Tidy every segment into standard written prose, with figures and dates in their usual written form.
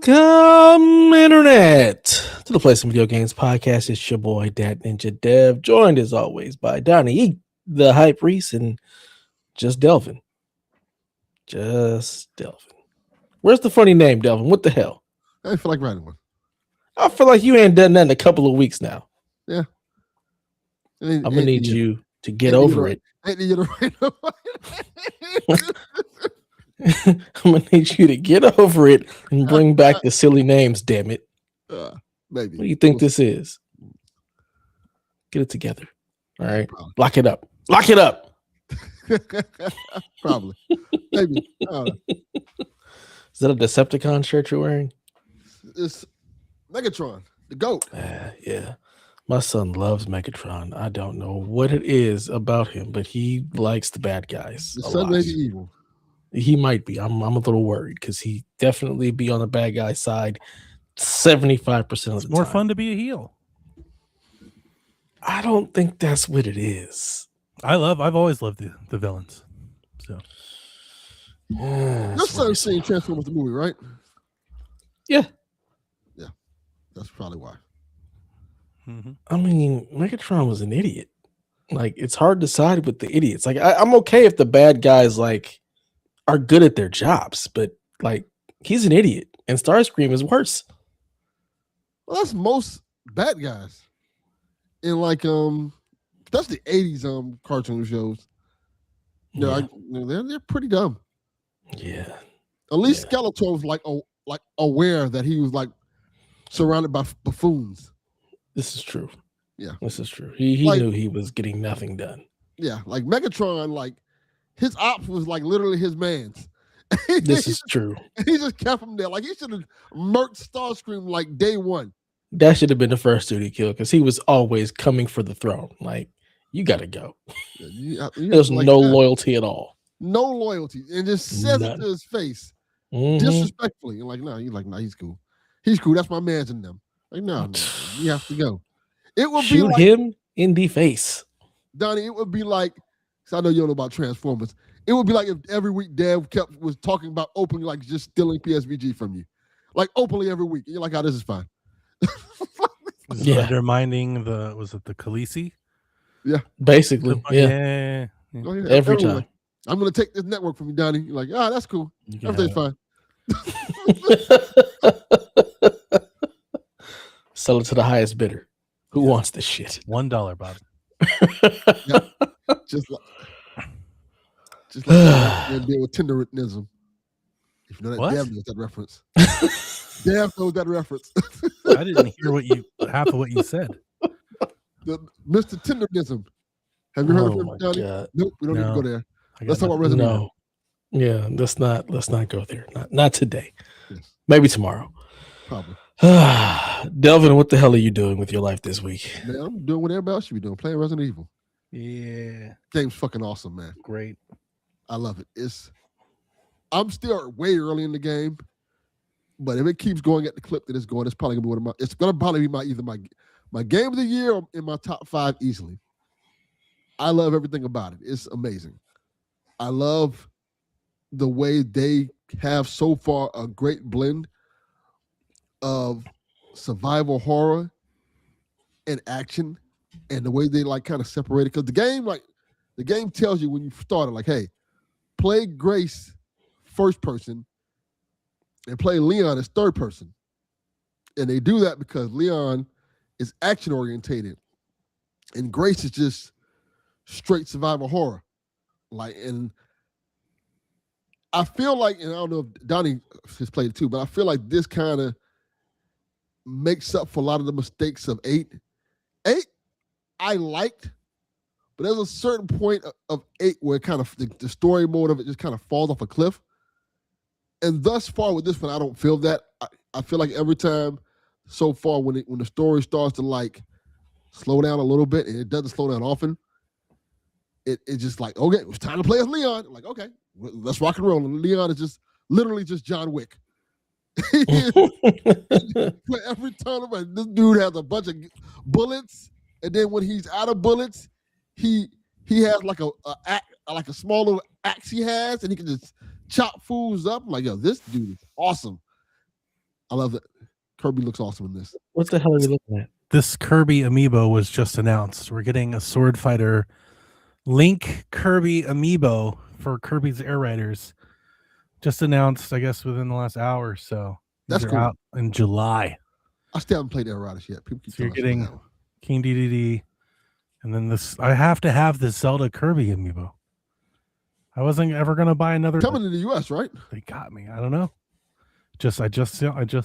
Welcome, Internet, to the Play Some Video Games podcast. It's your boy, Dat Ninja Dev, joined as always by Donnie, the Hype Reese, and just Delvin. Just Delvin. Where's the funny name, Delvin? What the hell? I feel like writing one. I feel like you ain't done that in a couple of weeks now. Yeah. I'm going to need you to get over it. I need you to write I'm going to need you to get over it and bring back the silly names, damn it. Maybe. What do you think this is? Get it together. All right. Probably. Lock it up. Lock it up. Probably. Maybe. Is that a Decepticon shirt you're wearing? It's Megatron, the GOAT. Yeah. My son loves Megatron. I don't know what it is about him, but he likes the bad guys. The son may be evil. He might be. I'm a little worried because he definitely be on the bad guy side 75% of the time. It's more fun to be a heel. I don't think that's what it is. I've always loved the villains. So your son's seen Transformers the movie, right? Yeah. Yeah. That's probably why. Mm-hmm. I mean, Megatron was an idiot. Like, it's hard to side with the idiots. Like, I'm okay if the bad guys are good at their jobs, but he's an idiot, and Starscream is worse. Well, that's most bad guys in especially 80s cartoon shows. Yeah. They're pretty dumb. Yeah. At least Skeletor was aware that he was surrounded by buffoons. This is true. Yeah, this is true. He knew he was getting nothing done. Yeah, like Megatron, his ops was literally his man's. This is true. He just kept him there. He should have murked Starscream day one. That should have been the first dude he killed because he was always coming for the throne. You got to go. There's no loyalty at all. No loyalty. And just says it to his face. Mm-hmm. Disrespectfully. And he's cool. He's cool. That's my man's in them. No, you have to go. It would shoot him in the face. Donnie, it would be because I know you don't know about Transformers. It would be like if every week Dev was talking about openly just stealing PSVG from you. Openly every week. And you're this is fine. Undermining the Khaleesi? Yeah. Basically. Yeah. Oh, yeah. Every time. I'm going to take this network from you, Donnie. You're that's cool. Everything's fine. Sell it to the highest bidder. Who wants this shit? $1, Bob. Yeah. Just like that deal with Tinderism. If you know that, What? Dev knows that reference. Dev knows that reference. I didn't hear half of what you said. Mr. Tinderism. Have you heard of him, Johnny? God. Nope, we don't need to go there. Let's talk about Resident Evil. Yeah, let's not go there. Not today. Yes. Maybe tomorrow. Probably. Delvin, what the hell are you doing with your life this week? Man, I'm doing what everybody else should be doing, playing Resident Evil. Yeah. Game's fucking awesome, man. Great. I love it. I'm still way early in the game, but if it keeps going at the clip that it's going, it's probably gonna be my game of the year or in my top 5 easily. I love everything about it. It's amazing. I love the way they have so far a great blend of survival horror and action, and the way they kind of separate it. Because the game tells you when you start it, hey, play Grace first person and play Leon as third person. And they do that because Leon is action orientated and Grace is just straight survival horror. And I feel and I don't know if Donnie has played it too, but I feel like this kind of makes up for a lot of the mistakes of 8. 8, I liked, but there's a certain point of 8 where it kind of the story mode of it just kind of falls off a cliff. And thus far with this one, I don't feel that. I feel like every time so far when the story starts to slow down a little bit, and it doesn't slow down often, it's just okay, it's time to play as Leon. Okay, let's rock and roll. And Leon is just literally just John Wick. But every time this dude has a bunch of bullets, and then when he's out of bullets, he has a small little axe he has, and he can just chop fools up. I'm yo, this dude is awesome. I love it. Kirby looks awesome in this. What the hell are we looking at? This Kirby amiibo was just announced. We're getting a Sword Fighter Link Kirby amiibo for Kirby's Air Riders. Just announced, I guess, within the last hour or so. That's These are cool. out in July. I still haven't played Air Riders yet. People keep So you're telling us getting about that one. King DDD, and then this. I have to have this Zelda Kirby amiibo. I wasn't ever gonna buy another. Coming to the US, right? They got me. I don't know. I just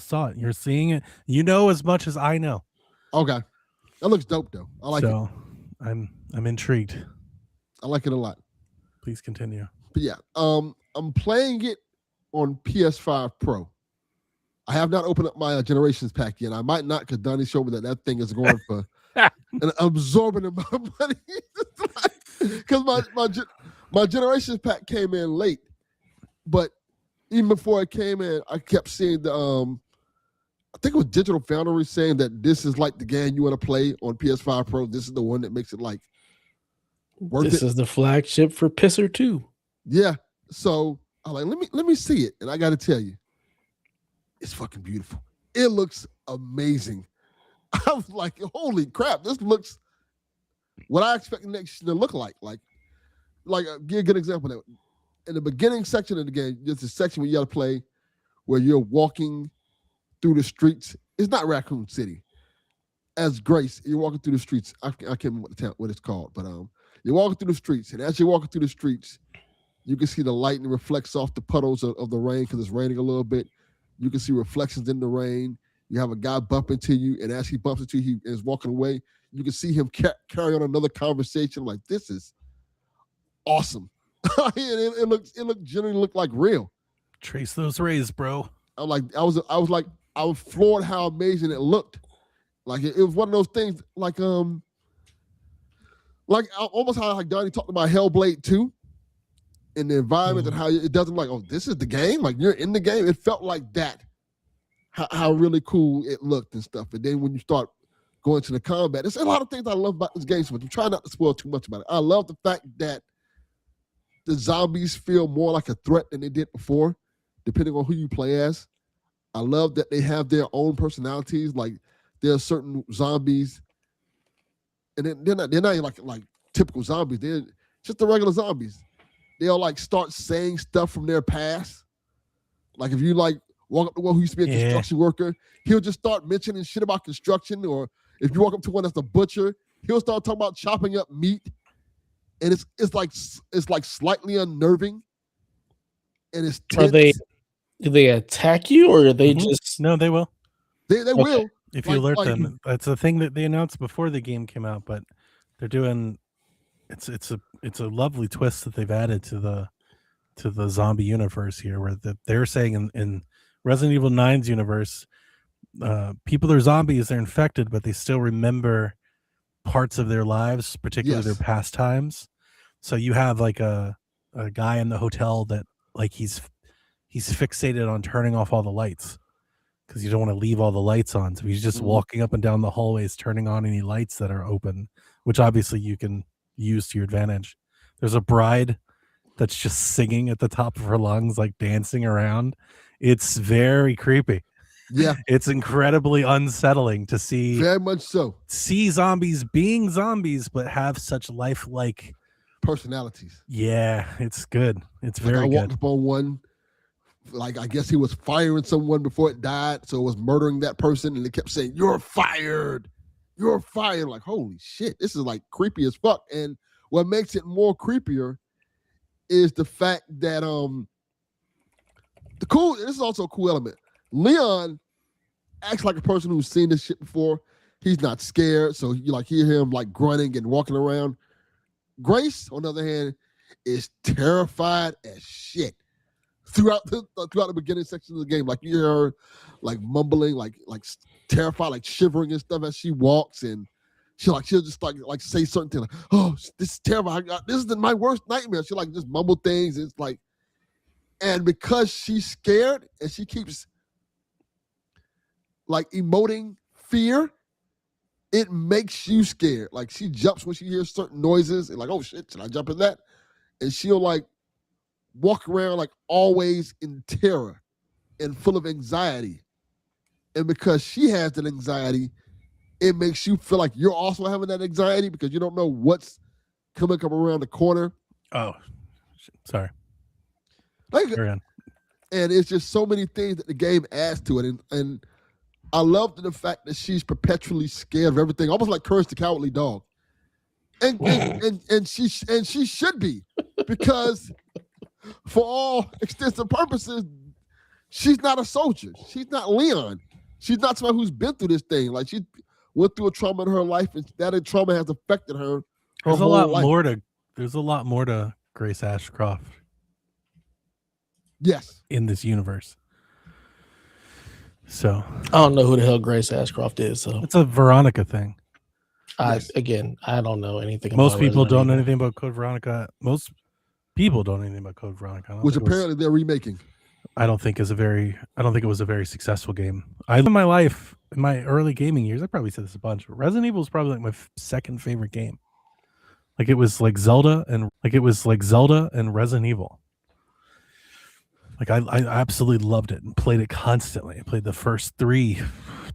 saw it. You're seeing it. You know as much as I know. Okay. That looks dope though. I like it. I'm intrigued. I like it a lot. Please continue. But yeah, I'm playing it on PS5 Pro. I have not opened up my Generations pack yet. I might not because Donnie showed me that thing is going for an absorbent amount of money. Because my Generations pack came in late, but even before it came in, I kept seeing the I think it was Digital Foundry saying that this is like the game you want to play on PS5 Pro. This is the one that makes it like worth This it. is the flagship for Pisser 2. Yeah. So I'm like, let me see it. And I got to tell you, it's fucking beautiful. It looks amazing. I was like, holy crap, this looks what I expect next to look like. Like give a good example of that. In the beginning section of the game, there's a section where you got to play where you're walking through the streets. It's not Raccoon City. As Grace, you're walking through the streets. I can't remember what it's called, but you're walking through the streets, and as you're walking through the streets, you can see the lightning reflects off the puddles of the rain because it's raining a little bit. You can see reflections in the rain. You have a guy bump into you, and as he bumps into you, he is walking away. You can see him carry on another conversation. Like, this is awesome. it genuinely looked like real. Trace those rays, bro. I was floored how amazing it looked. Like it was one of those things, like almost how like Donnie talked about Hellblade 2 in the environment and how it doesn't like, oh, this is the game. Like you're in the game. It felt like that. How really cool it looked and stuff. And then when you start going to the combat, there's a lot of things I love about this game. So I'm trying not to spoil too much about it. I love the fact that the zombies feel more like a threat than they did before, depending on who you play as. I love that they have their own personalities. Like there are certain zombies, and they're not like typical zombies. They're just the regular zombies. They'll like start saying stuff from their past. Like if you like walk up to one who used to be a construction worker, he'll just start mentioning shit about construction. Or if you walk up to one that's a butcher, he'll start talking about chopping up meat. And it's like slightly unnerving, and it's tense. Do they attack you, or are they just? No, they will. They will if you alert them. That's a thing that they announced before the game came out, but they're doing. It's a lovely twist that they've added to the zombie universe here, where they're saying in Resident Evil 9's universe, people are zombies, they're infected, but they still remember parts of their lives, particularly their pastimes. So you have like a guy in the hotel that like he's fixated on turning off all the lights because you don't want to leave all the lights on. So he's just walking up and down the hallways, turning on any lights that are open, which obviously you can use to your advantage. There's a bride that's just singing at the top of her lungs, like dancing around. It's very creepy. Yeah, it's incredibly unsettling to see. Very much so. See zombies being zombies, but have such lifelike personalities. Yeah, it's good. It's very I good. walked up on one, like I guess he was firing someone before it died, so it was murdering that person, and they kept saying, "You're fired, you're fired." Like, holy shit, this is like creepy as fuck. And what makes it more creepier is the fact that this is also a cool element. Leon acts like a person who's seen this shit before. He's not scared, so you like hear him like grunting and walking around. Grace, on the other hand, is terrified as shit throughout the beginning section of the game. Like you hear her like mumbling, like terrified, like shivering and stuff as she walks, and she'll just like say certain things like, "Oh, this is terrible. This is my worst nightmare." She like just mumble things. It's like, and because she's scared and she keeps like emoting fear, it makes you scared. Like she jumps when she hears certain noises and like, oh shit, should I jump in that? And she'll like walk around like always in terror and full of anxiety. And because she has that anxiety, it makes you feel like you're also having that anxiety because you don't know what's coming up around the corner. Oh, sorry. Like, Carry on. and it's just so many things that the game adds to it. And I love the fact that she's perpetually scared of everything, almost like Courage the Cowardly Dog. And she should be, because for all extents and purposes, she's not a soldier. She's not Leon. She's not someone who's been through this thing. Like, she went through a trauma in her life, and that trauma has affected her. There's a lot more to. There's a lot more to Grace Ashcroft. Yes. In this universe. So I don't know who the hell Grace Ashcroft is. So it's a Veronica thing. Again, I don't know anything. Most people don't know anything about Code Veronica. Most people don't know anything about Code Veronica. Which apparently they're remaking. I don't think it was a very successful game. In my life, in my early gaming years, I probably said this a bunch, but Resident Evil is probably like my second favorite game. Like, it was like Zelda and Resident Evil. Like, I absolutely loved it and played it constantly. I played the first 3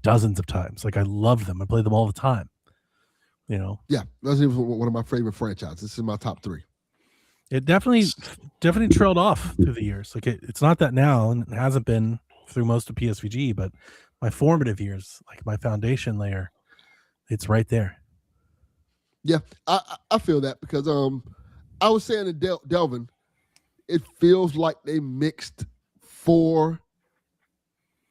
dozens of times. Like, I loved them. I played them all the time. You know? Yeah, Resident Evil is one of my favorite franchises. This is my top 3. It definitely trailed off through the years. Like, it's not that now, and it hasn't been through most of PSVG, but my formative years, like my foundation layer, it's right there. Yeah, I feel that, because I was saying to Delvin, it feels like they mixed 4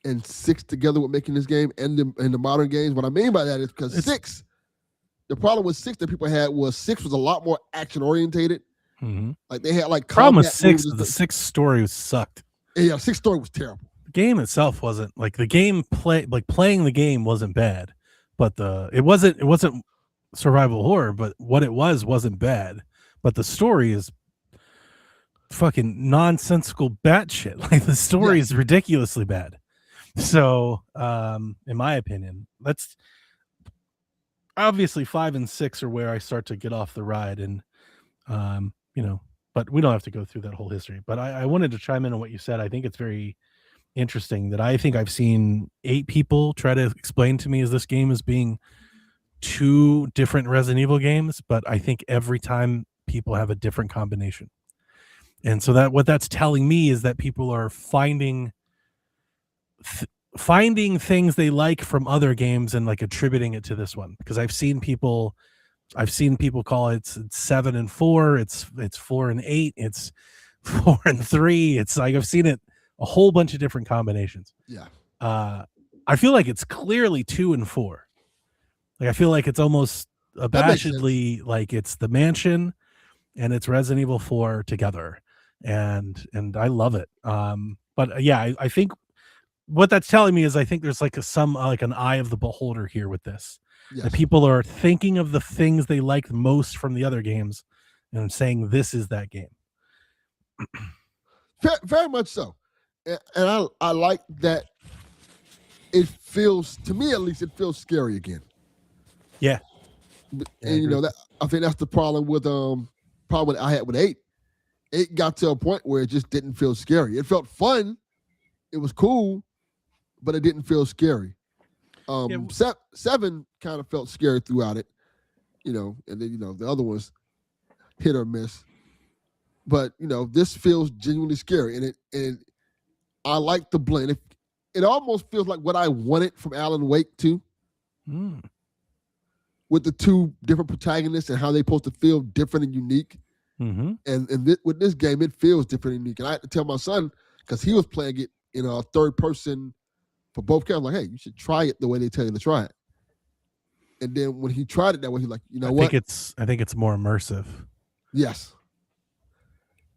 and 6 together with making this game and the modern games. What I mean by that is because 6, the problem with 6 that people had was 6 was a lot more action orientated. Mm-hmm. Like, they had like problem with 6. The 6 story sucked. Yeah, 6 story was terrible. The game itself wasn't like the game playing the game wasn't bad, but it wasn't survival horror. But what it wasn't bad. But the story is fucking nonsensical batshit. Like, the story is ridiculously bad. So, in my opinion, that's obviously 5 and 6 are where I start to get off the ride, and but we don't have to go through that whole history. But I wanted to chime in on what you said. I think it's very interesting that I think I've seen 8 people try to explain to me as this game as being 2 different Resident Evil games, but I think every time people have a different combination. And so what that's telling me is that people are finding things they like from other games and like attributing it to this one, because I've seen people call it 7 and 4, it's 4 and 8, it's 4 and 3. It's like, I've seen it a whole bunch of different combinations. Yeah. I feel like it's clearly 2 and 4. Like, I feel like it's almost abashedly like it's the mansion and it's Resident Evil 4 together. And I love it. But yeah, I think what that's telling me is I think there's like an eye of the beholder here with this. Yes. That people are thinking of the things they like most from the other games and saying this is that game. Very much so. And I like that it feels, to me at least, it feels scary again. Yeah. And that I think that's the problem with I had with 8. It got to a point where it just didn't feel scary. It felt fun. It was cool, but it didn't feel scary. 7 kind of felt scary throughout it, and then the other ones hit or miss. But this feels genuinely scary, and I like the blend. It almost feels like what I wanted from Alan Wake 2, with the 2 different protagonists and how they're supposed to feel different and unique. Mm-hmm. And with this game, it feels different and unique. And I had to tell my son, because he was playing it in a third person for both characters, like, hey, you should try it the way they tell you to try it. And then when he tried it that way, he's like, I think it's more immersive. Yes.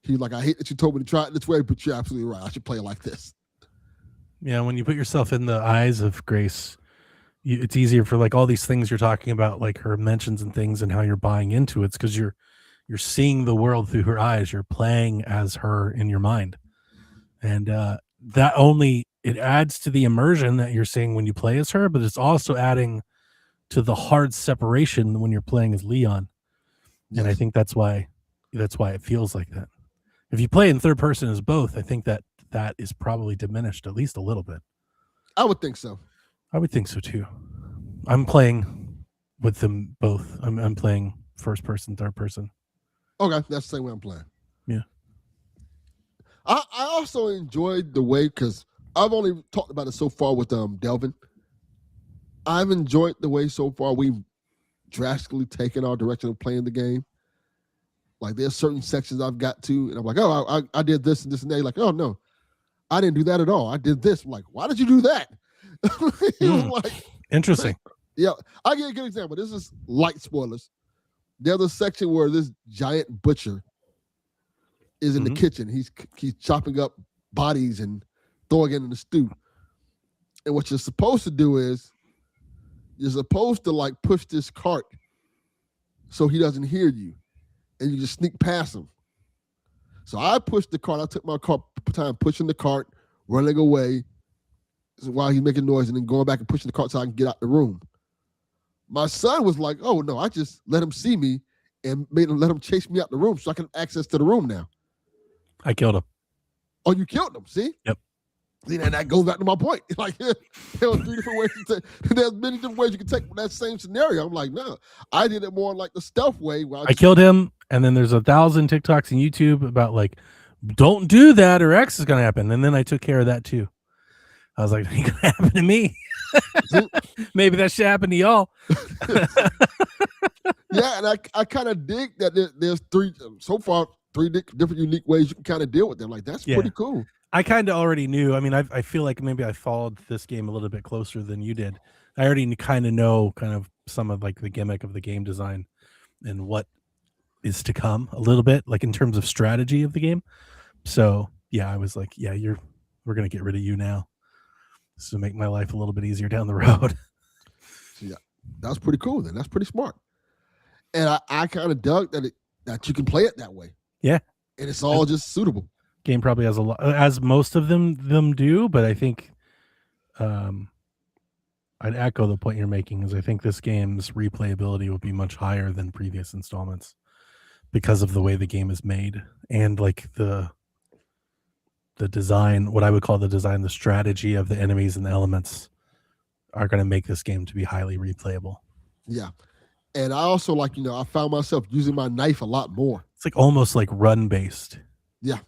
He's like, I hate that you told me to try it this way, but you're absolutely right. I should play it like this. Yeah, when you put yourself in the eyes of Grace, it's easier for like all these things you're talking about, like her mentions and things and how you're buying into it. It's because you're seeing the world through her eyes. You're playing as her in your mind. And it adds to the immersion that you're seeing when you play as her, but it's also adding to the hard separation when you're playing as Leon. Yes. And I think that's why it feels like that. If you play in third person as both, I think that is probably diminished at least a little bit. I would think so. I would think so too. I'm playing with them both. I'm playing first person, third person. Okay, that's the same way I'm playing. Yeah. I also enjoyed the way, because I've only talked about it so far with Delvin. I've enjoyed the way so far we've drastically taken our direction of playing the game. Like, there's certain sections I've got to, and I'm like, oh, I did this and this and that. Like, oh no, I didn't do that at all. I did this. I'm like, why did you do that? It was like, interesting. Yeah, I'll give you a good example. This is light spoilers. There's a section where this giant butcher is in the kitchen. He's chopping up bodies and throwing it in the stew. And what you're supposed to do is you're supposed to like push this cart so he doesn't hear you, and you just sneak past him. So I pushed the cart. I took my time pushing the cart, running away while he's making noise, and then going back and pushing the cart so I can get out the room. My son was like, oh, no, I just let him see me and let him chase me out the room so I can have access to the room now. I killed him. Oh, you killed him, see? Yep. See, and that goes back to my point. Like, there were 3 different ways to take. There's many different ways you can take that same scenario. I'm like, no. I did it more like the stealth way. Where I killed him, and then there's 1,000 TikToks and YouTube about like, don't do that or X is going to happen. And then I took care of that too. I was like, it ain't going to happen to me. Maybe that should happen to y'all. Yeah, and I kind of dig that there's 3 different unique ways you can kind of deal with them. Like, that's pretty cool. I kind of already knew. I mean, I feel like maybe I followed this game a little bit closer than you did. I already kind of know kind of some of like the gimmick of the game design and what is to come a little bit, like in terms of strategy of the game. So yeah, I was like, yeah, we're gonna get rid of you now. This will make my life a little bit easier down the road. Yeah, that's pretty cool. Then that's pretty smart. And I kind of dug that you can play it that way. Yeah, and it's all just suitable. Game probably has a lot, as most of them do, but I think I'd echo the point you're making, is I think this game's replayability will be much higher than previous installments because of the way the game is made and like the design, what I would call the design, the strategy of the enemies and the elements are going to make this game to be highly replayable. Yeah. And I also I found myself using my knife a lot more. It's like almost like run based. Yeah.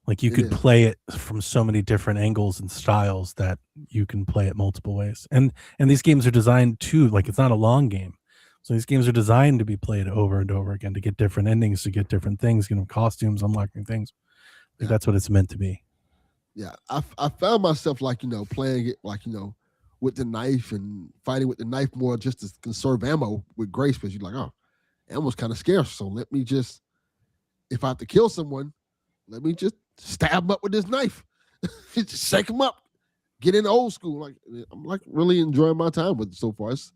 Like you could play it from so many different angles and styles that you can play it multiple ways. And these games are designed to, like, it's not a long game. So these games are designed to be played over and over again, to get different endings, to get different things, costumes, unlocking things. Like, that's what it's meant to be. Yeah. I found myself playing it with the knife and fighting with the knife more just to conserve ammo with grace, because you're like, oh, ammo's kind of scarce. So let me just, if I have to kill someone, let me just stab them up with this knife. Just shake them up. Get in old school. Like, I'm like really enjoying my time with it so far. It's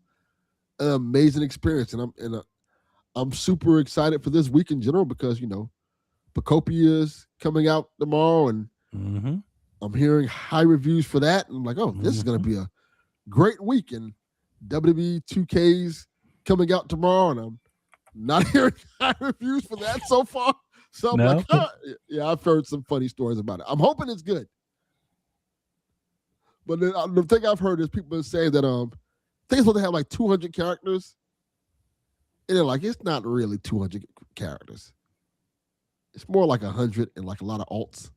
an amazing experience, and I'm super excited for this week in general because Pacopia is coming out tomorrow, and I'm hearing high reviews for that. And I'm like, oh, this is going to be a great week. And WWE 2K's coming out tomorrow, and I'm not hearing high reviews for that so far. So I'm like, yeah, I've heard some funny stories about it. I'm hoping it's good. But the thing I've heard is people saying that I think it's supposed to have like 200 characters. And they're like, it's not really 200 characters. It's more like 100 and like a lot of alts.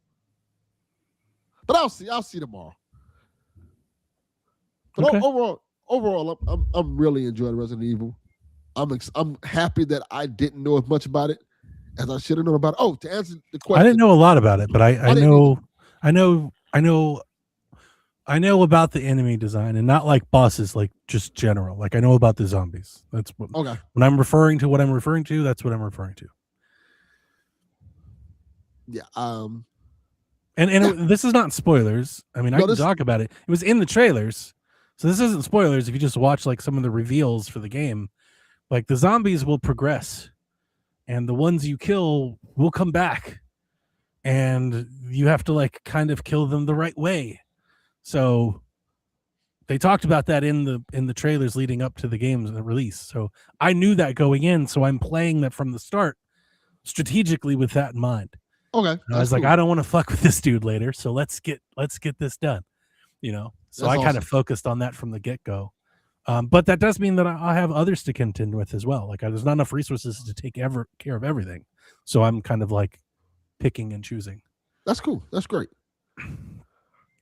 But I'll see tomorrow. But overall, I'm really enjoying Resident Evil. I'm happy that I didn't know as much about it as I should have known about it. Oh, to answer the question, I didn't know a lot about it, but I know about the enemy design, and not like bosses, like just general. Like, I know about the zombies. That's what. Okay. When I'm referring to what I'm referring to, that's what I'm referring to. Yeah. This is not spoilers. I mean, I can talk about it. It was in the trailers, so this isn't spoilers. If you just watch like some of the reveals for the game, like the zombies will progress, and the ones you kill will come back, and you have to like kind of kill them the right way. So they talked about that in the trailers leading up to the game's release. So I knew that going in, so I'm playing that from the start strategically with that in mind. Okay. I was like, I don't want to fuck with this dude later, so let's get this done. So I kind of focused on that from the get-go. But that does mean that I have others to contend with as well. Like there's not enough resources to take care of everything. So I'm kind of like picking and choosing. That's cool. That's great.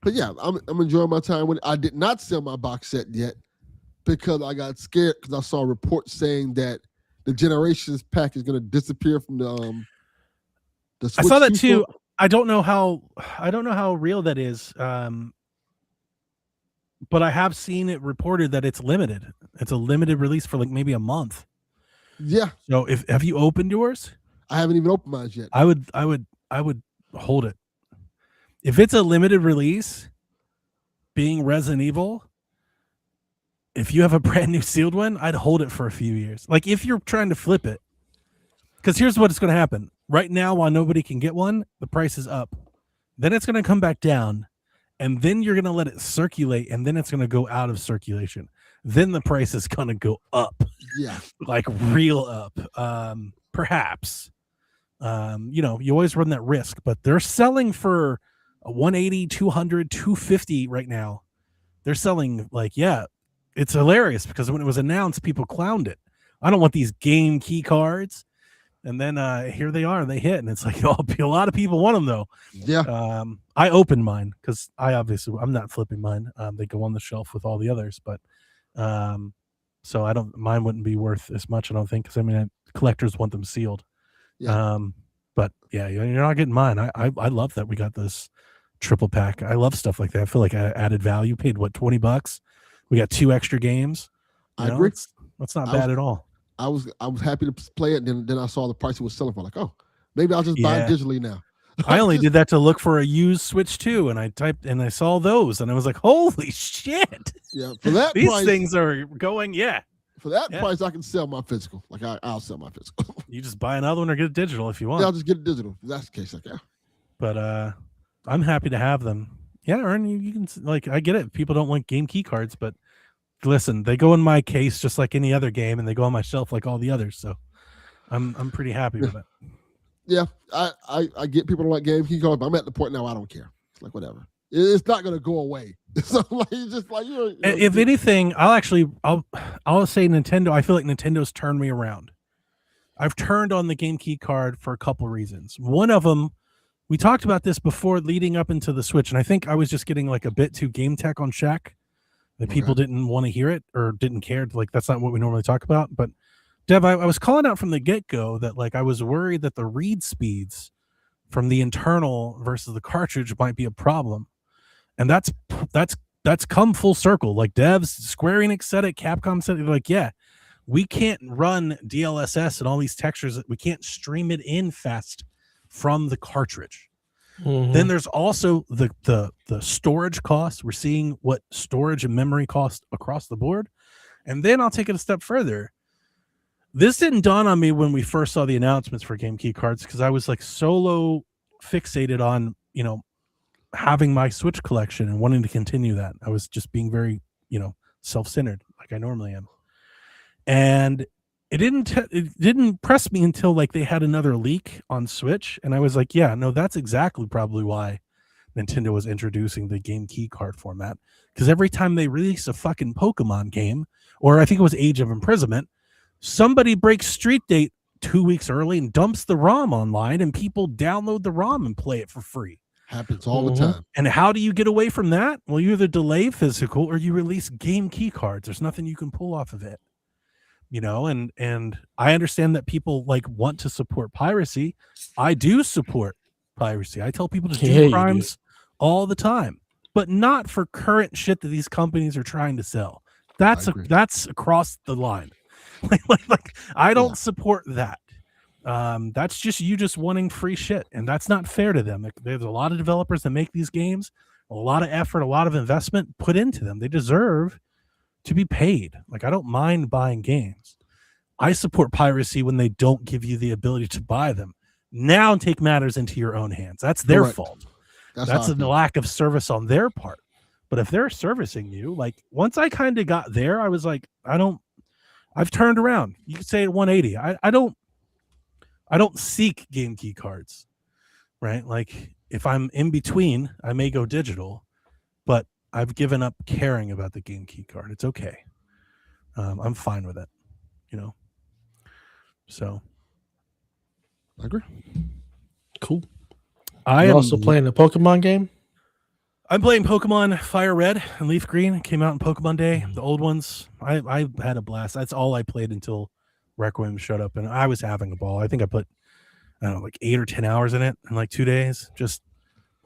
But yeah, I'm enjoying my time. When I did not sell my box set yet because I got scared because I saw reports saying that the Generations pack is going to disappear from the Switch. I saw that too. I don't know how real that is. But I have seen it reported that it's limited. It's a limited release for like maybe a month. Yeah. So have you opened yours? I haven't even opened mine yet. I would hold it. If it's a limited release, being Resident Evil, if you have a brand new sealed one, I'd hold it for a few years. Like if you're trying to flip it, because here's what's going to happen. Right now, while nobody can get one, the price is up. Then it's going to come back down. And then you're going to let it circulate, and then it's going to go out of circulation. Then the price is going to go up. Yeah. Like real up. Perhaps. You always run that risk, but they're selling for 180, 200, 250 right now. They're selling it's hilarious because when it was announced, people clowned it. I don't want these game key cards. And then here they are, they hit, and it's like, a lot of people want them though. Yeah. I opened mine because I'm not flipping mine. They go on the shelf with all the others, but so mine wouldn't be worth as much, I don't think, because collectors want them sealed. Yeah. But yeah, you're not getting mine. I love that we got this triple pack. I love stuff like that. I feel like I added value. Paid $20. We got 2 extra games. I agree. That's not bad at all. I was happy to play it. And then I saw the price it was selling for. Like, oh, maybe I'll just buy it digitally now. I only did that to look for a used Switch 2, and I typed and I saw those, and I was like, "Holy shit!" Yeah, for that these price, things are going. Yeah, for that price, I can sell my physical. Like I'll sell my physical. You just buy another one or get it digital if you want. Yeah, I'll just get it digital. If that's the case, like yeah. But I'm happy to have them. Yeah, Aaron, you can I get it. People don't like game key cards, but listen, they go in my case just like any other game, and they go on my shelf like all the others. So I'm pretty happy with it. Yeah, I get people don't like game key cards, but I'm at the point now I don't care. It's like whatever. It's not gonna go away. So like just like if anything, I'll say Nintendo. I feel like Nintendo's turned me around. I've turned on the game key card for a couple reasons. One of them, we talked about this before leading up into the Switch, and I think I was just getting like a bit too game tech on Shaq. That people didn't want to hear it or didn't care. Like that's not what we normally talk about. But Dev, I was calling out from the get-go that like I was worried that the read speeds from the internal versus the cartridge might be a problem. And that's come full circle. Like devs, Square Enix said it, Capcom said it, like, yeah, we can't run DLSS and all these textures. We can't stream it in fast from the cartridge. Mm-hmm. Then there's also the storage cost. We're seeing what storage and memory cost across the board. And then I'll take it a step further. This didn't dawn on me when we first saw the announcements for game key cards because I was like solo fixated on, having my Switch collection and wanting to continue that. I was just being very, self-centered like I normally am. And it didn't press me until like they had another leak on Switch, and I was like, yeah, no, that's exactly probably why Nintendo was introducing the game key card format. Because every time they release a fucking Pokemon game, or I think it was Age of Imprisonment, somebody breaks Street Date 2 weeks early and dumps the ROM online, and people download the ROM and play it for free. Happens all the time. And how do you get away from that? Well, you either delay physical or you release game key cards. There's nothing you can pull off of it. And I understand that people like want to support piracy. I do support piracy. I tell people to do crimes all the time, but not for current shit that these companies are trying to sell. That's across the line. like I don't support that. That's just you just wanting free shit, and that's not fair to them. There's a lot of developers that make these games, a lot of effort, a lot of investment put into them. They deserve to be paid. Like I don't mind buying games. I support piracy when they don't give you the ability to buy them. Now take matters into your own hands. That's their fault. That's a lack of service on their part. But if they're servicing you, like once I kind of got there, I was like, I've turned around. You could say at 180. I don't seek game key cards, right? Like if I'm in between, I may go digital, but I've given up caring about the game key card. It's okay. I'm fine with it, So I agree. Cool. I You're am also playing the Pokemon game? I'm playing Pokemon Fire Red and Leaf Green. It came out in Pokemon Day. The old ones. I had a blast. That's all I played until Requiem showed up, and I was having a ball. I think I put, I don't know, like 8 or 10 hours in it in like 2 days. Just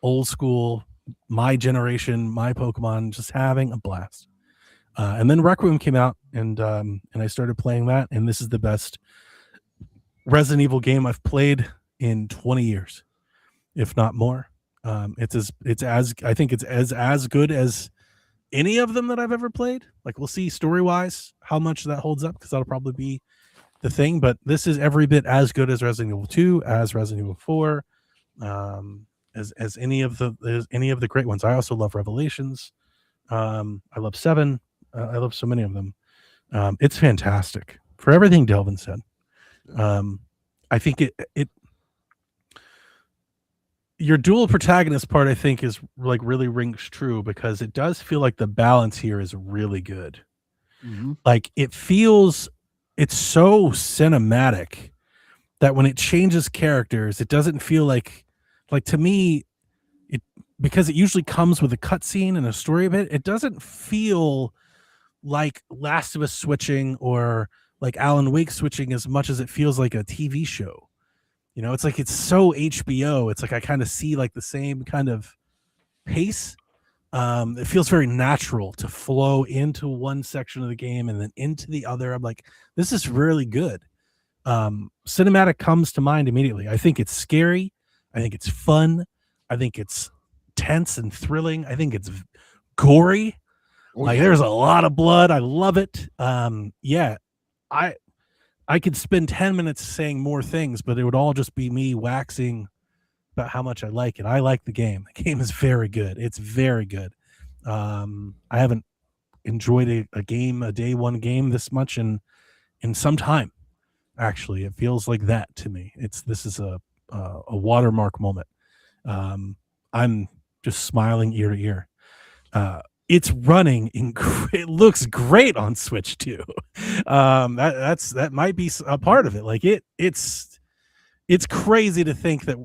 old school, my generation, my Pokemon, just having a blast. And then Requiem came out, and I started playing that, and this is the best Resident Evil game I've played in 20 years, if not more. It's as good as any of them that I've ever played. Like, we'll see story wise how much that holds up, because that'll probably be the thing. But this is every bit as good as Resident Evil 2, as Resident Evil 4, as any of the great ones. I also love Revelations. I love 7. I love so many of them. It's fantastic for everything Delvin said. I think it your dual protagonist part, I think, is like really rings true, because it does feel like the balance here is really good. Mm-hmm. Like, it's so cinematic that when it changes characters, it doesn't feel like to me, because it usually comes with a cutscene and a story of it. It doesn't feel like Last of Us switching or like Alan Wake switching as much as it feels like a TV show. It's like, it's so HBO. It's like I kind of see like the same kind of pace. It feels very natural to flow into one section of the game and then into the other. I'm like, this is really good. Cinematic comes to mind immediately. I think it's scary. I think it's fun. I think it's tense and thrilling. I think it's gory. There's a lot of blood. I love it. I could spend 10 minutes saying more things, but it would all just be me waxing about how much I like it. I like the game. The game is very good. It's very good. I haven't enjoyed a day one game this much in some time. Actually, it feels like that to me. This is a watermark moment. I'm just smiling ear to ear. It's running it looks great on Switch too. That might be a part of it. Like, it's crazy to think that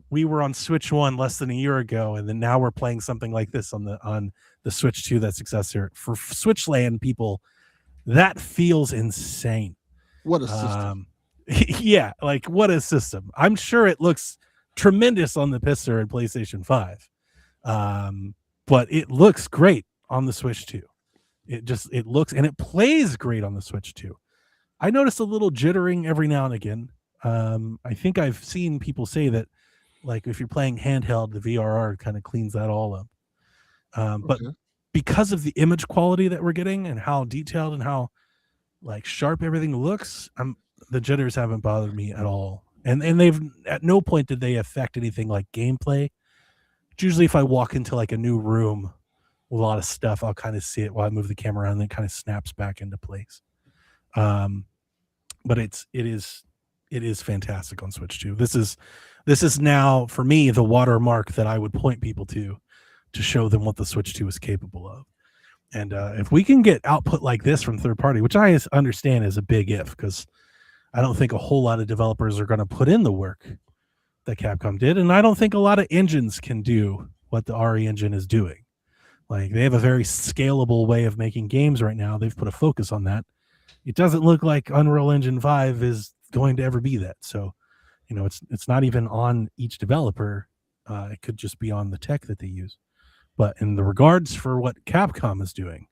we were on Switch 1 less than a year ago, and then now we're playing something like this on the Switch 2, that successor. For Switch land people, that feels insane. What a system. Yeah, like, what a system. I'm sure it looks tremendous on the Pisser and PlayStation 5. But it looks great on the Switch 2. It looks, and it plays great on the Switch 2. I notice a little jittering every now and again. I think I've seen people say that, like, if you're playing handheld, the VRR kind of cleans that all up. But because of the image quality that we're getting and how detailed and how like sharp everything looks, the jitters haven't bothered me at all. And they've, at no point did they affect anything like gameplay. It's usually if I walk into like a new room with a lot of stuff, I'll kind of see it while I move the camera around, and it kind of snaps back into place. But it is fantastic on Switch 2. This is now for me the watermark that I would point people to show them what the Switch 2 is capable of. And if we can get output like this from third party, which I understand is a big if, because I don't think a whole lot of developers are going to put in the work that Capcom did, and I don't think a lot of engines can do what the RE engine is doing. Like, they have a very scalable way of making games right now. They've put a focus on that. It doesn't look like Unreal Engine 5 is going to ever be that. So, it's not even on each developer. It could just be on the tech that they use. But in the regards for what Capcom is doing,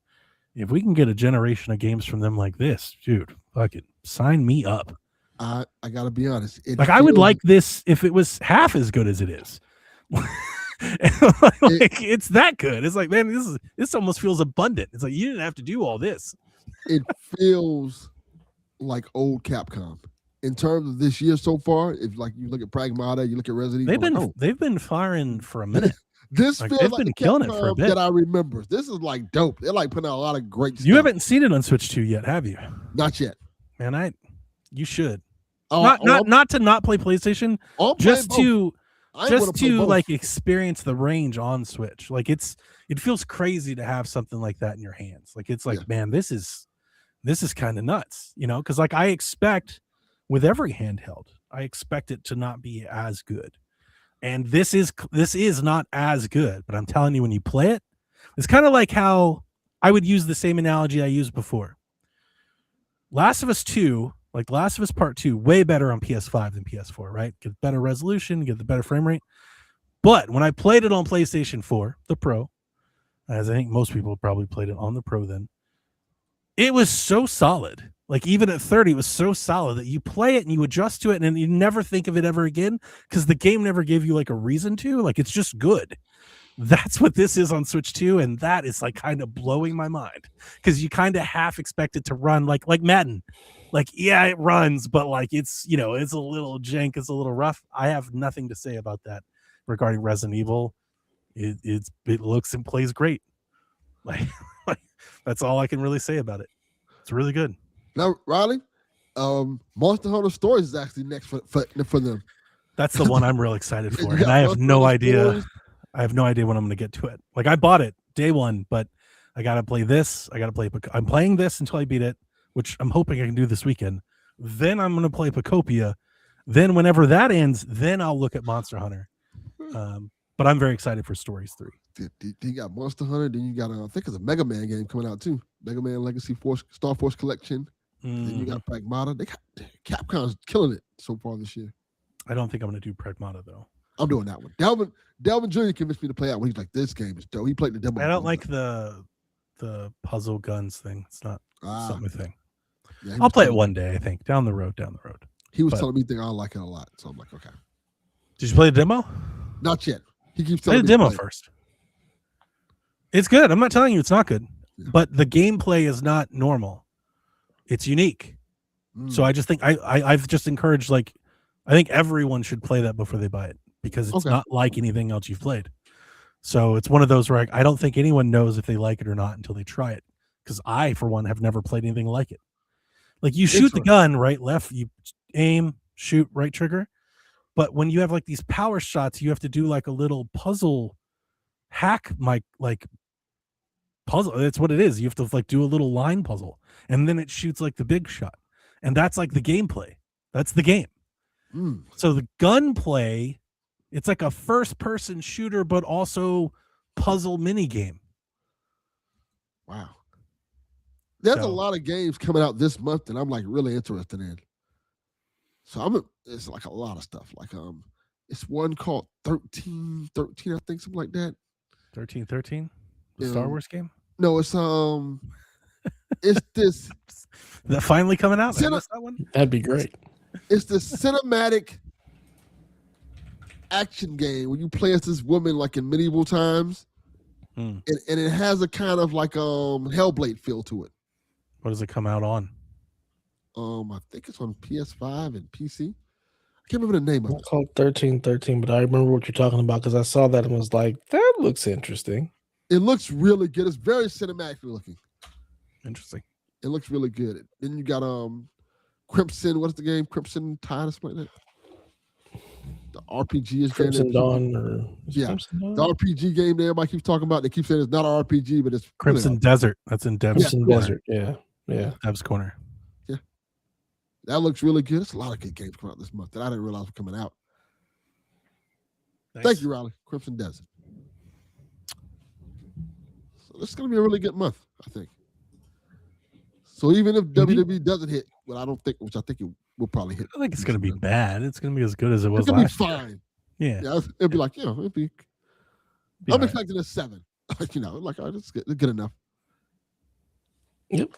if we can get a generation of games from them like this, dude, fucking sign me up. I gotta be honest. I would like this if it was half as good as it is. It's that good. It's like, man, this almost feels abundant. It's like, you didn't have to do all this. It feels like old Capcom in terms of this year so far. If like you look at Pragmata, you look at Resident Evil, they've been firing for a minute. This like, feels they've like been killing it for a bit that I remember. This is like dope. They're like putting out a lot of great stuff. You haven't seen it on Switch 2 yet, have you? Not yet. Man, you should. Not to not play PlayStation, just to just to like experience the range on Switch. Like it feels crazy to have something like that in your hands. Like it's like, man, this is kind of nuts, you know, because like I expect with every handheld, I expect it to not be as good. And this is not as good, but I'm telling you, when you play it, it's kind of like how I would use the same analogy I used before. Last of Us 2, like Last of Us Part 2, way better on PS5 than PS4, right? Get better resolution, get the better frame rate. But when I played it on PlayStation 4, the Pro, as I think most people probably played it on the Pro then, it was so solid. Like even at 30, it was so solid that you play it and you adjust to it and you never think of it ever again because the game never gave you like a reason to. Like it's just good. That's what this is on Switch 2, and that is like kind of blowing my mind because you kind of half expect it to run like Madden. Like, yeah, it runs, but like it's, you know, it's a little jank, it's a little rough. I have nothing to say about that regarding Resident Evil. It looks and plays great. Like that's all I can really say about it. It's really good. Now, Riley, Monster Hunter Stories is actually next for them. That's the one I'm real excited for, and I have no idea. Stories. I have no idea when I'm going to get to it. Like I bought it day one, but I got to play this. I'm playing this until I beat it, which I'm hoping I can do this weekend. Then I'm going to play Pacopia. Then whenever that ends, then I'll look at Monster Hunter. But I'm very excited for Stories 3. You got Monster Hunter, then you got I think it's a Mega Man game coming out too. Mega Man Legacy Force, Star Force Collection. Then you got Pragmata. Capcom's killing it so far this year. I don't think I'm going to do Pragmata though. I'm doing that one. Delvin Jr. convinced me to play out when he's like, this game is dope. He played the demo. I don't like the puzzle guns thing. It's not my thing. Yeah, I'll play it one day, I think. Down the road. He was telling me I like it a lot. So I'm like, okay. Did you play the demo? Not yet. He keeps telling me play the demo first. It's good. I'm not telling you it's not good. Yeah. But the gameplay is not normal. It's unique. So I just think I've just encouraged, like, I think everyone should play that before they buy it because it's not like anything else you've played. So it's one of those where I don't think anyone knows if they like it or not until they try it. Because I, for one, have never played anything like it. Like you shoot the gun right, left, you aim, shoot, right trigger. But when you have like these power shots, you have to do like a little puzzle hack, like puzzle. That's what it is. You have to like do a little line puzzle, and then it shoots like the big shot, and that's like the gameplay. That's the game. So the gunplay, it's like a first-person shooter, but also puzzle mini game. Wow. There's a lot of games coming out this month that I'm like really interested in. So it's like a lot of stuff. Like it's one called 1313, I think, something like that. 1313? The Star Wars game? No, it's this. That finally coming out? That one? That'd be great. It's the cinematic action game when you play as this woman like in medieval times. And it has a kind of like Hellblade feel to it. What does it come out on? I think it's on PS5 and PC. I can't remember the name of it. It's called 1313, but I remember what you're talking about because I saw that and was like, that looks interesting. It looks really good. It's very cinematic looking. Interesting. It looks really good. Then you got Crimson. What's the game? Crimson Tide or something like that. The RPG is Crimson Dawn Crimson Dawn? The RPG game that everybody keeps talking about. They keep saying it's not an RPG, but it's Crimson Desert. That's in Dev's Crimson Desert. Yeah. Dev's Corner. Yeah. That looks really good. There's a lot of good games coming out this month that I didn't realize were coming out. Nice. Thank you, Riley. Crimson Desert. So this is going to be a really good month, I think. So even if WWE doesn't hit, which I think it will probably hit. I think it's going to be bad. It's going to be as good as it was last year. It's going to be fine. Yeah. It'll be like, it'll be I'm expecting a 7. It's good enough. Yep.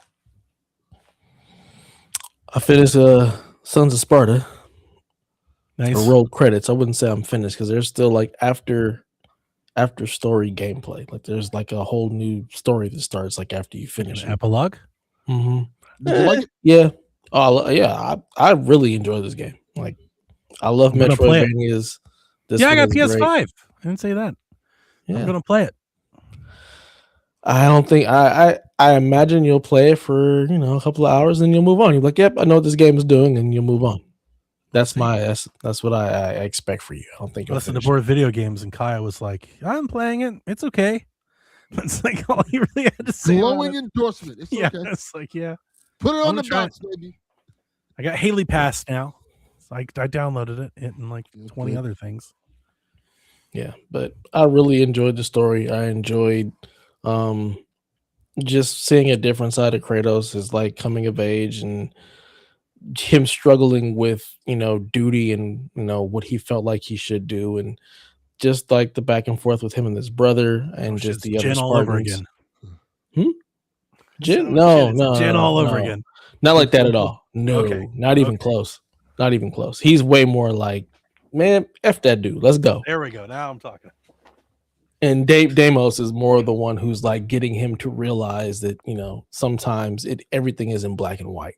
I finished Sons of Sparta. Nice. Or roll credits. I wouldn't say I'm finished because there's still like after story gameplay. Like there's like a whole new story that starts like after you finish. An epilogue? Mm-hmm. Did you like it? Yeah. Oh yeah. I really enjoy this game. Like I love Metroidvanias. I got PS5. Great. I didn't say that. Yeah. I'm gonna play it. I don't think I imagine you'll play it for a couple of hours and you'll move on. You're like, yep, I know what this game is doing, and you'll move on. That's what I expect for you. I don't think you'll Listen to finish board video games, and Kaya was like, "I'm playing it. It's okay." It's like all he really had to say. Glowing endorsement. It's Yeah, okay. it's like, yeah. Put it I'm on the gonna try box, baby. I got Haley Pass now. So I downloaded it and like 20 good. other things. Yeah, but I really enjoyed the story. I enjoyed just seeing a different side of Kratos, is like coming of age and him struggling with, duty and, what he felt like he should do, and just like the back and forth with him and his brother and just It's the other Jin all over Spartans. again. Jin? No, Jin all over no. again. Not like that at all. No, Okay. not even close. Not even close. He's way more like, man, F that dude. Let's go. There we go. Now I'm talking. And Deimos is more the one who's like getting him to realize that, sometimes everything is in black and white.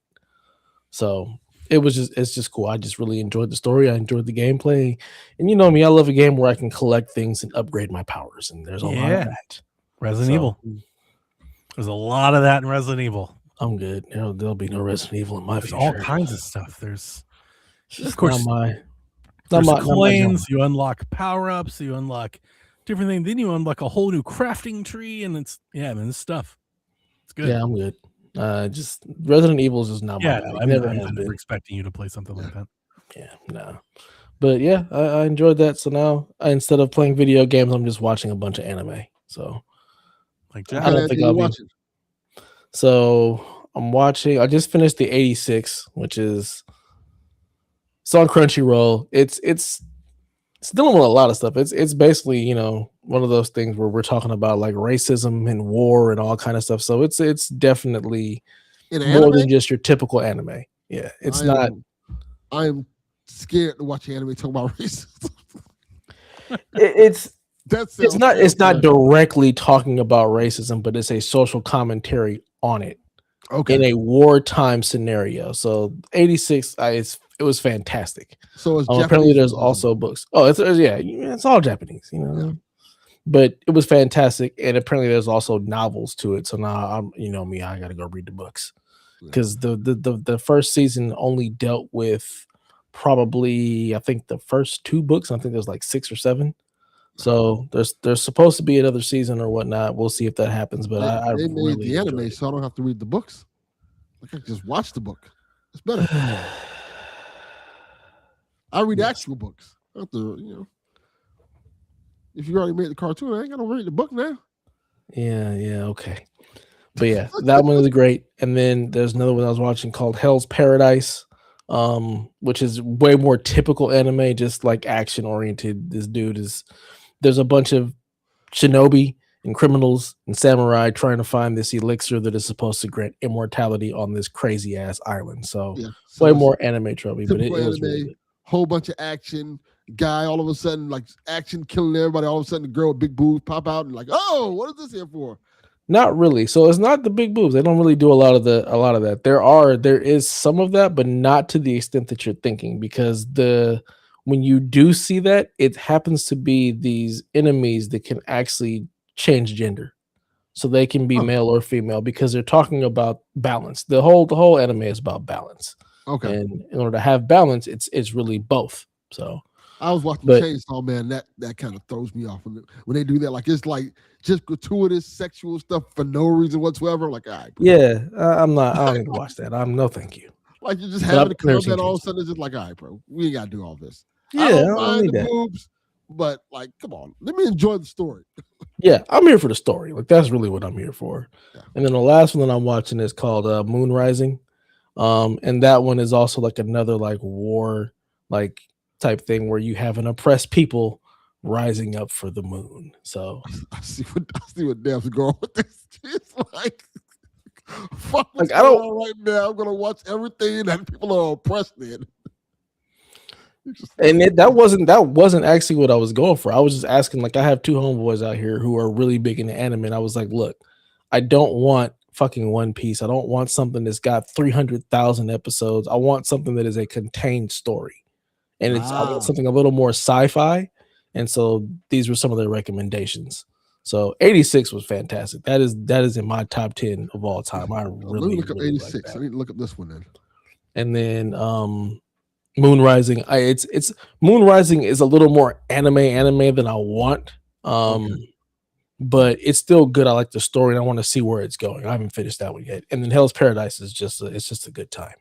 So it's just cool. I just really enjoyed the story. I enjoyed the gameplay. And you know me, I love a game where I can collect things and upgrade my powers. And there's a lot of that. Resident Evil. There's a lot of that in Resident Evil. I'm good. There'll be no Resident Evil in my future. All kinds of stuff. There's of course coins. You unlock power-ups. You unlock different things. Then you unlock a whole new crafting tree, and it's this stuff. It's good. Yeah, I'm good. Just Resident Evil is just not my bag. I'm never expecting you to play something like that. Yeah, no. But yeah, I enjoyed that. So now instead of playing video games, I'm just watching a bunch of anime. So like I don't think I'll be. So I'm watching. I just finished the 86, which is it's on Crunchyroll. It's dealing with a lot of stuff. It's basically one of those things where we're talking about like racism and war and all kind of stuff. So it's definitely more than just your typical anime. Yeah, it's not. I'm scared to watch anime talk about racism. It's not directly talking about racism, but it's a social commentary on it. Okay. In a wartime scenario. So 86, it was fantastic. So it's apparently there's also books. Oh, it's all Japanese, Yeah. But it was fantastic, and apparently there's also novels to it. So now I got to go read the books because the first season only dealt with probably I think the first 2 books. I think there's like 6 or 7. So there's supposed to be another season or whatnot. We'll see if that happens. But they made really the anime, so I don't have to read the books. I can just watch the book. It's better. I read actual books. I have to, if you already made the cartoon, I ain't gotta read the book now. Yeah, okay. But yeah, that one is great. And then there's another one I was watching called Hell's Paradise, which is way more typical anime, just like action oriented. There's a bunch of shinobi and criminals and samurai trying to find this elixir that is supposed to grant immortality on this crazy ass island. So way more anime tropey, but it was really good. Whole bunch of action. Guy all of a sudden like action killing everybody. All of a sudden the girl with big boobs pop out and like, oh, what is this here for? Not really. So it's not the big boobs. They don't really do a lot of that. There is some of that, but not to the extent that you're thinking, because when you do see that, it happens to be these enemies that can actually change gender. So they can be male or female, because they're talking about balance. The whole anime is about balance. Okay. And in order to have balance, it's really both. So I was watching Chainsaw Man. That kind of throws me off when they do that. Like it's like just gratuitous sexual stuff for no reason whatsoever. I'm like, all right. Bro. Yeah, I don't need to watch that. No, thank you. Like you're just having a comment, all of a sudden it's just like, all right, bro, we ain't gotta do all this. Yeah, I don't mind the boobs, but like, come on, let me enjoy the story. Yeah, I'm here for the story. Like that's really what I'm here for. Yeah. And then the last one that I'm watching is called Moon Rising. And that one is also like another like war like type thing where you have an oppressed people rising up for the moon. So I see what Dev's going with this. It's like fuck like I don't right now. I'm gonna watch everything that people are oppressed in. And that wasn't actually what I was going for. I was just asking, like, I have 2 homeboys out here who are really big into anime, and I was like, look, I don't want fucking One Piece. I don't want something that's got 300,000 episodes. I want something that is a contained story, and I want something a little more sci-fi. And so these were some of their recommendations. So 86 was fantastic. That is in my top 10 of all time. I really look up really 86. I need to look up this one then. And then Moon Rising. It's Moon Rising is a little more anime than I want. But it's still good. I like the story and I want to see where it's going. I haven't finished that one yet. And then Hell's Paradise is just a good time.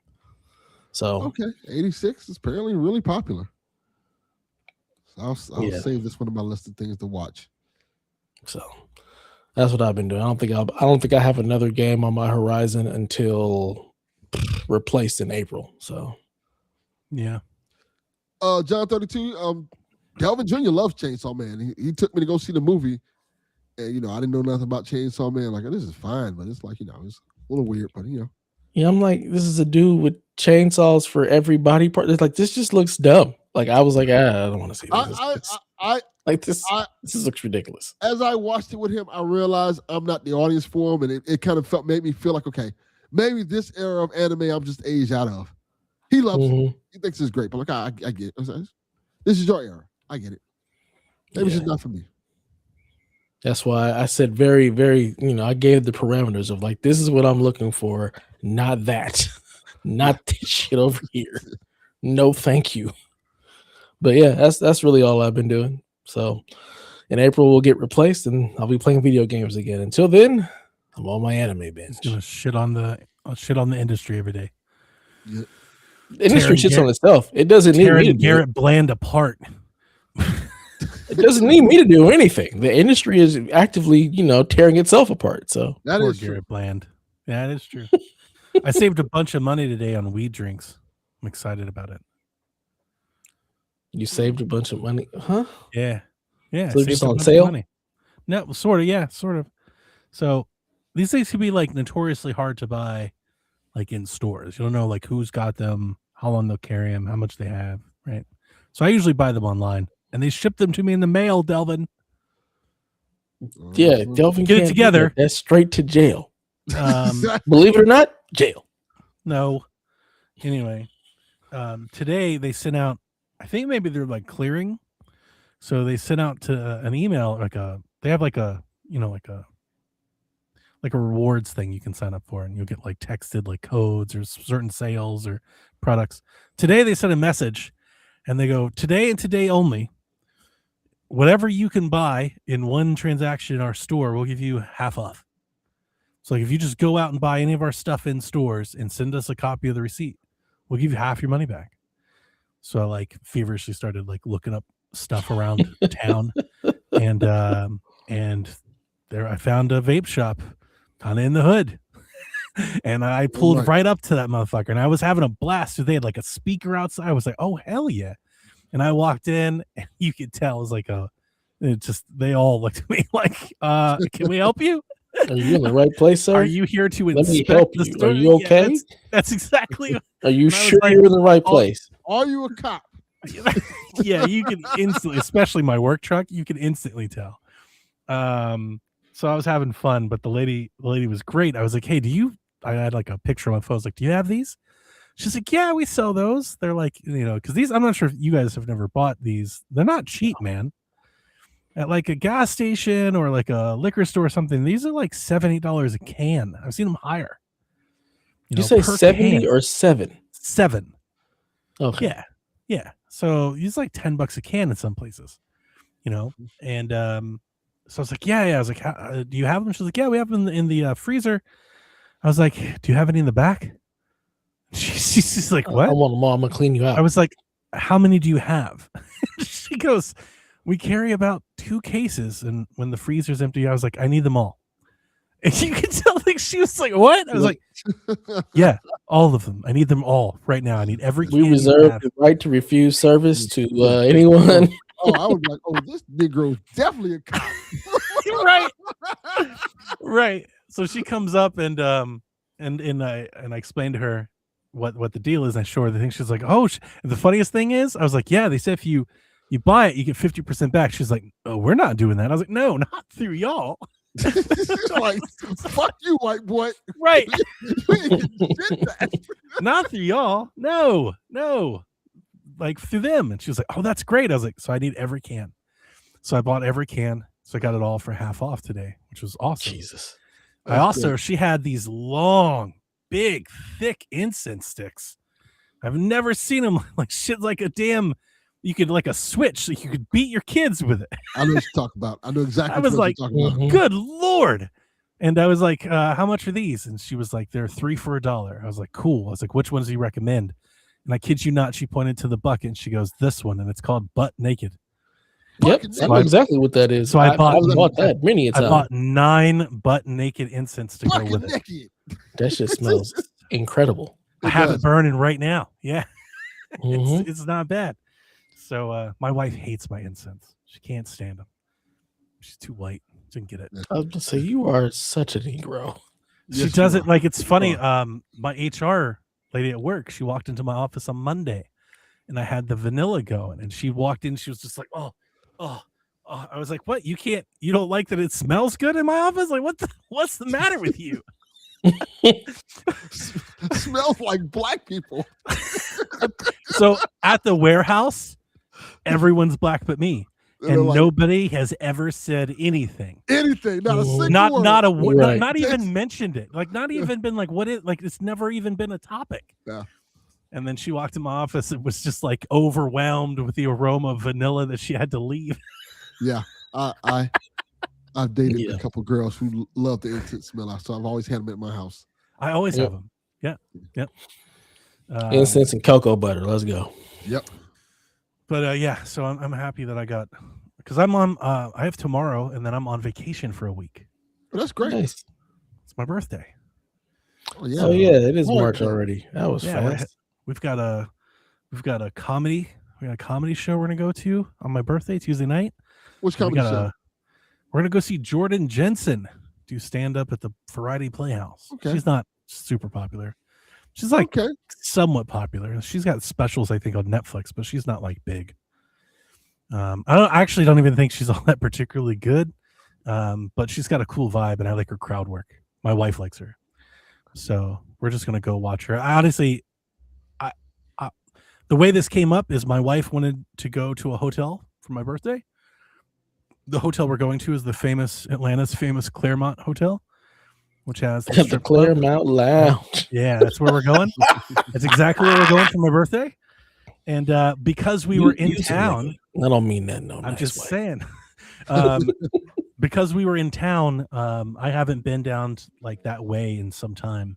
So okay, 86 is apparently really popular. So I'll save this one on my list of things to watch. So that's what I've been doing. I don't think I have another game on my horizon until replaced in April. So yeah. John 32. Delvin Jr. loves Chainsaw Man. He took me to go see the movie, and I didn't know nothing about Chainsaw Man. Like, this is fine, but it's like it's a little weird, but Yeah, I'm like, this is a dude with chainsaws for every body part. It's like, this just looks dumb. Like, I was like, I don't want to see this. This looks ridiculous. As I watched it with him, I realized I'm not the audience for him, and it kind of made me feel like, okay, maybe this era of anime I'm just aged out of. He loves it. He thinks it's great, but like, I get it. This is your era. I get it. Maybe it's just not for me. That's why I said very, very, I gave the parameters of like, this is what I'm looking for, not that. Not this shit over here. No, thank you. But yeah, that's really all I've been doing. So in April we'll get replaced and I'll be playing video games again. Until then, I'm on my anime binge. Just gonna shit on the industry every day. Yeah. The industry shits on itself. It doesn't need me to Garrett Bland apart. It doesn't need me to do anything. The industry is actively, tearing itself apart. So that Poor is Garrett true. Bland. Yeah, that is true. I saved a bunch of money today on weed drinks. I'm excited about it. You saved a bunch of money, huh? Yeah. So they're just on sale? Money. No, sort of. Yeah, sort of. So these things can be like notoriously hard to buy, like in stores. You don't know like who's got them, how long they'll carry them, how much they have, right? So I usually buy them online, and they ship them to me in the mail. Delvin. Yeah, Delvin Get it together. That's straight to jail. Believe it or not, jail. No. Anyway, today they sent out. I think maybe they're like clearing, so they sent out to an email they have like a rewards thing you can sign up for, and you'll get like texted like codes or certain sales or products. Today they sent a message, and they go, today and today only. Whatever you can buy in one transaction in our store, we'll give you half off. So like if you just go out and buy any of our stuff in stores and send us a copy of the receipt, we'll give you half your money back. So I like feverishly started like looking up stuff around town, and there I found a vape shop kind of in the hood, and I pulled right up to that motherfucker, and I was having a blast. They had like a speaker outside. I was like, oh hell yeah! And I walked in, and you could tell it was like they all looked at me like, can we help you? Are you in the right place, sir? Are you here to Let me inspect help the you. store? Are you okay? Yeah, that's exactly. Are you sure you're in the right place? Are you a cop? Yeah, you can instantly, especially my work truck, you can instantly tell. So I was having fun, but the lady was great. I was like, hey, I had like a picture on my phone. I was like, do you have these? She's like, yeah, we sell those. They're like, because these, I'm not sure if you guys have never bought these. They're not cheap, man. At like a gas station or like a liquor store or something, these are like $7-8 a can. I've seen them higher. You say 70 or 7? 7. Okay. Yeah. So it's like $10 a can in some places, and so I was like, yeah. I was like, do you have them? She's like, yeah, we have them in the freezer. I was like, do you have any in the back? She's just like, what? I want them all. I'm gonna clean you out. I was like, how many do you have? She goes, we carry about 2 cases, and when the freezer's empty, I was like, I need them all. And you could tell, like, she was like, what? I was like, yeah, all of them. I need them all right now. I need every can. We reserve the right to refuse service to anyone. Oh, I was like, oh, this Negro's definitely a cop. Right. So she comes up and I explained to her what the deal is. And I showed her the thing. She's like, oh, the funniest thing is, I was like, yeah, they said if you buy it, you get 50% back. She's like, oh, we're not doing that. I was like, no, not through y'all. Like, fuck you, white boy. Right. Not through y'all. No. Like through them. And she was like, oh, that's great. I was like, so I need every can. So I bought every can. So I got it all for half off today, which was awesome. Jesus. She had these long, big, thick incense sticks. I've never seen them like shit like a damn. You could like a switch, so you could beat your kids with it. I know what you're talking about. I know exactly I was what like, you're talking about. good Lord. And I was like, how much are these? And she was like, they're 3 for $1. I was like, cool. I was like, which ones do you recommend? And I kid you not, she pointed to the bucket and she goes, this one, and it's called Butt Naked. Yep, I know exactly what that is. So I bought that many a time. I bought 9 Butt Naked incense to go with it. That shit smells incredible. I have it burning right now. Yeah. It's not bad. So my wife hates my incense. She can't stand them. She's too white. Didn't get it. I was going to say, you are such a Negro. She does it like it's funny. My HR lady at work, she walked into my office on Monday and I had the vanilla going, and she walked in, she was just like, oh. I was like, what? You don't like that it smells good in my office? Like, what's the matter with you? Smells like black people. So at the warehouse, everyone's black but me. And like, nobody has ever said anything. Anything, not a single word. Not even mentioned it. Like, not even been like, it's never even been a topic. Yeah. And then she walked in my office. It was just like overwhelmed with the aroma of vanilla that she had to leave. Yeah. I've dated a couple girls who love the incense smell, so I've always had them at my house. I always have them. Yeah. Yep. Incense and cocoa butter. Let's go. Yep. But so I'm happy that I got, because I'm on. I have tomorrow, and then I'm on vacation for a week. Oh, that's great. Nice. It's my birthday. Oh yeah. It is March already. That was fast. We've got a comedy. We got a comedy show we're gonna go to on my birthday, Tuesday night. Which comedy show? We're gonna go see Jordan Jensen do stand up at the Variety Playhouse. Okay. She's not super popular. She's like somewhat popular. She's got specials, I think, on Netflix, but she's not like big. I don't even think she's all that particularly good. But she's got a cool vibe, and I like her crowd work. My wife likes her, so we're just gonna go watch her. I honestly, the way this came up is my wife wanted to go to a hotel for my birthday. The hotel we're going to is Atlanta's famous Claremont Hotel, which has the Claremont Lounge. Yeah, that's where we're going. That's exactly where we're going for my birthday. And because we were in town, I don't mean that. No, I'm just saying. Because we were in town, I haven't been down like that way in some time,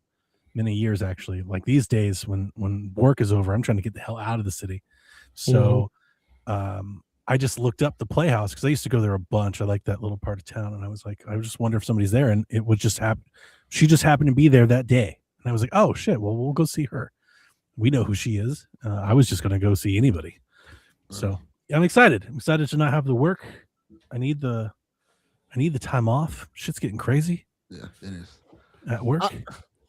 many years actually. Like these days, when work is over, I'm trying to get the hell out of the city. So, I just looked up the Playhouse because I used to go there a bunch. I like that little part of town, and I was like, I just wonder if somebody's there, and it would just happen. She just happened to be there that day, and I was like, oh shit, well we'll go see her. We know who she is. I was just gonna go see anybody. So I'm excited. I'm excited to not have the work. I need the time off. Shit's getting crazy. Yeah, it is. At work.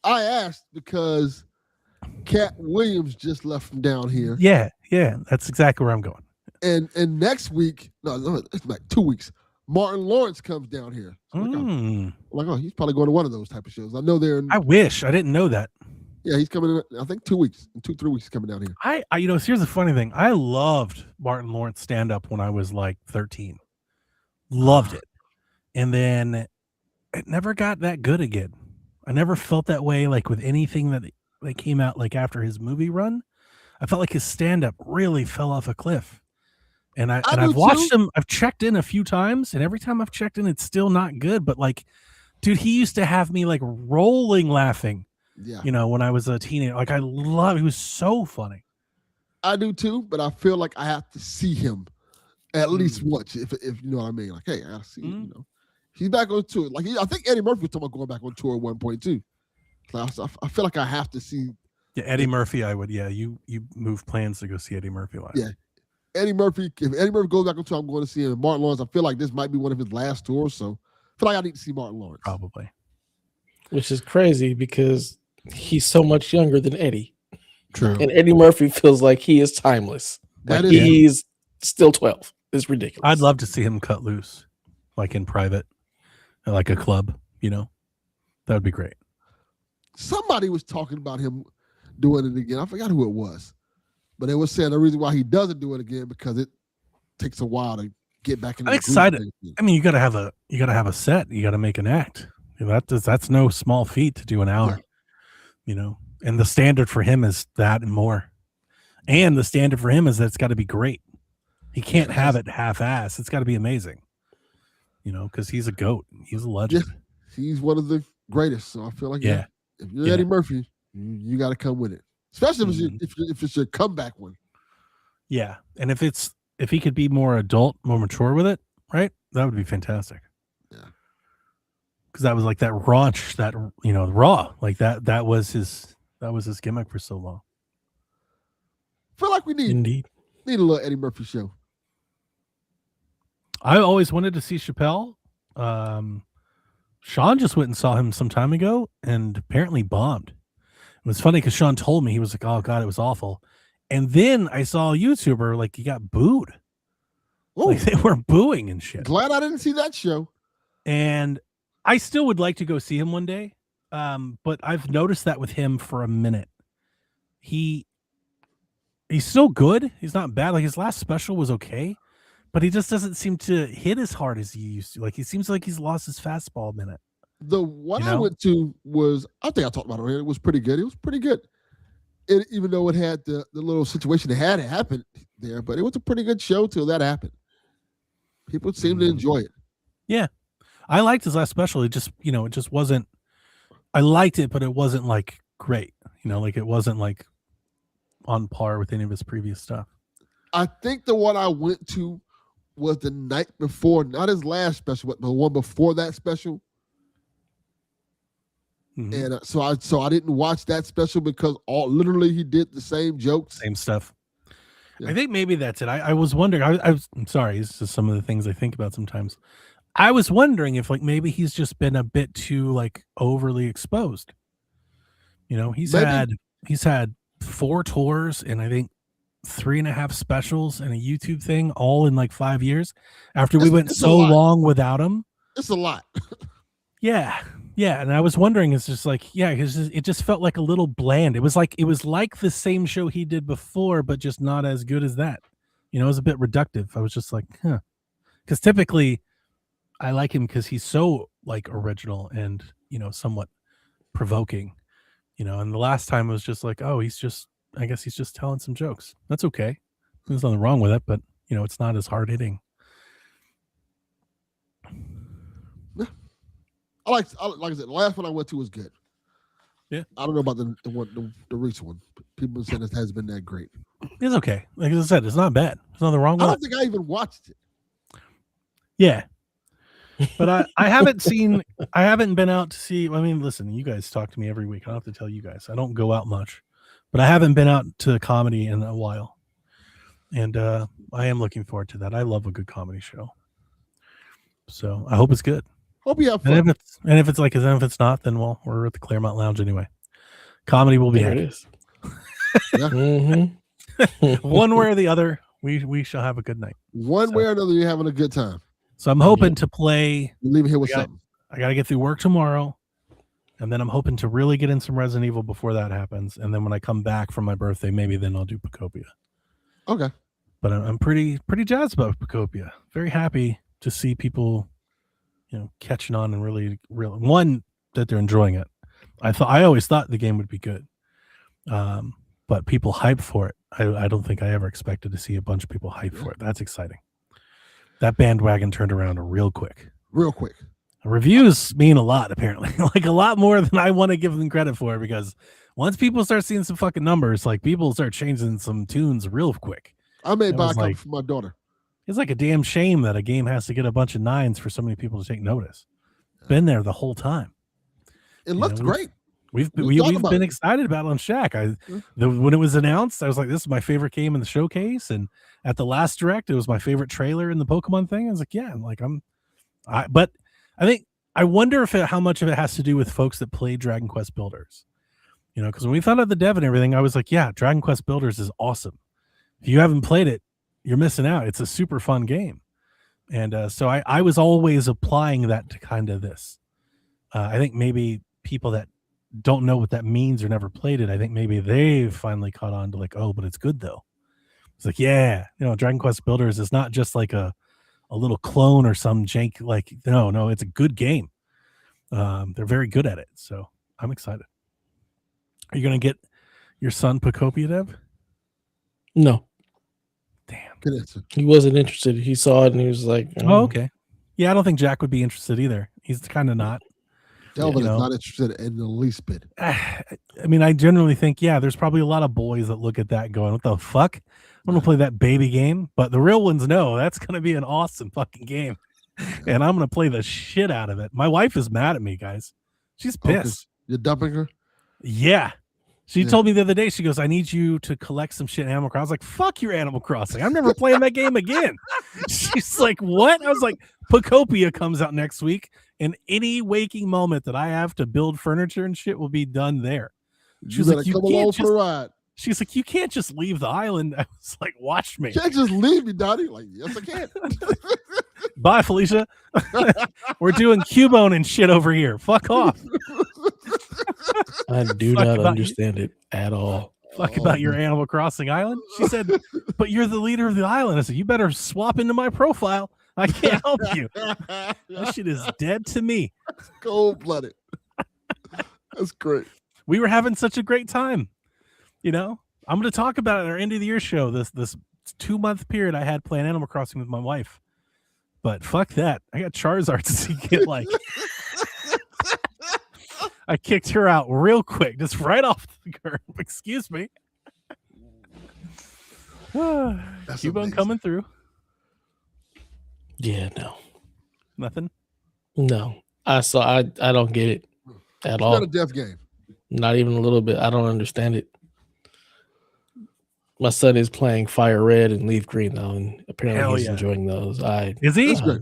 I asked because Cat Williams just left from down here. Yeah, that's exactly where I'm going. And next week, no, it's like 2 weeks. Martin Lawrence comes down here. So he's probably going to one of those type of shows. I know they're. I wish I didn't know that. Yeah, he's coming in. I think 2 weeks. In 2-3 weeks, he's coming down here. I here's the funny thing. I loved Martin Lawrence stand up when I was like 13. Loved it, and then it never got that good again. I never felt that way like with anything that came out like after his movie run. I felt like his stand up really fell off a cliff. And I've watched him. I've checked in a few times, and every time I've checked in, it's still not good. But like, dude, he used to have me like rolling laughing. Yeah. When I was a teenager, like he was so funny. I do too, but I feel like I have to see him at least once, if you know what I mean. Like, hey, I gotta see him. He's back on tour. Like I think Eddie Murphy was talking about going back on tour at one point too. So I feel like I have to see. Yeah, Eddie Murphy. I would. Yeah, you move plans to go see Eddie Murphy live. Yeah. Eddie Murphy, if Eddie Murphy goes back on tour, I'm going to see him. And Martin Lawrence, I feel like this might be one of his last tours, so I feel like I need to see Martin Lawrence. Probably. Which is crazy because he's so much younger than Eddie. True. And Eddie Murphy feels like he is timeless. He's still 12. It's ridiculous. I'd love to see him cut loose, like in private, like a club, That would be great. Somebody was talking about him doing it again. I forgot who it was. But they were saying the reason why he doesn't do it again because it takes a while to get back in. I'm excited. I mean, you gotta have a set. You gotta make an act. That's no small feat to do an hour. Yeah. And the standard for him is that and more. And the standard for him is that it's got to be great. He can't Yeah, have it half-ass. It's got to be amazing. Because he's a GOAT. He's a legend. Yeah, he's one of the greatest. So I feel like Yeah. if you're Eddie Murphy, you got to come with it, especially if it's your comeback one. Yeah, and if he could be more adult, more mature with it, right? That would be fantastic. Yeah, because that was like that raunch, that raw, like that was his gimmick for so long. I feel like we need a little Eddie Murphy show. I always wanted to see Chappelle. Sean just went and saw him some time ago and apparently bombed. It was funny because Sean told me, he was like, "Oh God, it was awful." And then I saw a YouTuber, like, he got booed. Ooh. Like, they were booing and shit. Glad I didn't see that show. And I still would like to go see him one day. But I've noticed that with him for a minute. He's still good. He's not bad. Like, his last special was okay, but he just doesn't seem to hit as hard as he used to. Like, he seems like he's lost his fastball a minute. The one I went to was, I think I talked about it earlier. It was pretty good. It was pretty good. Even though it had the little situation that had happened there, but it was a pretty good show till that happened. People seemed to enjoy it. Yeah. I liked his last special. It just, it just wasn't, I liked it, but it wasn't like great. Like, it wasn't like on par with any of his previous stuff. I think the one I went to was the night before, not his last special, but the one before that special. Mm-hmm. And so I didn't watch that special because literally he did the same jokes, same stuff. Yeah. I think maybe that's it. I was wondering. I'm sorry. This is some of the things I think about sometimes. I was wondering if, like, maybe he's just been a bit too, like, overly exposed. He's had 4 tours and I think 3.5 specials and a YouTube thing all in like 5 years. After we went so long without him, it's a lot. Yeah. And I was wondering, it's just like, because it just felt like a little bland. It was like the same show he did before, but just not as good as that. It was a bit reductive. I was just like, huh. Because typically I like him because he's so, like, original and, somewhat provoking, and the last time it was just like, oh, I guess he's just telling some jokes. That's okay. There's nothing wrong with it, but, it's not as hard hitting. I like I said, the last one I went to was good. Yeah. I don't know about the recent one. People said it hasn't been that great. It's okay. Like I said, it's not bad. There's nothing wrong with it. I don't think I even watched it. Yeah. But I haven't been out to see. I mean, listen, you guys talk to me every week. I don't have to tell you guys. I don't go out much. But I haven't been out to comedy in a while. And I am looking forward to that. I love a good comedy show. So I hope it's good. Hope you have fun. And if it's not, then we're at the Claremont Lounge anyway. Comedy will be there. It is. One way or the other, we shall have a good night. One way or another, you're having a good time. So I'm hoping to play. You're leaving here with something. I got to get through work tomorrow, and then I'm hoping to really get in some Resident Evil before that happens. And then when I come back from my birthday, maybe then I'll do Pacopia. Okay. But I'm pretty jazzed about Pacopia. Very happy to see people, catching on and really one, that they're enjoying it. I always thought the game would be good, but people hype for it. I don't think I ever expected to see a bunch of people hype for it. That's exciting. That bandwagon turned around real quick. Reviews mean a lot, apparently. Like, a lot more than I want to give them credit for, because once people start seeing some fucking numbers, like, people start changing some tunes real quick. I may buy a copy for my daughter. It's like a damn shame that a game has to get a bunch of 9s for so many people to take notice. Been there the whole time. It looked great. We've been excited about it on Shaq. When it was announced, I was like, this is my favorite game in the showcase. And at the last direct, it was my favorite trailer in the Pokemon thing. I was like, yeah, but I think, I wonder how much of it has to do with folks that play Dragon Quest Builders. Because when we found out the dev and everything, I was like, yeah, Dragon Quest Builders is awesome. If you haven't played it, you're missing out. It's a super fun game. And so I was always applying that to kind of this. I think maybe people that don't know what that means or never played it, I think maybe they've finally caught on to, like, oh, but it's good though. It's like, yeah, Dragon Quest Builders is not just like a little clone or some jank. Like, no, it's a good game. They're very good at it. So I'm excited. Are you going to get your son Pacopia, Dev? No, Damn. Good answer. he wasn't interested. He saw it and he was like, Oh, okay. Yeah, I don't think Jack would be interested either. He's kind of not. Delvin You is know. not interested in the least bit. I mean, I generally think, yeah, there's probably a lot of boys that look at that and going, what the fuck? I'm going to play that baby game. But the real ones know that's going to be an awesome fucking game. And I'm going to play the shit out of it. My wife is mad at me, guys. She's pissed. You're dumping her? Yeah. She Yeah. told me the other day, she goes, I need you to collect some shit in Animal Crossing. I was like, fuck your Animal Crossing. I'm never playing that game again. She's like, what? I was like, Pocopia comes out next week, and any waking moment that I have to build furniture and shit will be done there. You better come along for the ride. She's like, you can't just leave the island. I was like, watch me. You can't just leave me, Donnie. Like, yes, I can. Bye, Felicia. We're doing Cubone and shit over here. Fuck off. I do Fuck not about understand it at all. Fuck about your Animal Crossing island. She said, but you're the leader of the island. I said, you better swap into my profile. I can't help you. That shit is dead to me. Cold-blooded. That's great. We were having such a great time. You know, I'm going to talk about it in our end of the year show. This 2-month period I had playing Animal Crossing with my wife. But fuck that. I got Charizard to get like. I kicked her out real quick, just right off the curb. Excuse me. Cubone coming through. Yeah, no. Nothing. No. I don't get it at It's all. not a deaf game. Not even a little bit. I don't understand it. My son is playing Fire Red and Leaf Green though, and apparently he's enjoying those. Is he? That's great.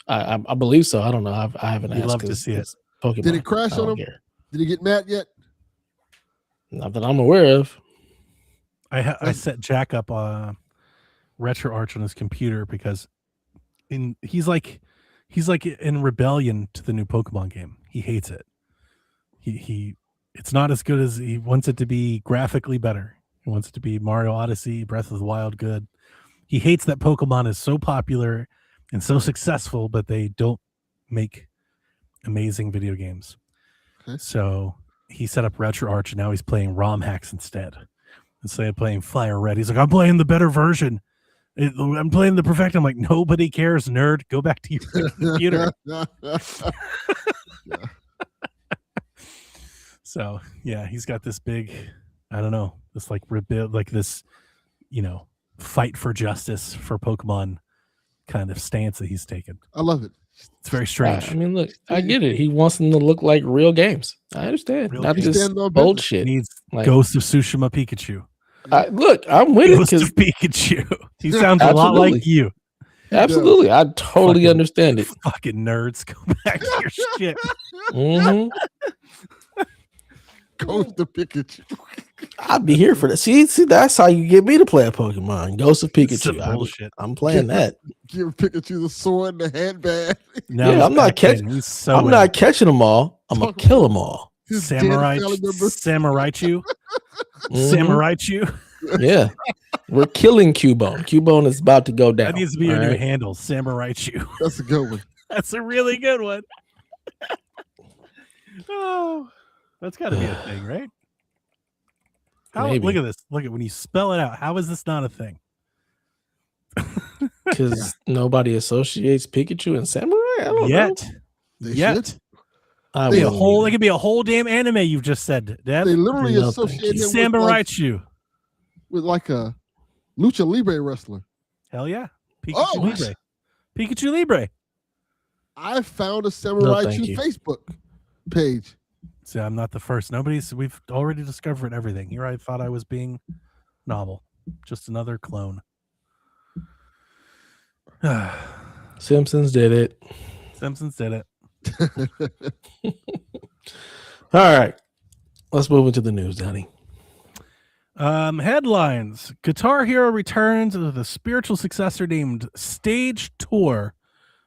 I believe so. I don't know. I haven't asked. You'd love to see it. Pokemon. Did it crash I don't on him? care. Did he get mad yet? Not that I'm aware of. I set Jack up RetroArch on his computer because he's like in rebellion to the new Pokemon game. He hates it. He it's not as good as he wants it to be. Graphically better. He wants it to be Mario Odyssey, Breath of the Wild good. He hates that Pokemon is so popular and so successful, but they don't make amazing video games. Okay. So he set up RetroArch and now he's playing ROM hacks instead of playing Fire Red. He's like, I'm playing the better version. I'm playing the perfect. I'm like, nobody cares, nerd. Go back to your computer. So yeah, he's got this big, I don't know, this like rebuild, like this, fight for justice for Pokemon kind of stance that he's taken. I love it. It's very strange. I mean, look, I get it. He wants them to look like real games. I understand. Real Not games. this Stand on bullshit. He needs Like, Ghost of Tsushima Pikachu. look, I'm with it Ghost because of Pikachu. He sounds a lot Absolutely. like you. absolutely, I totally Fucking- understand it. Fucking nerds. Go back to your shit. hmm Ghost of Pikachu. I'd be here for that. See, that's how you get me to play a Pokemon. Ghost of Some Pikachu. bullshit. I'm playing that. Give Pikachu the sword and the handbag. Now Yeah, he's I'm not back catching- in. He's so I'm in. not catching them all. I'm gonna kill them all. His Samurai dead family members. Chu. Mhm. Samurai Chu. Yeah, we're killing Cubone. Cubone is about to go down. That needs to be your all new right? handle, Samurai Chu. That's a good one. That's a really good one. Oh, that's got to be a thing, right? Maybe. Look at this. Look at when you spell it out. How is this not a thing? Because nobody associates Pikachu and Samurai. I don't know. Yet. They Yet. I They Be a wouldn't whole. either. It could be a whole damn anime you've just said, Deb. They literally No, thank associate you. him Samurai Chu. with like a lucha libre wrestler. Hell yeah. Pikachu Oh, Libre. Pikachu Libre. I found a Samurai thank Chu you. Facebook page. See, I'm not the first. We've already discovered everything. Here I thought I was being novel. Just another clone. Simpsons did it. Simpsons did it. All right, let's move into the news, Donnie. Headlines. Guitar Hero returns with a spiritual successor named Stage Tour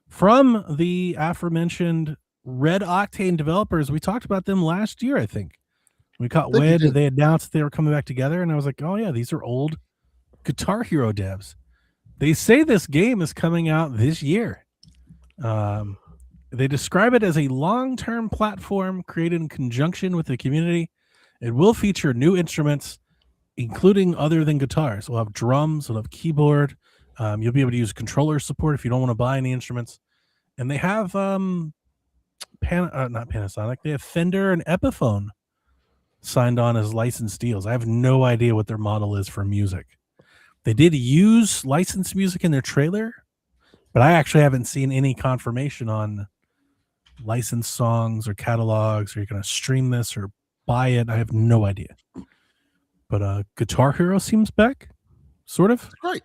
from the aforementioned Red Octane developers. We talked about them last year, I think. We caught think you Wed. did. They announced they were coming back together, and I was like, oh, yeah, these are old Guitar Hero devs. They say this game is coming out this year. They describe it as a long-term platform created in conjunction with the community. It will feature new instruments including other than guitars. We'll have drums, we'll have keyboard. You'll be able to use controller support if you don't want to buy any instruments. And they have not Panasonic. They have Fender and Epiphone signed on as licensed deals. I have no idea what their model is for music. They did use licensed music in their trailer, but I actually haven't seen any confirmation on licensed songs or catalogs, or you're going to stream this or buy it. I have no idea. But Guitar Hero seems back, sort of. Great.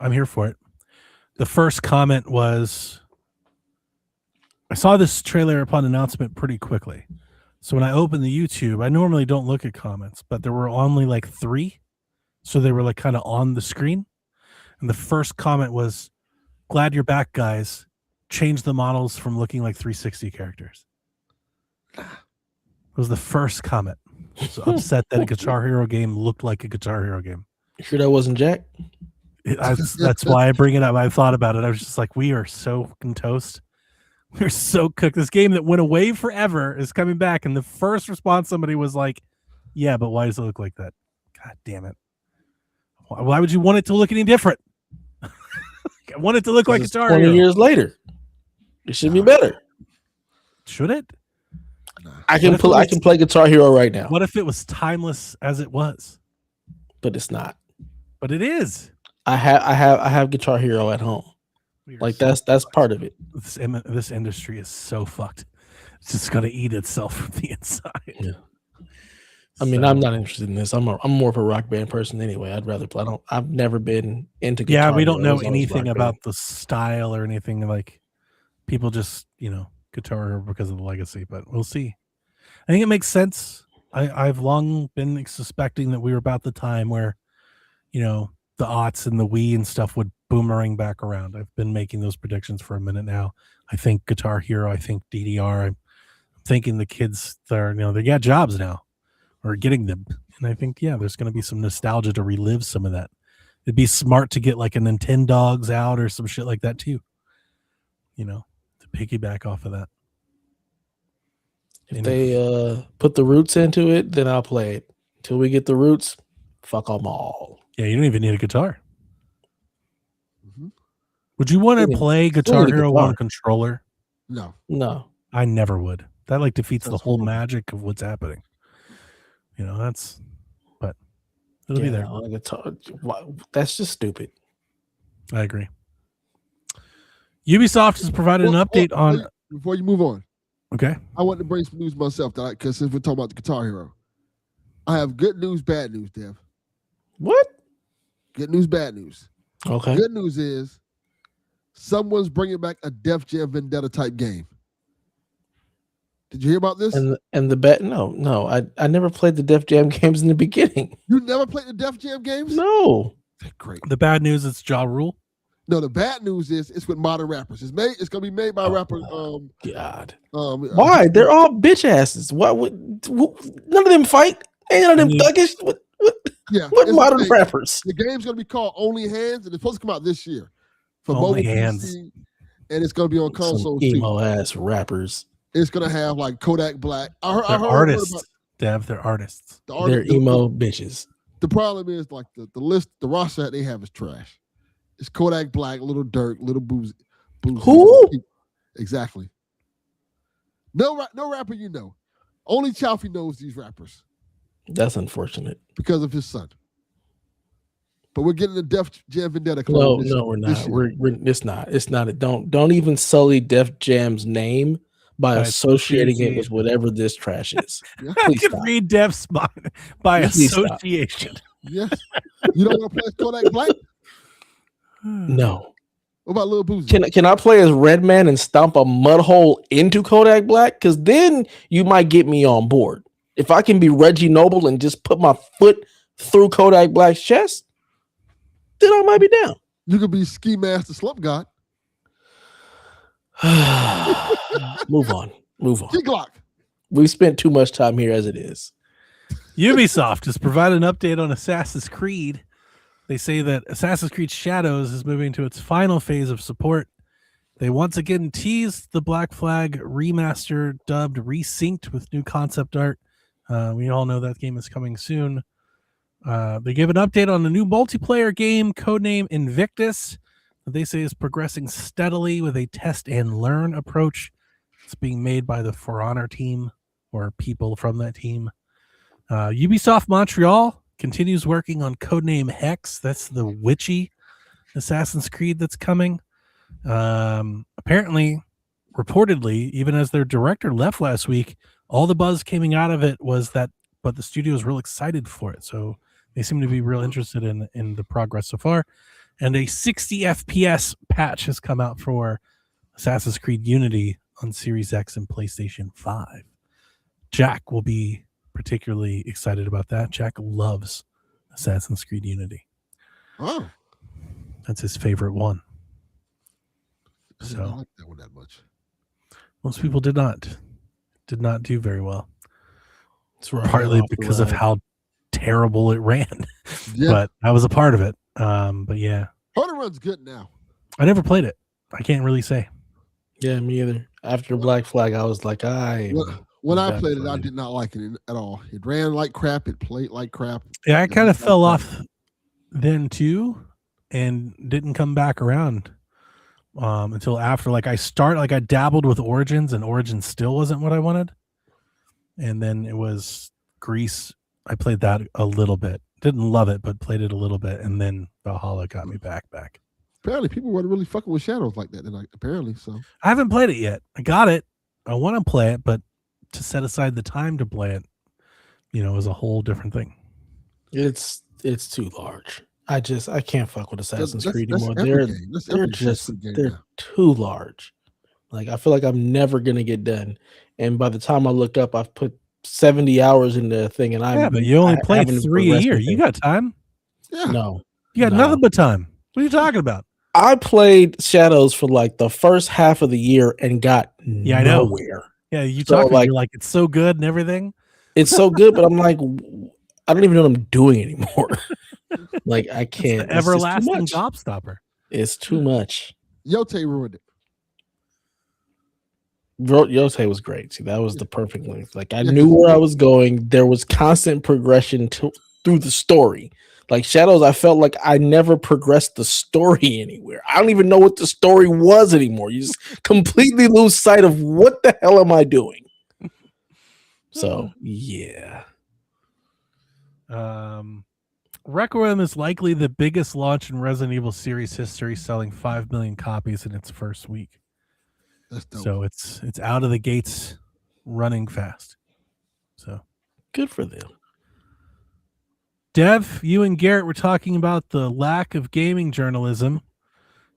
I'm here for it. The first comment was, I saw this trailer upon announcement pretty quickly. So when I opened the YouTube, I normally don't look at comments, but there were only like 3. So they were like kind of on the screen. And the first comment was, glad you're back, guys. Change the models from looking like 360 characters. It was the first comment. I was upset that a Guitar Hero game looked like a Guitar Hero game. You sure that wasn't Jack? That's why I bring it up. I thought about it. I was just like, we are so fucking toast. We're so cooked. This game that went away forever is coming back. And the first response, somebody was like, yeah, but why does it look like that? God damn it. Why would you want it to look any different? I want it to look like Guitar Hero. 20 years later. It should be better. Should it? I can play Guitar Hero right now. What if it was timeless as it was? But it's not. But it is. I have Guitar Hero at home. Like that's part of it. This industry is so fucked. It's just gonna eat itself from the inside. Yeah. I mean, I'm not interested in this. I'm more of a Rock Band person anyway. I'd rather play. I've never been into Guitar we don't Hero. know anything about the style or anything. Like people just, Guitar Hero because of the legacy, but we'll see. I think it makes sense. I've long been suspecting that we were about the time where, the aughts and the Wii and stuff would boomerang back around. I've been making those predictions for a minute now. I think Guitar Hero, I think DDR. I'm thinking the kids they got jobs now or getting them. And I think, there's going to be some nostalgia to relive some of that. It'd be smart to get like a Nintendogs out or some shit like that too. To piggyback off of that. If they put the roots into it, then I'll play it. Until we get the roots, fuck them all. Yeah, you don't even need a guitar. Mm-hmm. Would you want to play Guitar Hero on a controller? No. I never would. That defeats the whole magic of what's happening. But it'll be there. On a guitar, that's just stupid. I agree. Ubisoft has provided an update on. Before you move on, okay. I want to bring some news myself because since we're talking about the Guitar Hero, I have good news, bad news, Dev. What? Good news, bad news. Okay. Good news is someone's bringing back a Def Jam Vendetta type game. Did you hear about this? And the bad? No. I never played the Def Jam games in the beginning. You never played the Def Jam games? No. Great. The bad news is Ja Rule. No, the bad news is it's with modern rappers. It's gonna be made by rapper. God. Why? They're all bitch asses. Why would none of them fight? Ain't none of them thuggish. What modern rappers? The game's gonna be called Only Hands, and it's supposed to come out this year for Only mobile Hands. PC, and it's gonna be on consoles too. Emo ass rappers. It's gonna have like Kodak Black. I heard artists, Dev. They're artists. They're emo bitches. The problem is like the list, the roster that they have is trash. It's Kodak Black, Little Durk, Little Boozy. Who? Exactly. No rapper you know. Only Chalfie knows these rappers. That's unfortunate. Because of his son. But we're getting the Def Jam Vendetta. No, we're not. It's not. It's not. Don't even sully Def Jam's name by associating it with whatever this trash is. I can read Def's mind by association. Yes. You don't want to play as Kodak Black? No. What about Lil Boozy? Can I play as Redman and stomp a mud hole into Kodak Black? Because then you might get me on board. If I can be Reggie Noble and just put my foot through Kodak Black's chest, then I might be down. You could be Ski Master Slump God. Move on. G-Glock. We spent too much time here as it is. Ubisoft has provided an update on Assassin's Creed. They say that Assassin's Creed Shadows is moving to its final phase of support. They once again teased the Black Flag remaster, dubbed Resynced with new concept art. We all know that game is coming soon. They gave an update on the new multiplayer game, codename Invictus, that they say is progressing steadily with a test and learn approach. It's being made by the For Honor team or people from that team. Ubisoft Montreal continues working on codename Hex. That's the witchy Assassin's Creed that's coming. Apparently, reportedly, even as their director left last week, all the buzz coming out of it was that, but the studio is real excited for it. So they seem to be real interested in the progress so far. And a 60 FPS patch has come out for Assassin's Creed Unity on Series X and PlayStation 5. Jack will be particularly excited about that. Jack loves Assassin's Creed Unity. Oh, that's his favorite one. I didn't like that one that much. Most people did not do very well. It's right partly because of how terrible it ran. Yeah. But I was a part of it. But yeah. Part of run's good now. I never played it. I can't really say. Yeah, me either. After Black Flag, I was like, when I played it, I did not like it at all. It ran like crap. It played like crap. Yeah, I kind of fell off then too, and didn't come back around until after. Like I dabbled with Origins, and Origins still wasn't what I wanted. And then it was Greece. I played that a little bit. Didn't love it, but played it a little bit. And then Valhalla got me back. Apparently, people weren't really fucking with Shadows like that. Apparently, so I haven't played it yet. I got it. I want to play it, but to set aside the time to play it, is a whole different thing. It's too large. I can't fuck with Assassin's Creed anymore. That's They're too large. Like I feel like I'm never gonna get done. And by the time I look up, I've put 70 hours into the thing, and but you only played 3 a year. You got time. Yeah. No, you got nothing but time. What are you talking about? I played Shadows for like the first half of the year and got nowhere. Yeah, you're like it's so good and everything. It's so good, but I'm like, I don't even know what I'm doing anymore. Like I can't. It's the everlasting gobstopper. It's too much. Yote ruined it. Yote was great. See, that was the perfect length. Like I knew where I was going. There was constant progression through the story. Like Shadows, I felt like I never progressed the story anywhere. I don't even know what the story was anymore. You just completely lose sight of what the hell am I doing. So yeah. Requiem is likely the biggest launch in Resident Evil series history, selling 5 million copies in its first week. That's dope. So it's out of the gates, running fast. So good for them. Dev, you and Garrett were talking about the lack of gaming journalism,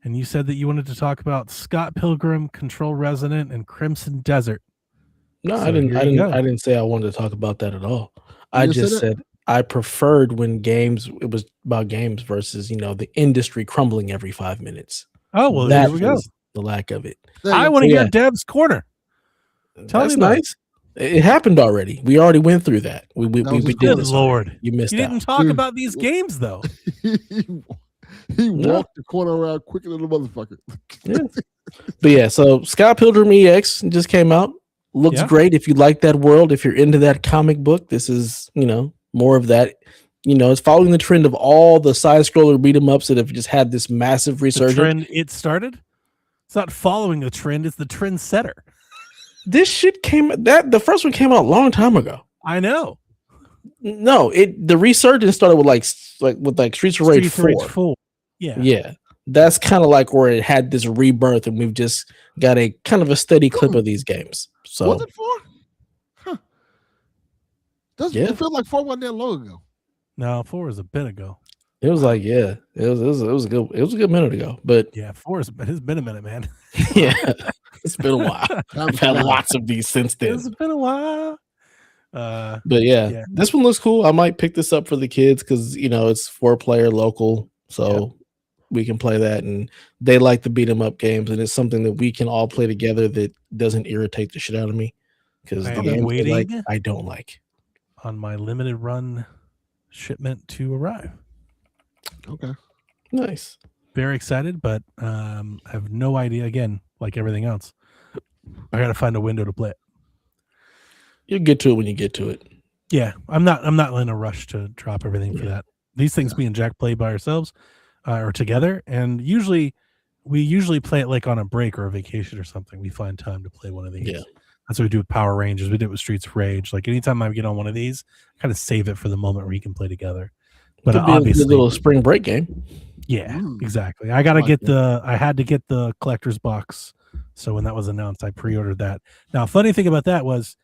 and you said that you wanted to talk about Scott Pilgrim, Control Resonant, and Crimson Desert. No, I didn't say I wanted to talk about that at all. I just said I preferred when it was about games versus, the industry crumbling every 5 minutes. Oh, well, there we go. The lack of it. I want to hear Dev's corner. That's nice. It happened already. We already went through that. We did this. Lord, you missed. You didn't talk about these games though. he walked the corner around quicker than a motherfucker. Yeah. But yeah, so Scott Pilgrim EX just came out. Looks great. If you like that world, if you're into that comic book, this is more of that. It's following the trend of all the side scroller beat 'em ups that have just had this massive resurgence. The trend it started. It's not following the trend. It's the trend setter. This shit the first one came out a long time ago. I know. No, the resurgence started with like Streets of Rage 4. Yeah. That's kind of like where it had this rebirth, and we've just got a kind of a steady clip of these games. So was it 4? Huh. It felt like 4 wasn't that long ago. No, 4 was a bit ago. It was like, it was a good minute ago. But yeah, 4 it's been a minute, man. Yeah. It's been a while. I've had lots of these since then. It's been a while. But yeah, this one looks cool. I might pick this up for the kids because it's 4-player local, so we can play that, and they like the beat 'em up games, and it's something that we can all play together that doesn't irritate the shit out of me because the games I don't like. On my limited run shipment to arrive. Okay, nice. Very excited, but I have no idea. Again, like everything else, I gotta find a window to play it. You'll get to it when you get to it. Yeah, I'm not in a rush to drop everything for that. These things me and Jack play by ourselves or together, and we play it like on a break or a vacation or something. We find time to play one of these. Yeah. That's what we do with Power Rangers. We did it with Streets of Rage. Like anytime I get on one of these, I kind of save it for the moment where we can play together. But Could be obviously, a little spring break game. yeah, exactly. I had to get the collector's box. So when that was announced, I pre-ordered that. Now, funny thing about that was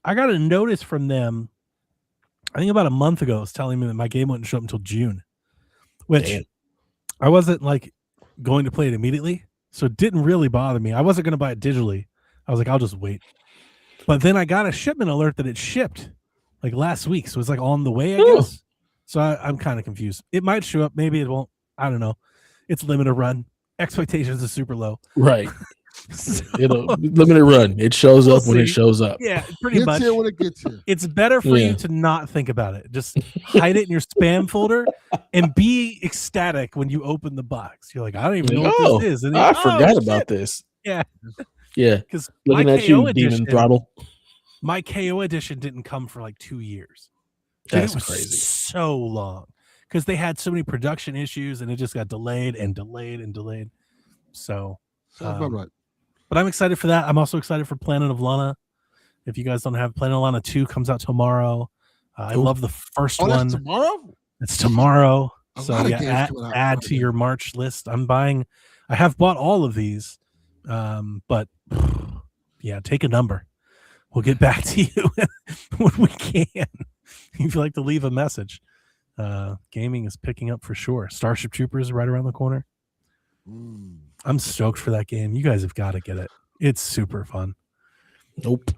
I got a notice from them, I think about a month ago, it was telling me that my game wouldn't show up until June, which Damn. I wasn't like going to play it immediately. So it didn't really bother me. I wasn't going to buy it digitally. I was like, I'll just wait. But then I got a shipment alert that it shipped like last week. So it's like on the way, I guess. So I'm kind of confused. It might show up. Maybe it won't. I don't know. It's limited run. Expectations are super low. Right. It'll limited run. It shows up when it shows up. Yeah, pretty much. Here when it gets here. It's better for you to not think about it. Just hide it in your spam folder and be ecstatic when you open the box. You're like, I don't even know what this is. And I forgot about this. Yeah. Yeah. Because looking at you, Demon Throttle. My KO edition didn't come for like 2 years. That's it was crazy. So long. Because they had so many production issues and it just got delayed and delayed and delayed. So right. But I'm excited for that. I'm also excited for Planet of Lana. If you guys don't have Planet of Lana 2 comes out tomorrow. I love the first one. That's tomorrow? It's tomorrow. So yeah, add to your March list. I have bought all of these. But yeah, take a number. We'll get back to you when we can. If you'd like to leave a message. Gaming is picking up for sure. Starship Troopers right around the corner. I'm stoked for that game. You guys have got to get it. It's super fun. Nope.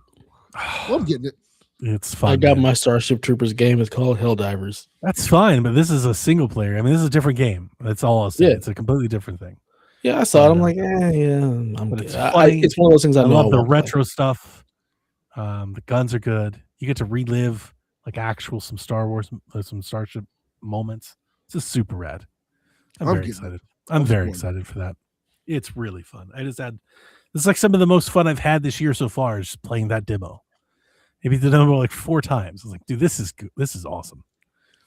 I'm getting it. It's fun. I got my Starship Troopers game. It's called Helldivers. That's fine, but this is a single player. I mean, this is a different game. That's all I'll say. Yeah. It's a completely different thing. Yeah, I saw it. I'm like, I'm good. It's one of those things I know. love the retro stuff. The guns are good. You get to relive like some Star Wars, some Starship moments. It's just super rad. I'm very excited. I'm very excited for that. It's really fun. This is like some of the most fun I've had this year so far is just playing that demo. Maybe the demo like 4 times. I was like, dude, this is good. This is awesome.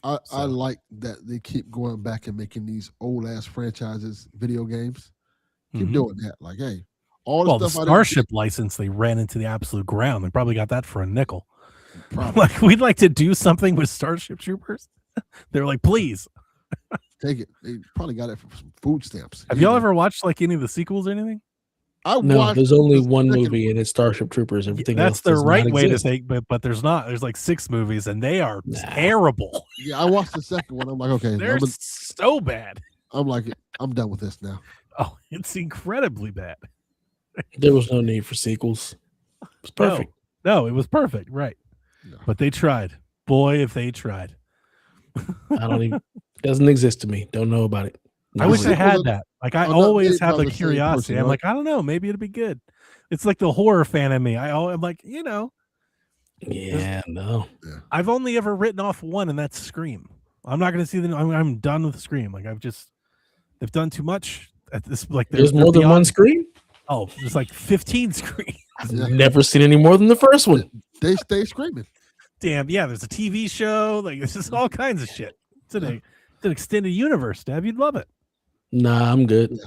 I like that they keep going back and making these old ass franchises video games. Keep doing that. Like, hey, the Starship license they ran into the absolute ground. They probably got that for a nickel. Like, we'd like to do something with Starship Troopers. They're like, please. Take it. They probably got it for some food stamps. Have y'all ever watched like any of the sequels or anything? No, there's only one movie and it's Starship Troopers. Everything else that's the right way to say, but there's not. There's like 6 movies and they are terrible. Yeah, I watched the second one. I'm like, okay, they're so bad. I'm like, I'm done with this now. Oh, it's incredibly bad. There was no need for sequels. It was perfect. No, it was perfect, right? No. But they tried. Boy, if they tried. I don't even. Doesn't exist to me. Don't know about it. I wish I had that. Like I always have the curiosity. I'm like, I don't know. Maybe it'll be good. It's like the horror fan in me. I'm like, Yeah, no. I've only ever written off one, and that's Scream. I'm not going to see the. I'm done with Scream. Like they've done too much at this. Like there's more than one Scream. Oh, there's like 15 Screams. I've never seen any more than the first one. They stay screaming. Damn, yeah. There's a TV show. Like this is all kinds of shit. It's an extended universe, Deb. You'd love it. Nah, I'm good. Yeah.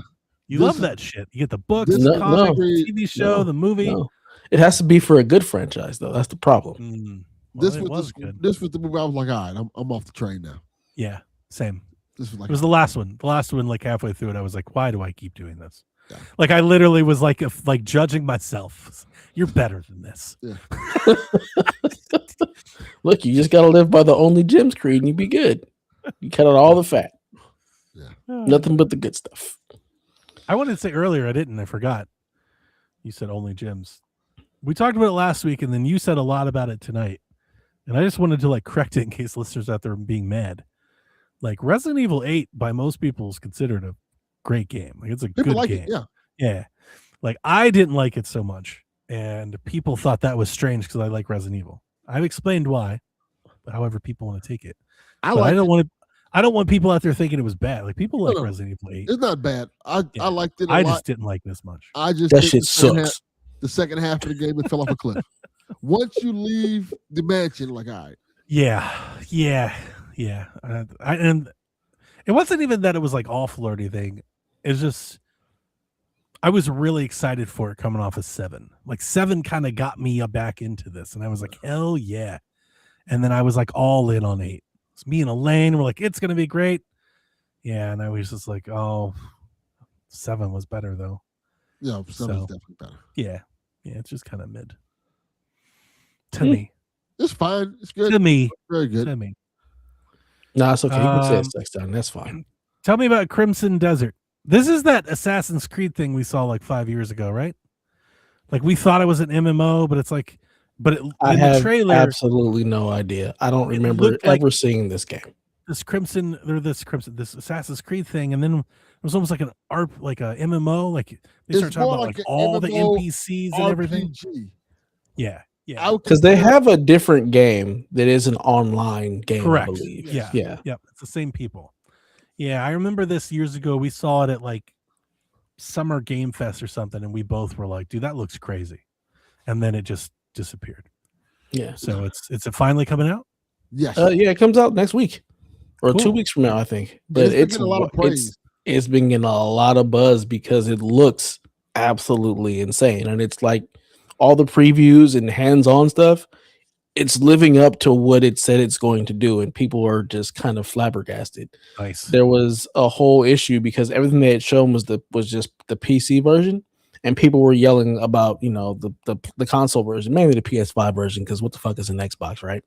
You love that shit. You get the books, the comic, the TV show, the movie. No. It has to be for a good franchise, though. That's the problem. Well, this was the movie. I was like, all right, I'm off the train now. Yeah, same. This was like it was the last one. The last one, like halfway through it, I was like, why do I keep doing this? Yeah. Like I literally was like judging myself. You're better than this. Yeah. Look, you just gotta live by the only Jim's creed and you be good. You cut out all the fat. Yeah. Nothing but the good stuff. I wanted to say earlier, I forgot. You said only Jim's. We talked about it last week, and then you said a lot about it tonight. And I just wanted to correct it in case listeners out there are being mad. Like Resident Evil 8 by most people is considered a great game. Like it's a people good game. Yeah. Like I didn't like it so much, and people thought that was strange because I like Resident Evil. I've explained why, but however people want to take it. I don't want people out there thinking it was bad. Like people like Resident Evil 8. It's not bad. I liked it. I just didn't like this much. That shit sucks. The second half of the game, it fell off a cliff. Once you leave the mansion, like, all right, Yeah. And it wasn't even that it was like awful or anything. It's just I was really excited for it coming off of 7. Like 7 kind of got me back into this, and I was like, hell yeah. And then I was like all in on 8. It's me and Elaine were like, it's gonna be great. Yeah, and I was just like, oh, 7 was better though. Yeah, 7 is definitely better. Yeah, it's just kind of mid to me. It's fine. It's good. To me, very good. To me. No, it's okay. You can say it's next time. That's fine. Tell me about Crimson Desert. This is that Assassin's Creed thing we saw like 5 years ago, right? Like we thought it was an MMO, but it's like, I have the trailer, absolutely no idea. I don't remember ever seeing this game. This Assassin's Creed thing, and then it was almost like an like a MMO. Like they start talking about like all the NPCs and everything. Yeah. Because they have a different game that is an online game. Correct. I believe. Yeah. It's the same people. Yeah, I remember this years ago. We saw it at like Summer Game Fest or something, and we both were like, "Dude, that looks crazy," and then it just disappeared. Yeah. So it's finally coming out. Yes. Yeah, it comes out next week or 2 weeks from now, I think. But it's a lot of praise. It's been getting a lot of buzz because it looks absolutely insane, and it's like all the previews and hands-on stuff. It's living up to what it said it's going to do, and people are just kind of flabbergasted. Nice. There was a whole issue because everything they had shown was just the PC version, and people were yelling about the console version, mainly the PS5 version, because what the fuck is an Xbox, right?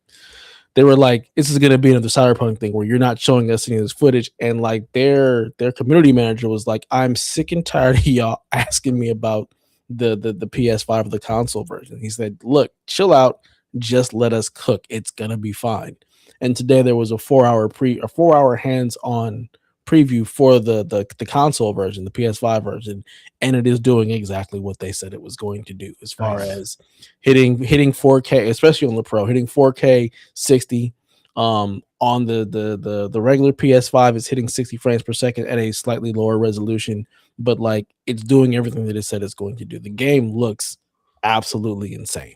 They were like, this is going to be another Cyberpunk thing where you're not showing us any of this footage, and like their community manager was like, I'm sick and tired of y'all asking me about the PS5 or the console version. He said, look, chill out. Just let us cook. It's gonna be fine. And today there was a 4-hour hands-on preview for the console version, the PS5 version, and it is doing exactly what they said it was going to do as far as hitting 4K, especially on the Pro, hitting 4K 60. On the regular PS5 is hitting 60 frames per second at a slightly lower resolution, but like it's doing everything that it said it's going to do. The game looks absolutely insane.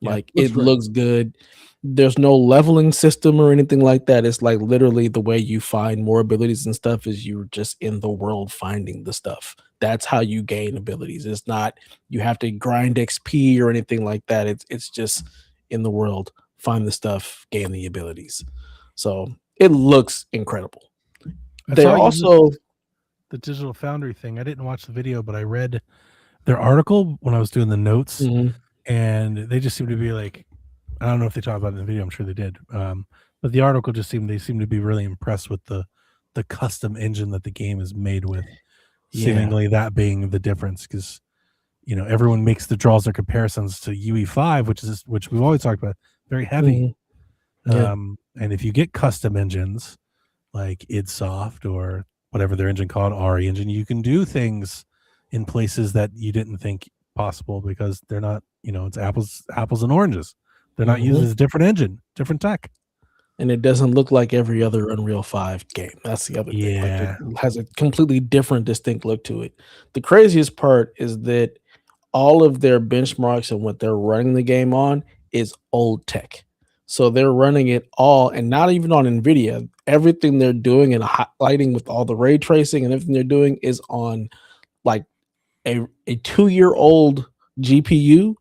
Like it looks good. There's no leveling system or anything like that. It's like literally the way you find more abilities and stuff is you're just in the world finding the stuff. That's how you gain abilities. It's not you have to grind XP or anything like that. It's just in the world, find the stuff, gain the abilities. So it looks incredible. They're also the Digital Foundry thing. I didn't watch the video, but I read their article when I was doing the notes. Mm-hmm. And they just seem to be like, I don't know if they talked about it in the video. I'm sure they did. But the article just seemed to be really impressed with the custom engine that the game is made with. Seemingly that being the difference, because everyone draws their comparisons to UE5, which we've always talked about, very heavy. Mm-hmm. And if you get custom engines like idsoft or whatever their engine called, RE engine, you can do things in places that you didn't think possible because they're not, it's apples and oranges. They're not using this different engine, different tech. And it doesn't look like every other Unreal 5 game. That's the other thing. Like it has a completely different, distinct look to it. The craziest part is that all of their benchmarks and what they're running the game on is old tech. So they're running it all, and not even on NVIDIA. Everything they're doing and highlighting with all the ray tracing and everything they're doing is on like a 2-year-old GPU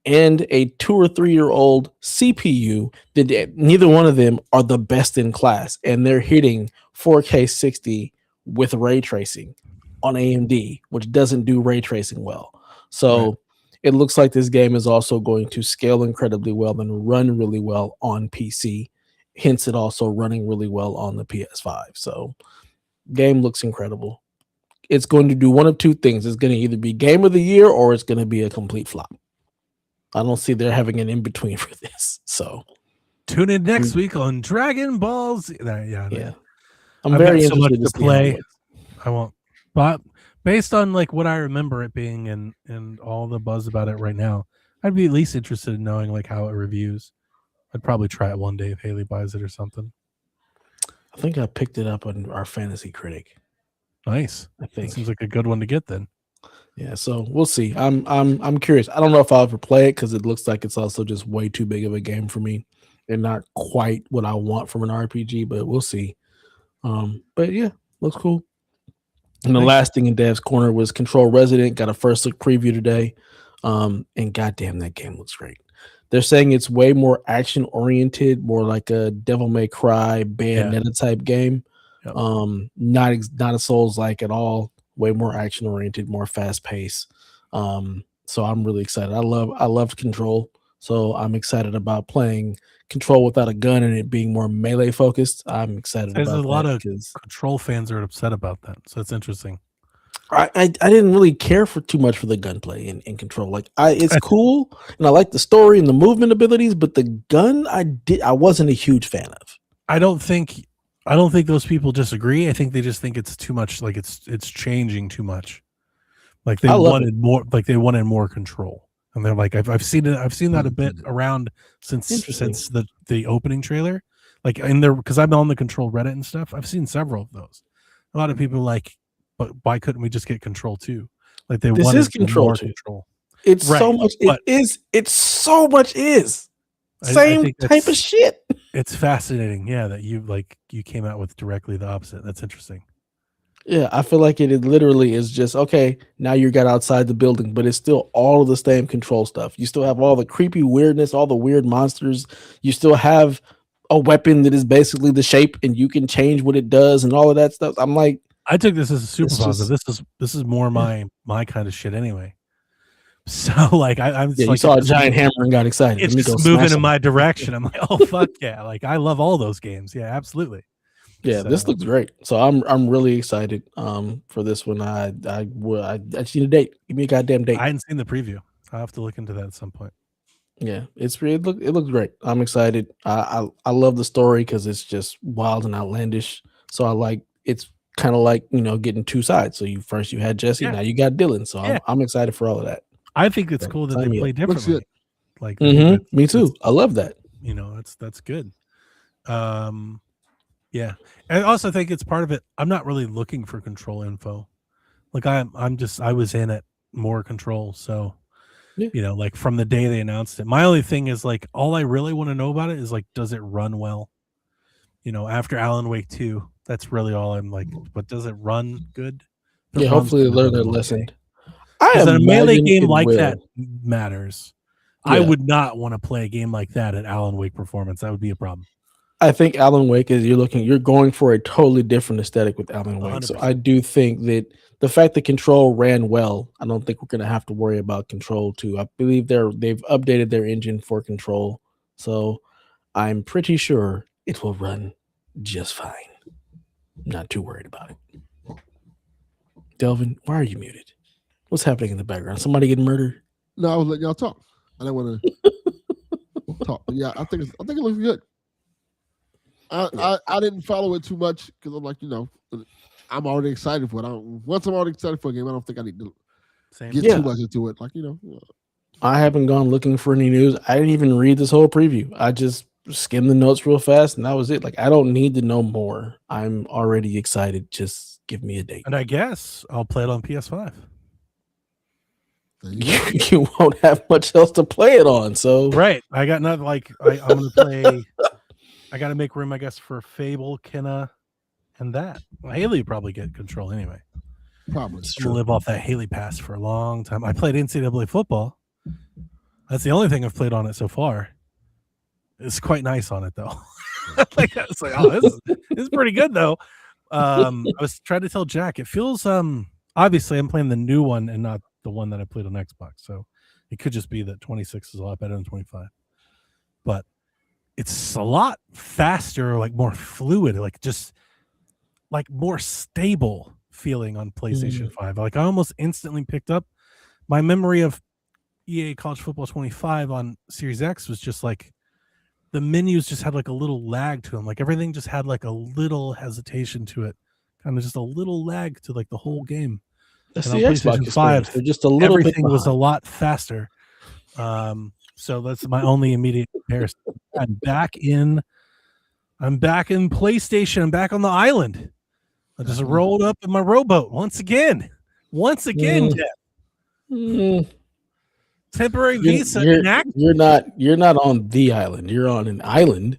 and a 2 or 3-year-old CPU that neither one of them are the best in class, and they're hitting 4K 60 with ray tracing on AMD, which doesn't do ray tracing well. So it looks like this game is also going to scale incredibly well and run really well on PC, hence it also running really well on the PS5. So game looks incredible. It's going to do one of two things. It's going to either be game of the year or it's going to be a complete flop. I don't see they're having an in-between for this. So tune in next week on Dragon Ball Z. Yeah. I'm very interested to play. I won't. But based on like what I remember it being and all the buzz about it right now, I'd be at least interested in knowing like how it reviews. I'd probably try it one day if Haley buys it or something. I think I picked it up on our Fantasy Critic. Nice. I think that seems like a good one to get then. Yeah, so we'll see. I'm curious. I don't know if I'll ever play it because it looks like it's also just way too big of a game for me. and not quite what I want from an RPG, but we'll see. But yeah, looks cool. And the last thing in Dev's corner was Control Resident. Got a first look preview today. And goddamn, that game looks great. They're saying it's way more action oriented, more like a Devil May Cry Bayonetta type game. Yep. Not a Souls like at all. Way more action oriented, more fast paced. So I'm really excited. I loved Control, so I'm excited about playing Control without a gun and it being more melee focused. I'm excited There's about a lot that of Control fans are upset about that, so it's interesting. I didn't really care for too much for the gunplay in Control. Like it's cool and I like the story and the movement abilities, but the gun I wasn't a huge fan of. I don't think those people disagree. I think they just think it's too much. Like it's changing too much. Like they wanted more. Like they wanted more control, and they're like, I've seen it. I've seen that a bit around since the opening trailer. Like in there, because I'm on the Control Reddit and stuff. I've seen several of those. A lot of people are like, but why couldn't we just get Control 2? Like they wanted more control. It's right, so much. It's so much. Same type of shit. It's fascinating, yeah, that you came out with directly the opposite. That's interesting. Yeah, I feel like it literally is just okay. Now you got outside the building, but it's still all of the same Control stuff. You still have all the creepy weirdness, all the weird monsters. You still have a weapon that is basically the shape, and you can change what it does and all of that stuff. I'm like, I took this as a super positive. This is more my kind of shit anyway. So like I'm like, you saw a giant hammer and got excited. It's just moving in my direction. I'm like, oh fuck yeah! Like I love all those games. Yeah, absolutely. Yeah, so, this looks great. So I'm really excited for this one. I just need a date. Give me a goddamn date. I hadn't seen the preview. I'll have to look into that at some point. Yeah, it looks great. I'm excited. I love the story because it's just wild and outlandish. So I like it's kind of like getting two sides. So you had Jesse, now you got Dylan. So I'm excited for all of that. I think it's cool that they play differently. Like me too. I love that. That's good. Yeah. And I also think it's part of it. I'm not really looking for Control info. Like I was in it more Control. So, like from the day they announced it, my only thing is like, all I really want to know about it is like, does it run well? After Alan Wake 2, that's really all I'm like, but does it run good? Hopefully they learn their lesson. Because a melee game like that matters. Yeah. I would not want to play a game like that at Alan Wake performance. That would be a problem. I think Alan Wake is you're going for a totally different aesthetic with Alan Wake. 100%. So I do think that the fact that Control ran well, I don't think we're going to have to worry about Control 2. I believe they've updated their engine for Control. So I'm pretty sure it will run just fine. Not too worried about it. Delvin, why are you muted? What's happening in the background? Somebody getting murdered? No, I was letting y'all talk. I didn't want to talk. But yeah, I think it looks good. I didn't follow it too much because I'm like, I'm already excited for it. Once I'm already excited for a game, I don't think I need to get too much into it. Like, I haven't gone looking for any news. I didn't even read this whole preview. I just skimmed the notes real fast, and that was it. Like, I don't need to know more. I'm already excited. Just give me a date. And I guess I'll play it on PS5. You won't have much else to play it on. So right, I got nothing. Like I'm gonna play. I got to make room, I guess, for Fable, Kenna, and that. Well, Haley would probably get Control anyway. Probably. We'll live off that Haley pass for a long time. I played NCAA football. That's the only thing I've played on it so far. It's quite nice on it though. Like I was like, oh, this is pretty good though. I was trying to tell Jack, it feels obviously I'm playing the new one and not the one that I played on Xbox. So it could just be that 26 is a lot better than 25. But it's a lot faster, like more fluid, like just like more stable feeling on PlayStation 5. Like I almost instantly picked up my memory of EA College Football 25 on Series X was just like the menus just had like a little lag to them. Like everything just had like a little hesitation to it. Kind of just a little lag to like the whole game. That's the Xbox 5. They're just a little everything was a lot faster. So that's my only immediate comparison. I'm back in PlayStation. I'm back on the island. I just rolled up in my rowboat once again. Jeff. Temporary visa You're, inactive. you're not on the island. You're on an island,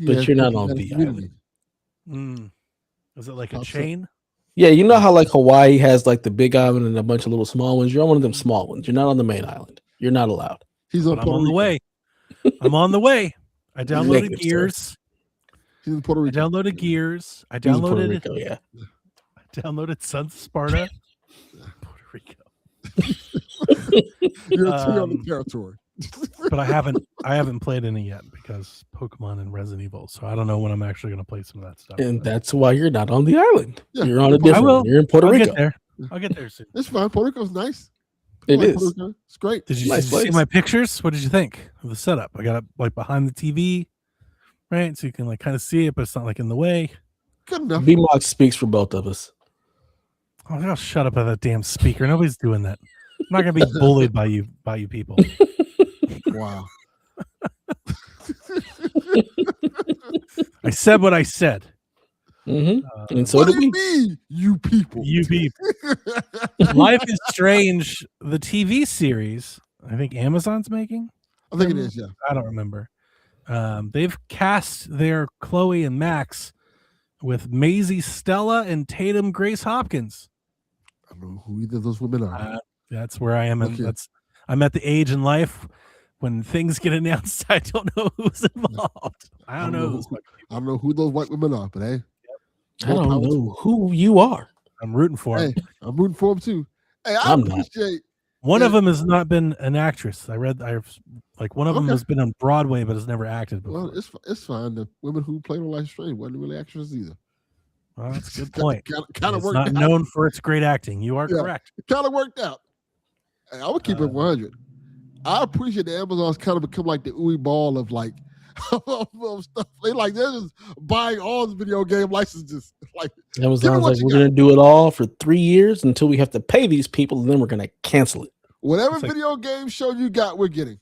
but Yeah, you're not it's on a the community. island. Is it like a Pops up. chain? Yeah, you know how like Hawaii has like the big island and a bunch of little small ones. You're on one of them small ones. You're not on the main island. You're not allowed. He's on But I'm Puerto on the Rico. way. I'm on the way. I downloaded Negative, sir. Gears. He's in Puerto I Rico. downloaded Gears. I He's in Puerto downloaded Rico, yeah. I downloaded Sons of Sparta. Puerto Rico. You're on the territory. But I haven't played any yet because Pokemon and Resident Evil. So I don't know when I'm actually going to play some of that stuff. And that's why you're not on the island. Yeah. You're on a I different will. one. You're in Puerto I'll Rico. get there. I'll get there soon. It's fine. Puerto Rico's nice. It I like is. Puerto Rico. It's great. Did you, Nice did you see place. my pictures? What did you think of the setup? I got it like behind the TV, right? So you can like kind of see it, but it's not like in the way. Good enough. B-Mox speaks for both of us. Oh, I'll shut up at that damn speaker. Nobody's doing that. I'm not gonna be bullied by you people. Wow. I said what I said. Mm-hmm. And so what do do you we. mean, you people? You people. Life is Strange, the TV series. I think Amazon's making. I think it is, yeah. I don't remember. They've cast their Chloe and Max with Maisie Stella and Tatum Grace Hopkins. I don't know who either of those women are. That's where I am. Okay. I'm at the age in life when things get announced. I don't know who's involved. I don't know. I don't know who those white women are, but hey, I don't know who you are. I'm rooting for him. hey, I'm rooting for them too. Hey, I I'm not. appreciate. One Yeah. of them has not been an actress. One of them Okay. has been on Broadway, but has never acted before. Well, it's fine. The women who played on Life is Strange wasn't really actresses either. Well, that's a good point. Kind of It's worked not out. known for its great acting. You are Yeah. correct. It kind of worked out. Hey, I would keep it 100. I appreciate the Amazon's kind of become like the ooey ball of like of stuff. They're just buying all the video game licenses. Like Amazon's what like, you we're got. going to do it all for 3 years until we have to pay these people, and then we're going to cancel it. whatever It's like- video game show you got, we're getting.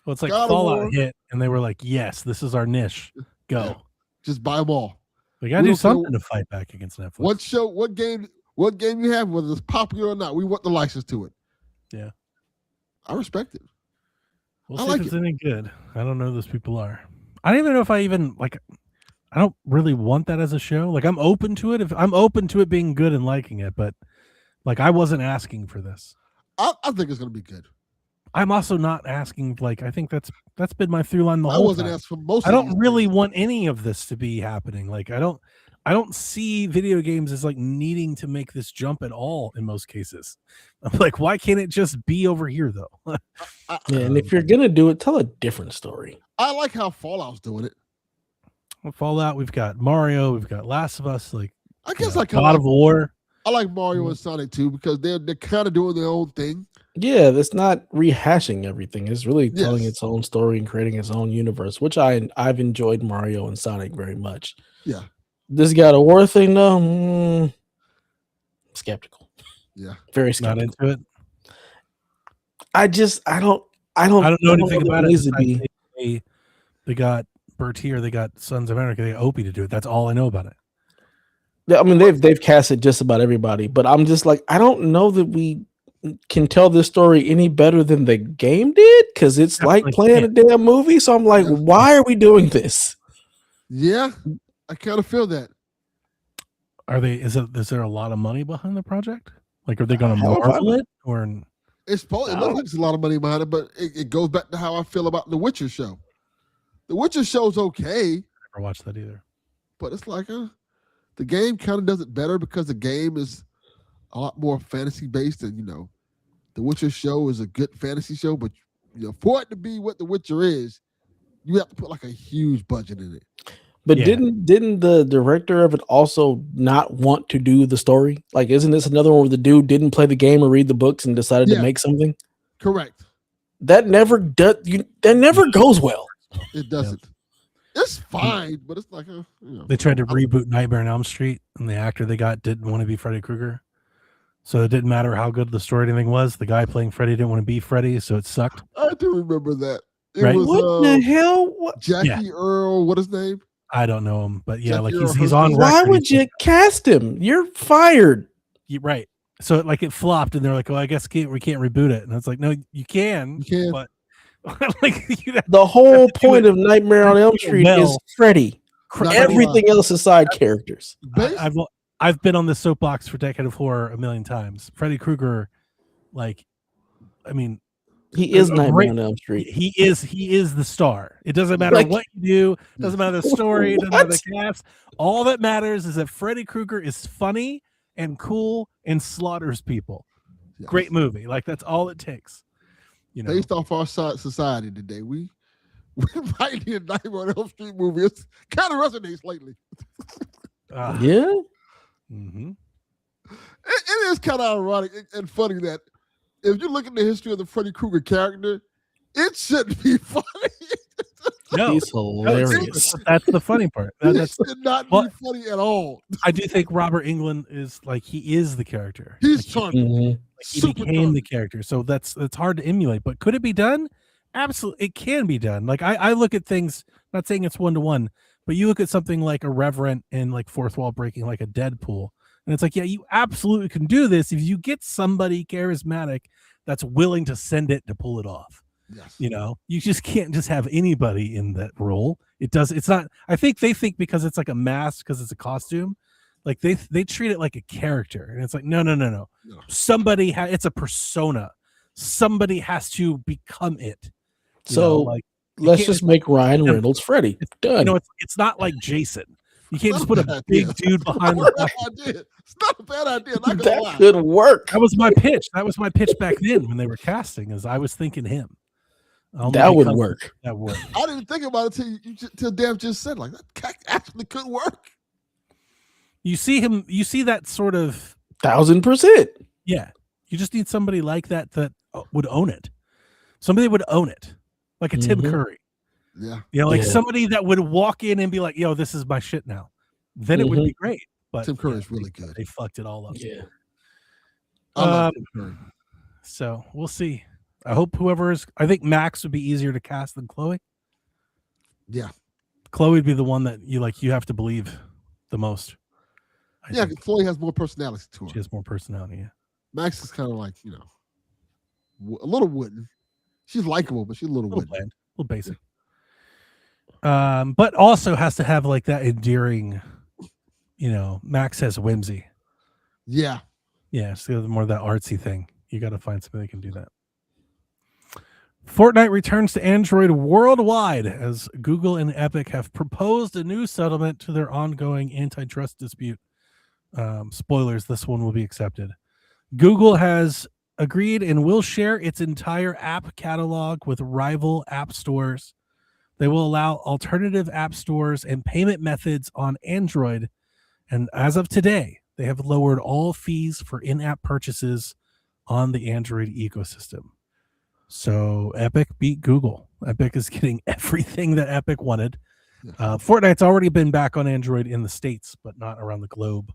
Well, it's like God of Fallout War. hit, and they were like, "Yes, this is our niche. Go." Yeah. Just buy them all. We got to We do don't care something to fight back against Netflix. What show, what game you have, whether it's popular or not, we want the license to it. Yeah. I respect it. We'll I see like if it's it. any good. I don't know who those people are. I don't even know if I even like. I don't really want that as a show. Like I'm open to it. If I'm open to it being good and liking it, but like I wasn't asking for this. I think it's gonna be good. I'm also not asking. Like I think that's been my through line the I whole wasn't time. asked for most. I of don't these really things. want any of this to be happening. Like I don't see video games as like needing to make this jump at all in most cases. I'm like, why can't it just be over here though? Yeah, and if you're going to do it, tell a different story. I like how Fallout's doing it. Fallout, we've got Mario, we've got Last of Us, like I guess I kind God of of War. I like Mario and Sonic too because they're kind of doing their own thing. Yeah, that's not rehashing everything. It's really telling Yes. its own story and creating its own universe, which I've enjoyed Mario and Sonic very much. Yeah, This God of War thing, though, skeptical. yeah. Very Not skeptical. into it. I don't I don't know anything that about it. needs to besides be. They got Bertier, they got Sons of Anarchy, they got Opie to do it. That's all I know about it. I mean, they've casted just about everybody, but I'm just like, I don't know that we can tell this story any better than the game did because it's like Definitely playing a damn movie. So I'm like, Yeah. why are we doing this? Yeah, I kind of feel that. Is there a lot of money behind the project? Like, are they going to Hell if I marvel know. it or? It looks like there's a lot of money behind it, but it goes back to how I feel about the Witcher show. The Witcher show's okay, Never watched that either. but it's like the game kind of does it better because the game is a lot more fantasy based, and the Witcher show is a good fantasy show, but for it to be what the Witcher is, you have to put like a huge budget in it. But Yeah. didn't the director of it also not want to do the story? Like, isn't this another one where the dude didn't play the game or read the books and decided Yeah. to make something? Correct. That never goes well. It doesn't. It's fine, but it's like They tried to reboot Nightmare on Elm Street, and the actor they got didn't want to be Freddy Krueger. So it didn't matter how good the story or anything was. The guy playing Freddy didn't want to be Freddy, so it sucked. I do remember that. It Right. was What the hell? What? Jackie Earl. What his name? I don't know him, but yeah, Jackie like Earl he's Halford. on Why record. would you cast him? You're fired. Right. So it flopped, and they're like, "Oh, I guess we can't reboot it." And it's like, "No, you can, but like the whole point of Nightmare on Elm Street is Freddy. Everything else is side characters. I've been on this soapbox for Decade of Horror a million times. Freddy Krueger, he is Nightmare on Elm Street. He is the star. It doesn't matter what you do. It doesn't matter the story. It doesn't matter the cast. All that matters is that Freddy Krueger is funny and cool and slaughters people. Yes. Great movie. That's all it takes. Based off our society today, we might need a Nightmare on Elm Street movie. It kind of resonates lately. Yeah. Mm-hmm. It is kind of ironic and funny that if you look at the history of the Freddy Krueger character, it shouldn't be funny. No, he's hilarious. That's the funny part. It should not be funny at all. I do think Robert Englund is he is the character. He's charming. He became the character. So that's hard to emulate. But could it be done? Absolutely, it can be done. I look at things, not saying it's 1-to-1, but you look at something like Irreverent and fourth wall breaking, like a Deadpool. And it's yeah, you absolutely can do this if you get somebody charismatic that's willing to send it to pull it off. Yes. You just can't just have anybody in that role. It's not, I think they think because it's a mask, because it's a costume, they treat it like a character. And it's no. Somebody it's a persona. Somebody has to become it. So let's just make Ryan Reynolds Freddy. Done. It's not like Jason. You can't just put a big dude behind the It's not a bad idea. That could work. That was my pitch. Back then when they were casting, is I was thinking him. That would work. That would. I didn't think about it till Dev just said that actually could work. You see him. You see that sort of 1000%. Yeah. You just need somebody like that would own it. Somebody would own it, like a Tim Curry. Yeah. Somebody that would walk in and be like, "Yo, this is my shit now." Then it would be great. But Tim Curry is really good. They fucked it all up. Yeah. I love Tim Curry. So we'll see. I hope I think Max would be easier to cast than Chloe. Yeah. Chloe would be the one that you have to believe the most. I think Chloe has more personality to her. She has more personality, yeah. Max is kind of a little wooden. She's likable, but she's a little wooden. Bland, a little basic. But also has to have that endearing, Max has whimsy. Yeah. Yeah, so more of that artsy thing. You got to find somebody that can do that. Fortnite returns to Android worldwide as Google and Epic have proposed a new settlement to their ongoing antitrust dispute. Spoilers, this one will be accepted. Google has agreed and will share its entire app catalog with rival app stores. They will allow alternative app stores and payment methods on Android. And as of today, they have lowered all fees for in-app purchases on the Android ecosystem. So Epic beat Google. Epic is getting everything that Epic wanted. Fortnite's already been back on Android in the States, but not around the globe.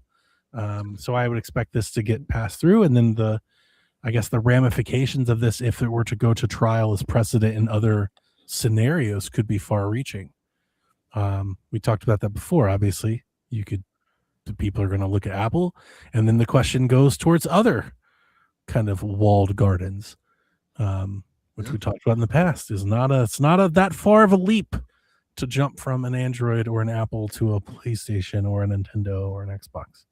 So I would expect this to get passed through. And then the ramifications of this, if it were to go to trial as precedent in other scenarios, could be far reaching. We talked about that before. Obviously, the people are going to look at Apple, and then the question goes towards other kind of walled gardens, which we talked about in the past. It's not that far of a leap to jump from an Android or an Apple to a PlayStation or a Nintendo or an Xbox.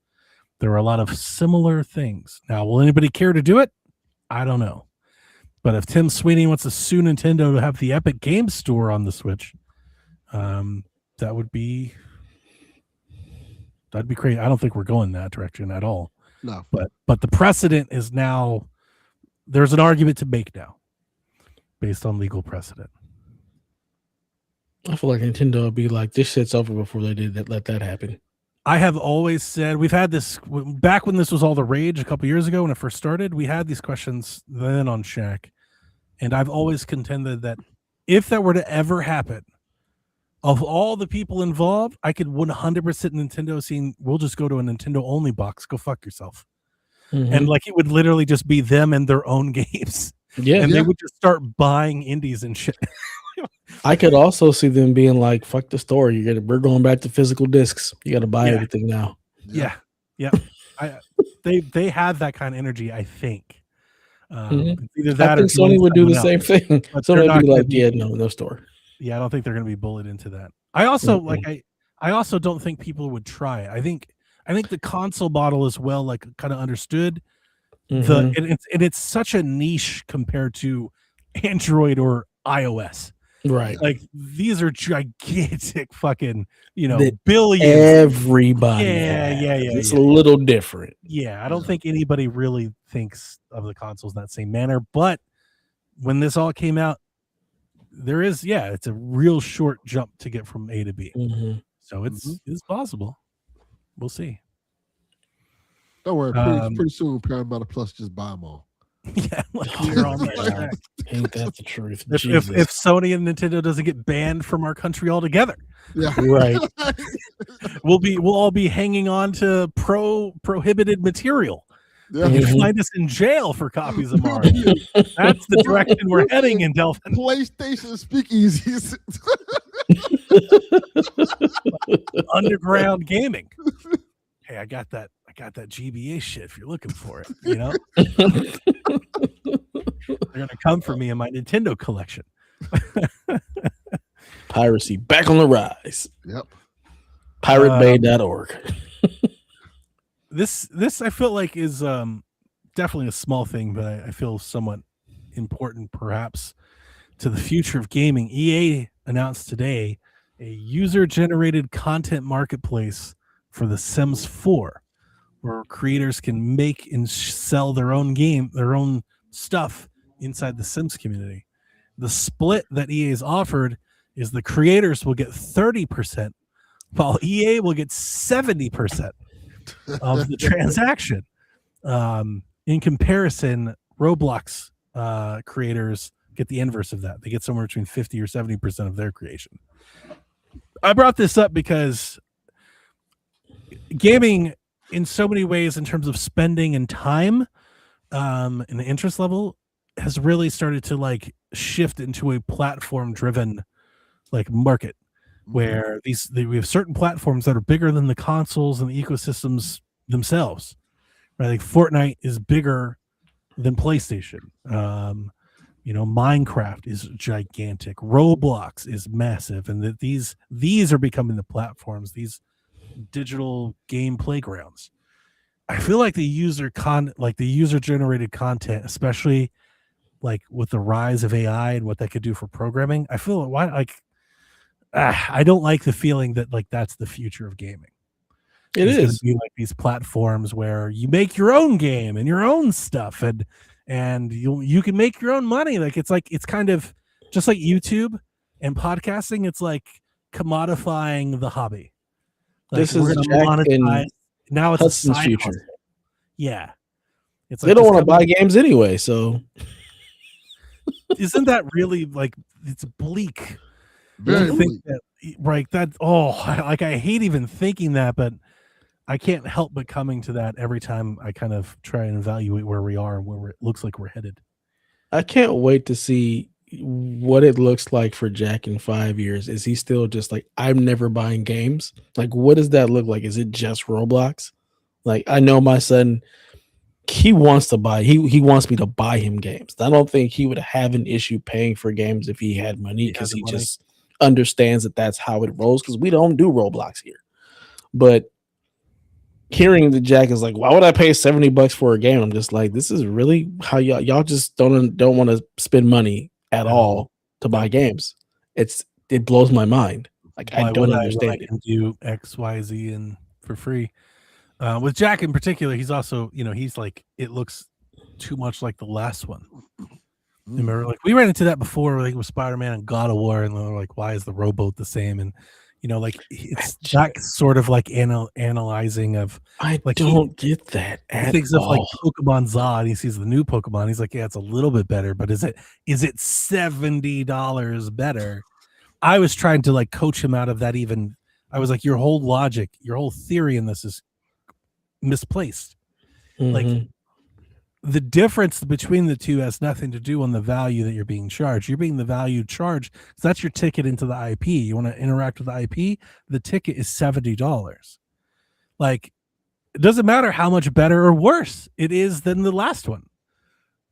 There are a lot of similar things. Now, will anybody care to do it? I don't know. But if Tim Sweeney wants to sue Nintendo to have the Epic Games Store on the Switch, that'd be great. I don't think we're going that direction at all. No. But the precedent is now, there's an argument to make now based on legal precedent. I feel like Nintendo would be like, this shit's over before they did that. Let that happen. I have always said, we've had this back when this was all the rage a couple years ago when it first started. We had these questions then on Shaq, and I've always contended that if that were to ever happen, of all the people involved, I could 100% Nintendo saying, we'll just go to a Nintendo only box. Go fuck yourself. Mm-hmm. And it would literally just be them and their own games. Yeah. And they would just start buying indies and shit. I could also see them being like, fuck the store. We're going back to physical discs. You got to buy everything now. Yeah. They have that kind of energy, I think. Either I that or think Sony would do the same thing. But Sony they're would not be gonna like, be- yeah, no store. Yeah, I don't think they're going to be bullied into that. I also Mm-mm. I also don't think people would try it. I think the console model is well kind of understood. Mhm. It's such a niche compared to Android or iOS. Right. Like these are gigantic fucking, That billions. everybody has. It's a little different. Yeah, I don't think anybody really thinks of the consoles in that same manner. But when this all came out, it's a real short jump to get from A to B. Mhm. So it's possible. We'll see. Don't worry, pretty soon Paramount Plus just buy them all. Yeah, we're on that track. Ain't that the truth? If Sony and Nintendo doesn't get banned from our country altogether, Yeah, right. we'll all be hanging on to prohibited material. Yeah. You can find us in jail for copies of Mario. That's the direction we're heading in Delphin. PlayStation speakeasies. Underground gaming. Hey, I got that GBA shit if you're looking for it, They're gonna come for me in my Nintendo collection. Piracy back on the rise. Yep. PirateBay.org. This I feel like is definitely a small thing, but I feel somewhat important perhaps to the future of gaming. EA announced today a user-generated content marketplace for The Sims 4, where creators can make and sell their own stuff inside the Sims community. The split that EA has offered is the creators will get 30%, while EA will get 70% of the transaction. In comparison, Roblox creators get the inverse of that. They get somewhere between 50 or 70% of their creation. I brought this up because gaming in so many ways in terms of spending and time and the interest level has really started to shift into a platform driven market where we have certain platforms that are bigger than the consoles and the ecosystems themselves, right? Like Fortnite is bigger than PlayStation. Minecraft is gigantic. Roblox is massive, and that these are becoming the platforms, these digital game playgrounds. I feel like the user generated content, especially with the rise of AI and what that could do for programming, I feel I don't like the feeling that that's the future of gaming. It's going to be like these platforms where you make your own game and your own stuff, and you can make your own money. It's kind of just like YouTube and podcasting. It's like commodifying the hobby. This is Jack and now it's Hudson's a side future. hustle. Yeah, it's they don't want to buy games anyway. So isn't that really it's bleak? Very bleak. I hate even thinking that, but I can't help but coming to that every time I kind of try and evaluate where we are and where it looks like we're headed. I can't wait to see what it looks like for Jack in 5 years. Is he still just I'm never buying games? What does that look like? Is it just Roblox? I know my son, he wants to buy, he wants me to buy him games. I don't think he would have an issue paying for games if he had money, because he just understands that that's how it rolls, because we don't do Roblox here. But hearing the Jack is why would I pay $70 for a game? I'm just this is really how y'all just don't want to spend money at all to buy games. It blows my mind. I don't understand it. I can do X, Y, Z and for free. With Jack in particular, he's also, he's it looks too much like the last one. Remember, we ran into that before, with Spider-Man and God of War, and they're why is the rowboat the same? And it's Jack sort of analyzing of. I don't get that. He thinks of Pokemon Za, and he sees the new Pokemon. He's yeah, it's a little bit better, but is it $70 better? I was trying to coach him out of that. Even I was your whole logic, your whole theory in this is misplaced. Mm-hmm. The difference between the two has nothing to do on the value that you're being charged. You're being the value charged because that's your ticket into the IP. You want to interact with the IP, the ticket is $70. it doesn't matter how much better or worse it is than the last one.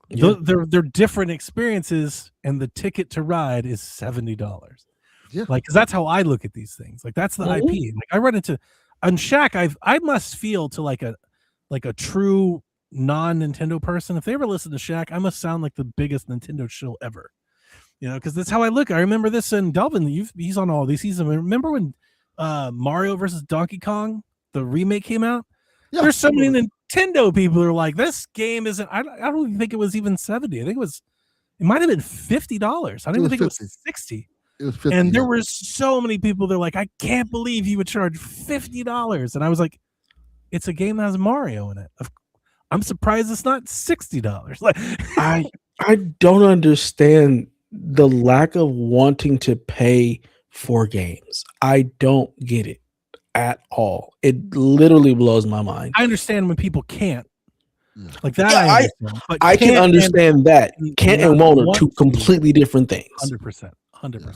Yeah. They're different experiences, and the ticket to ride is $70. Yeah. Like, because that's how I look at these things. Like, that's the Mhm. IP. Like, I run into on Shaq. I must feel to like a true non-Nintendo person. If they ever listen to Shaq, I must sound like the biggest Nintendo shill ever. Because that's how I look. I remember this in Delvin. He's on all these seasons. Remember when Mario versus Donkey Kong, the remake came out? Yeah. There's so many Nintendo people who are like, this game isn't. I don't even think it was even 70. I think it might have been $50. I don't even think it was 60. It was 50. And there were so many people. They're like, I can't believe you would charge $50. And I was like, it's a game that has Mario in it. I'm surprised it's not $60. Like, I don't understand the lack of wanting to pay for games. I don't get it at all. It literally blows my mind. I understand when people can't. Like that, Yeah, I understand. But I can understand that. Can't and won't are two completely different things. 100%.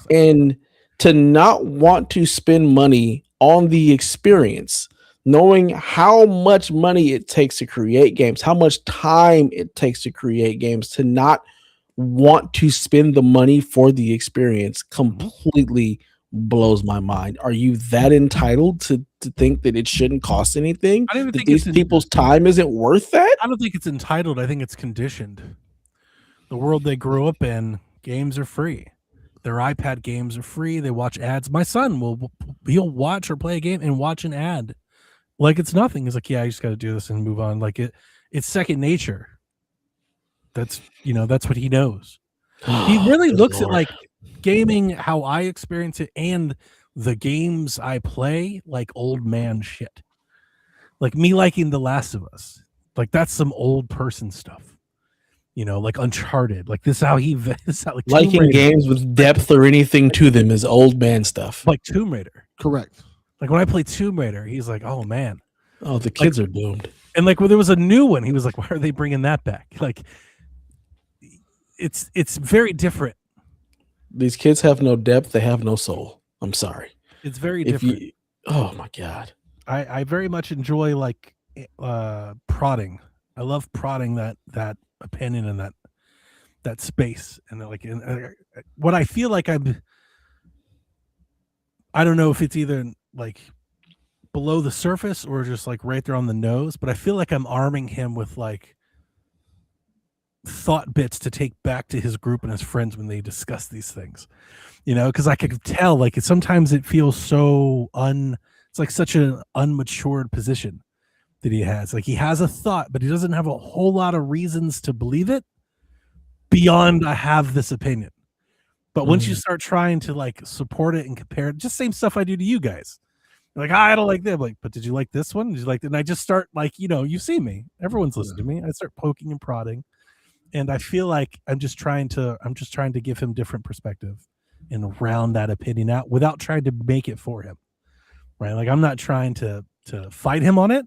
And to not want to spend money on the experience, knowing how much money it takes to create games, how much time it takes to create games, to not want to spend the money for the experience completely blows my mind. Are you that entitled to think that it shouldn't cost anything? I don't even that think these people's time isn't worth that? I don't think it's entitled. I think it's conditioned. The world they grew up in, games are free. Their iPad games are free. They watch ads. My son he'll watch or play a game and watch an ad like it's nothing. He's like, yeah, I just got to do this and move on. Like it's second nature. That's what he knows. He really looks at like gaming, how I experience it, and the games I play like old man shit. Like me liking The Last of Us. Like that's some old person stuff. Like Uncharted. Like this is how like liking games with depth or anything to them is old man stuff. Like Tomb Raider. Correct. Like when I play Tomb Raider, he's like, oh man. Oh, the kids are doomed. And like when there was a new one, he was like, why are they bringing that back? Like it's very different. These kids have no depth. They have no soul. I'm sorry. It's very different. Oh my God. I very much enjoy like prodding. I love prodding that opinion and that space. And like what I feel like I don't know if it's either like below the surface or just like right there on the nose, but I feel like I'm arming him with like thought bits to take back to his group and his friends when they discuss these things, because I could tell like sometimes it feels so it's like such an unmatured position that he has. Like he has a thought, but he doesn't have a whole lot of reasons to believe it beyond I have this opinion. But once you start trying to like support it and compare it, just same stuff I do to you guys. Like, I don't like that. Like, but did you like this one? Did you like that? And I just start like, you see me. Everyone's listening to me. I start poking and prodding. And I feel like I'm just trying to give him different perspective and round that opinion out without trying to make it for him. Right. Like I'm not trying to fight him on it.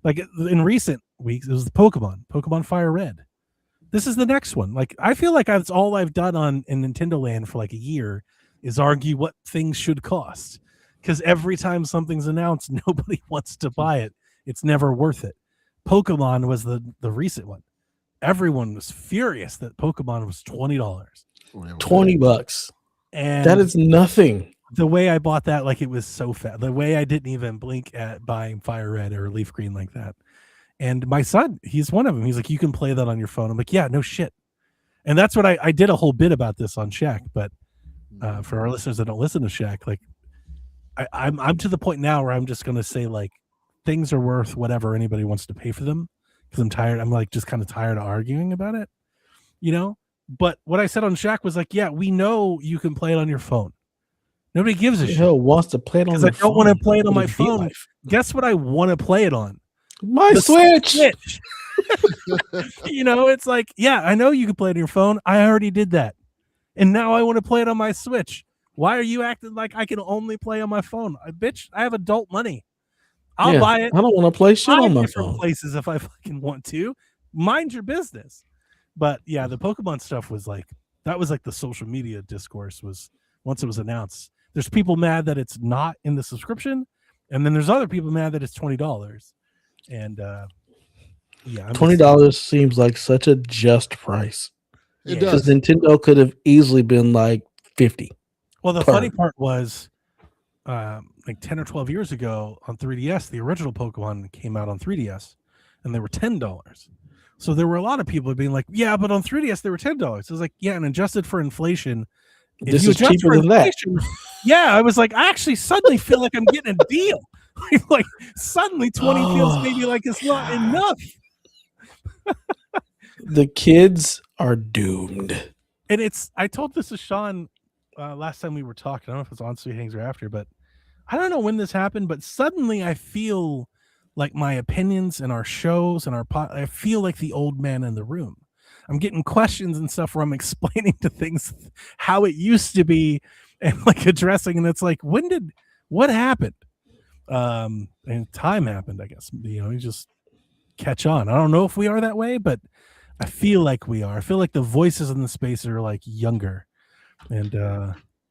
Like in recent weeks, it was the Pokemon Fire Red. This is the next one. Like I feel like that's all I've done in Nintendo Land for like a year is argue what things should cost. Because every time something's announced, nobody wants to buy it. It's never worth it. Pokemon was the recent one. Everyone was furious that Pokemon was $20. $20. And that is nothing. The way I bought that, like it was so fat. The way I didn't even blink at buying Fire Red or Leaf Green like that. And my son, he's one of them. He's like, you can play that on your phone. I'm like, yeah, no shit. And that's what I did a whole bit about this on Shaq. But for our listeners that don't listen to Shaq, like I'm to the point now where I'm just going to say like things are worth whatever anybody wants to pay for them. Because I'm tired. I'm like just kind of tired of arguing about it, But what I said on Shaq was like, yeah, we know you can play it on your phone. Nobody gives a shit. Hell wants to play it on because I don't want to play it on my phone. Guess what I want to play it on? My Switch. It's like, yeah, I know you can play it on your phone. I already did that. And now I want to play it on my Switch. Why are you acting like I can only play on my phone? Bitch, I have adult money. I'll buy it. I don't want to play shit on my phone. Places if I fucking want to. Mind your business. But yeah, the Pokemon stuff was like, that was like the social media discourse was once it was announced. There's people mad that it's not in the subscription. And then there's other people mad that it's $20. And yeah, I'm $20 seems like such a just price It Yeah. because does. Nintendo could have easily been like 50. Well, the per. funny part was, like 10 or 12 years ago on 3DS, the original Pokemon came out on 3DS, and they were $10. So there were a lot of people being like, "Yeah, but on 3DS they were $10." It's like, yeah, and adjusted for inflation, if This you is adjust cheaper for than that. inflation, yeah, I was like, I actually suddenly feel like I'm getting a deal. Like suddenly 20 feels maybe like it's not God. enough. The kids are doomed. And I told this to Sean last time we were talking. I don't know if it's on Sweet Hangs or after, but I don't know when this happened, but suddenly I feel like my opinions and our shows and I feel like the old man in the room. I'm getting questions and stuff where I'm explaining to things how it used to be and like addressing, and it's like, what happened? And time happened, I guess. You just catch on. I don't know if we are that way, but I feel like we are. I feel like the voices in the space are like younger. And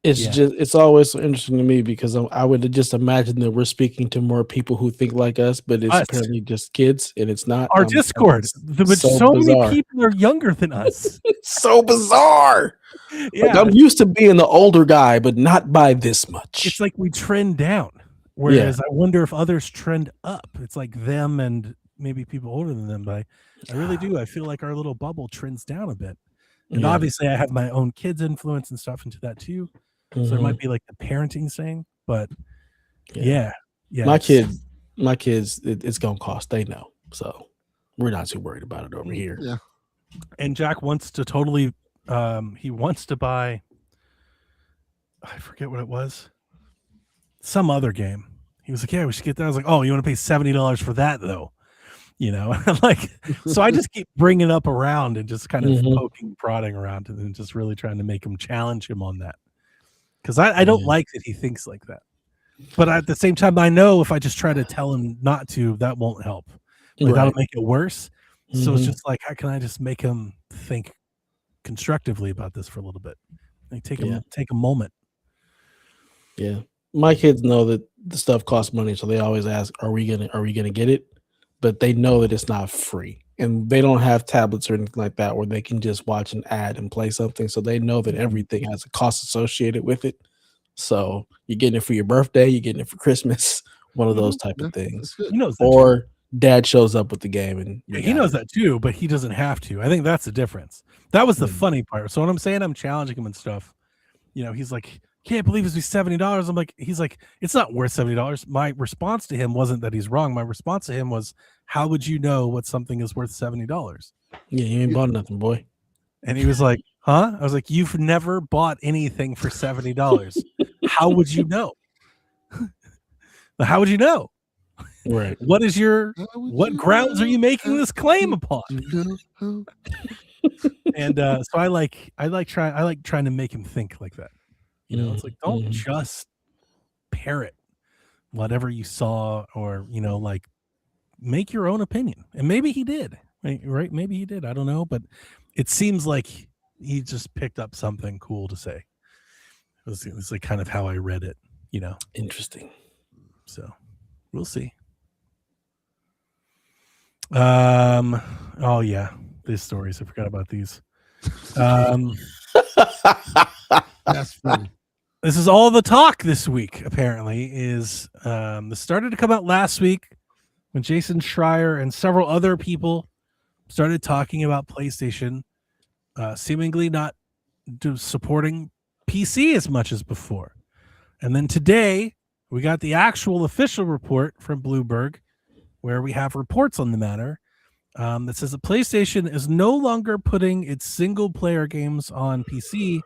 It's always so interesting to me because I would just imagine that we're speaking to more people who think like us, but it's Us. apparently just kids, and it's not. Our Discord, it's so many bizarre. people are younger than us. It's so bizarre. Yeah, Like, I'm used to being the older guy, but not by this much. it's like we trend down, whereas I wonder if others trend up. It's like them and maybe people older than them, but I really do. I feel like our little bubble trends down a bit. And Yeah. obviously I have my own kids' influence and stuff into that too. So there might be like the parenting thing, but yeah. My kids, it's gonna cost. They know, so we're not too worried about it over here. Yeah. And Jack wants to totally. He wants to buy. I forget what it was. Some other game. He was like, "Yeah, we should get that." I was like, "Oh, you want to pay $70 for that, though?" Like, so I just keep bringing it up around and just kind of poking, prodding around, and then just really trying to make him challenge him on that. Because I don't like that he thinks like that. But at the same time, I know if I just try to tell him not to, that won't help. Like, that'll make it worse. So it's just like, how can I just make him think constructively about this for a little bit? Like, take a moment. Yeah. My kids know that the stuff costs money, so they always ask, are we gonna get it? But they know that it's not free. And they don't have tablets or anything like that where they can just watch an ad and play something. So they know that everything has a cost associated with it. So you're getting it for your birthday, you're getting it for Christmas, one of those type of things. He knows that Or too. dad shows up with the game and He knows that too, but he doesn't have to. I think that's the difference. That was the funny part. So when I'm saying I'm challenging him and stuff, he's like, can't believe it's $70. I'm like, he's like, it's not worth $70. My response to him wasn't that he's wrong. My response to him was, how would you know what something is worth $70? Yeah, you ain't bought nothing, boy. And he was like, huh? I was like, you've never bought anything for $70. How would you know? How would you know? Right. What grounds are you making this claim upon? And so I like trying to make him think like that. It's like, don't just parrot whatever you saw, or like, make your own opinion. And maybe he did, right? Maybe he did. I don't know, but it seems like he just picked up something cool to say. It was like kind of how I read it, Interesting. So we'll see. Oh yeah, these stories. I forgot about these. That's funny. This is all the talk this week, apparently, is this started to come out last week when Jason Schreier and several other people started talking about PlayStation seemingly not supporting PC as much as before. And then today, we got the actual official report from Bloomberg, where we have reports on the matter that says that PlayStation is no longer putting its single-player games on PC,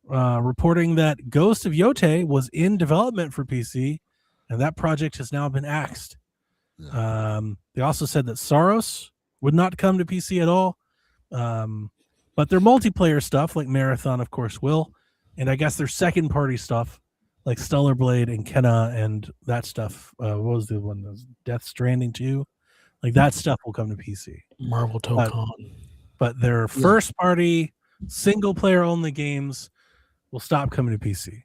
reporting that Ghost of Yotei was in development for PC, and that project has now been axed. They also said that Saros would not come to PC at all, but their multiplayer stuff, like Marathon, of course, will, and I guess their second-party stuff, like Stellar Blade and Kenna and that stuff. What was the one? Death Stranding 2? Like, that stuff will come to PC. Marvel Tokon. But their first-party, single-player only games will stop coming to PC.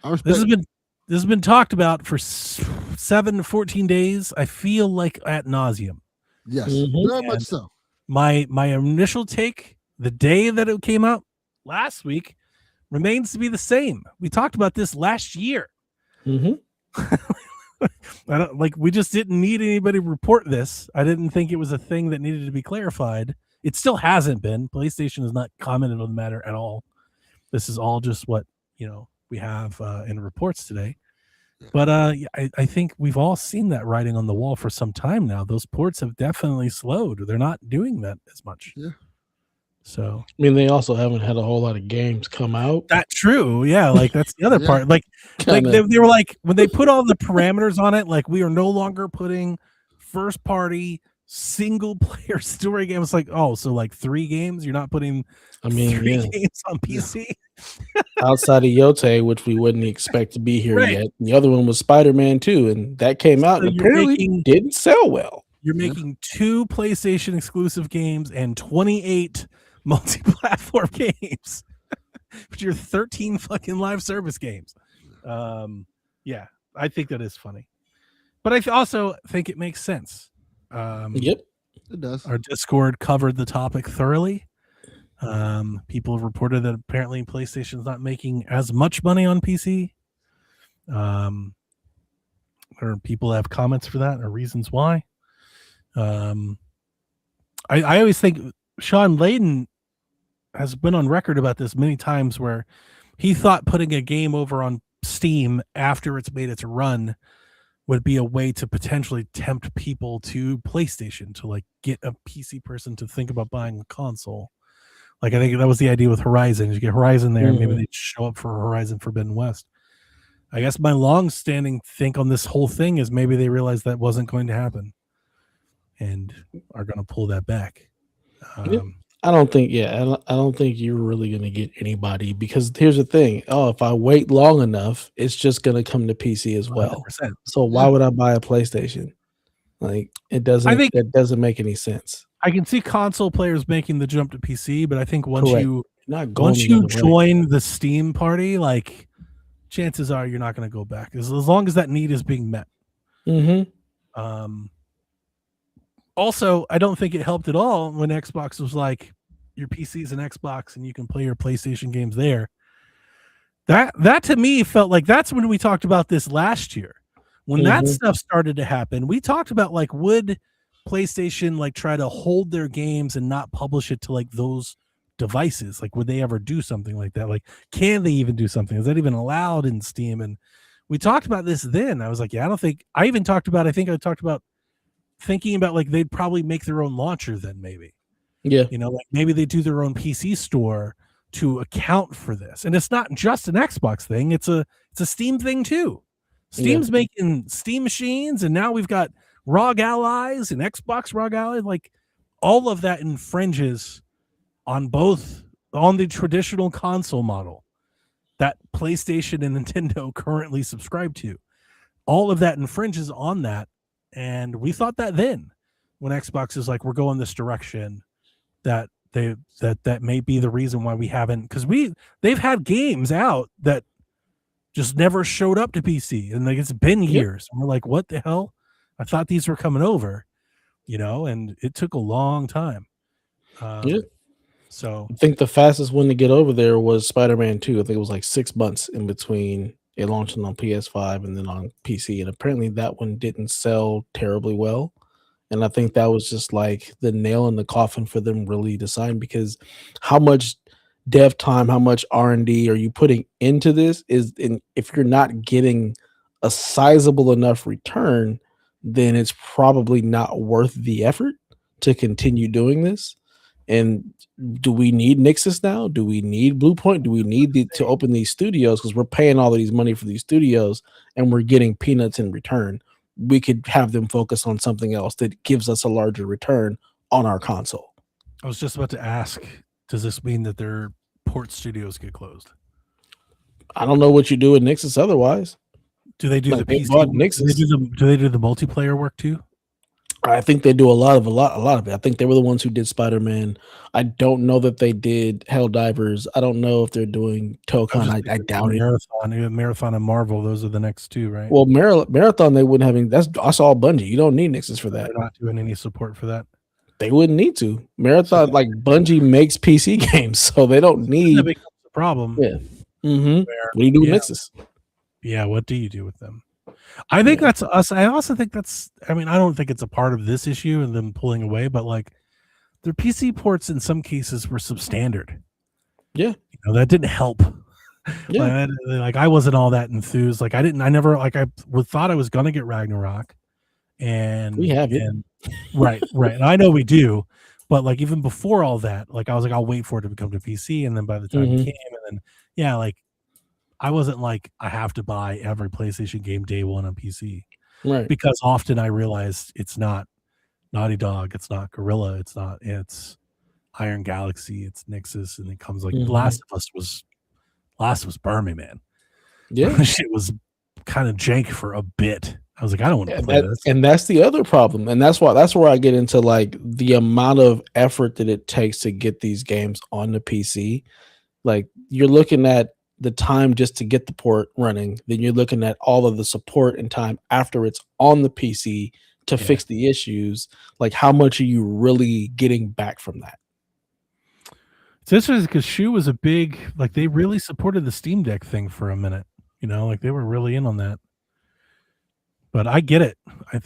I respect This has been talked about for 7 to 14 days. I feel like ad nauseum. Yes, Mhm. very much And so. my initial take the day that it came out last week remains to be the same. We talked about this last year. Mm-hmm. We just didn't need anybody to report this. I didn't think it was a thing that needed to be clarified. It still hasn't been. PlayStation has not commented on the matter at all. This is all just what we have in reports today. But I think we've all seen that writing on the wall for some time now. Those ports have definitely slowed. They're not doing that as much. Yeah. So I mean, they also haven't had a whole lot of games come out. that's true. Yeah, like that's the other Yeah. part. Like Kinda. they were like, when they put all the parameters on it, like we are no longer putting first party single player story games. Like, oh, so like 3 games? You're not putting I mean, 3 yeah. games on PC? Outside of Yote, which we wouldn't expect to be here Right. yet. The other one was Spider-Man 2, and that came out So and you're apparently making- didn't sell well. You're making 2 PlayStation exclusive games and 28 multi-platform games. But you're 13 fucking live service games. Yeah, I think that is funny. But I also think it makes sense. Yep. It does. Our Discord covered the topic thoroughly. People have reported that apparently PlayStation's not making as much money on PC. Or people have comments for that or reasons why. I always think Sean Layden has been on record about this many times where he thought putting a game over on Steam after it's made its run would be a way to potentially tempt people to PlayStation, to like get a PC person to think about buying a console. Like I think that was the idea with Horizon. You get Horizon there, maybe they'd show up for Horizon Forbidden West. I guess my long-standing think on this whole thing is maybe they realized that wasn't going to happen and are going to pull that back. I don't think you're really going to get anybody, because here's the thing. Oh, if I wait long enough, it's just going to come to PC as well. 100%. So why would I buy a PlayStation? Like it doesn't. I think that doesn't make any sense. I can see console players making the jump to PC, but I think once Correct. you Not going once the you other way. join the Steam party, like chances are you're not going to go back as long as that need is being met. Mm-hmm. Also, I don't think it helped at all when Xbox was like, your PC is an Xbox and you can play your PlayStation games there. That to me felt like that's when we talked about this last year. When that stuff started to happen, we talked about like, would PlayStation like try to hold their games and not publish it to like those devices? Like, would they ever do something like that? Like, can they even do something? Is that even allowed in Steam? And we talked about this then. I was like, yeah, I don't think I even talked about, I think I talked about thinking about like they'd probably make their own launcher then maybe. Yeah. Like maybe they do their own PC store to account for this. And it's not just an Xbox thing, it's a Steam thing too. Steam's making Steam machines, and now we've got ROG Allies and Xbox ROG Allies. Like all of that infringes on the traditional console model that PlayStation and Nintendo currently subscribe to. All of that infringes on that. And we thought that then when Xbox is like, we're going this direction, that may be the reason why we haven't, because they've had games out that just never showed up to PC, and like it's been years. And we're like, what the hell? I thought these were coming over, and it took a long time. So I think the fastest one to get over there was Spider-Man 2. I think it was like 6 months in between it launching on PS5 and then on PC. And apparently that one didn't sell terribly well. And I think that was just like the nail in the coffin for them really deciding, because how much dev time, how much R&D are you putting into this if you're not getting a sizable enough return, then it's probably not worth the effort to continue doing this. And do we need Nixus now? Do we need Bluepoint? Do we need to open these studios? Because we're paying all of these money for these studios and we're getting peanuts in return. We could have them focus on something else that gives us a larger return on our console. I was just about to ask, does this mean that their port studios get closed? I don't know what you do with Nixus otherwise. Do they do Like the they PC? bought Nixus. Do they do the multiplayer work too? I think they do a lot of it. I think they were the ones who did Spider-Man. I don't know that they did Helldivers. I don't know if they're doing I'm Tokon. just I thinking doubt it. Marathon and Marvel. Those are the next two, right? Well, Marathon they wouldn't have. That's all Bungie. You don't need Nixes for that. They're not doing any support for that. They wouldn't need to. Marathon, like Bungie makes PC games, so they don't That need. becomes a problem. Yeah. Mm-hmm. Where, What do you do with Nixes? Yeah, what do you do with them? I think that's us. I also think that's. I mean, I don't think it's a part of this issue and them pulling away, but like their PC ports in some cases were substandard. Yeah, that didn't help. Yeah, like I wasn't all that enthused. Like I thought I was gonna get Ragnarok, and we have it. And, right. And I know we do, but like even before all that, like I was like, I'll wait for it to become to PC, and then by the time it came, and then like I wasn't like I have to buy every PlayStation game day one on PC, right? Because often I realized it's not Naughty Dog, it's not Gorilla, it's Iron Galaxy, it's Nixus, and it comes like Last of Us was burning, man. Yeah, shit was kind of jank for a bit. I was like, I don't want to play this. And that's the other problem. And that's where I get into like the amount of effort that it takes to get these games on the PC. Like you're looking at the time just to get the port running, then you're looking at all of the support and time after it's on the PC to fix the issues. Like how much are you really getting back from that? It's interesting because Shu was a big, like they really supported the Steam Deck thing for a minute, like they were really in on that. But I get it. I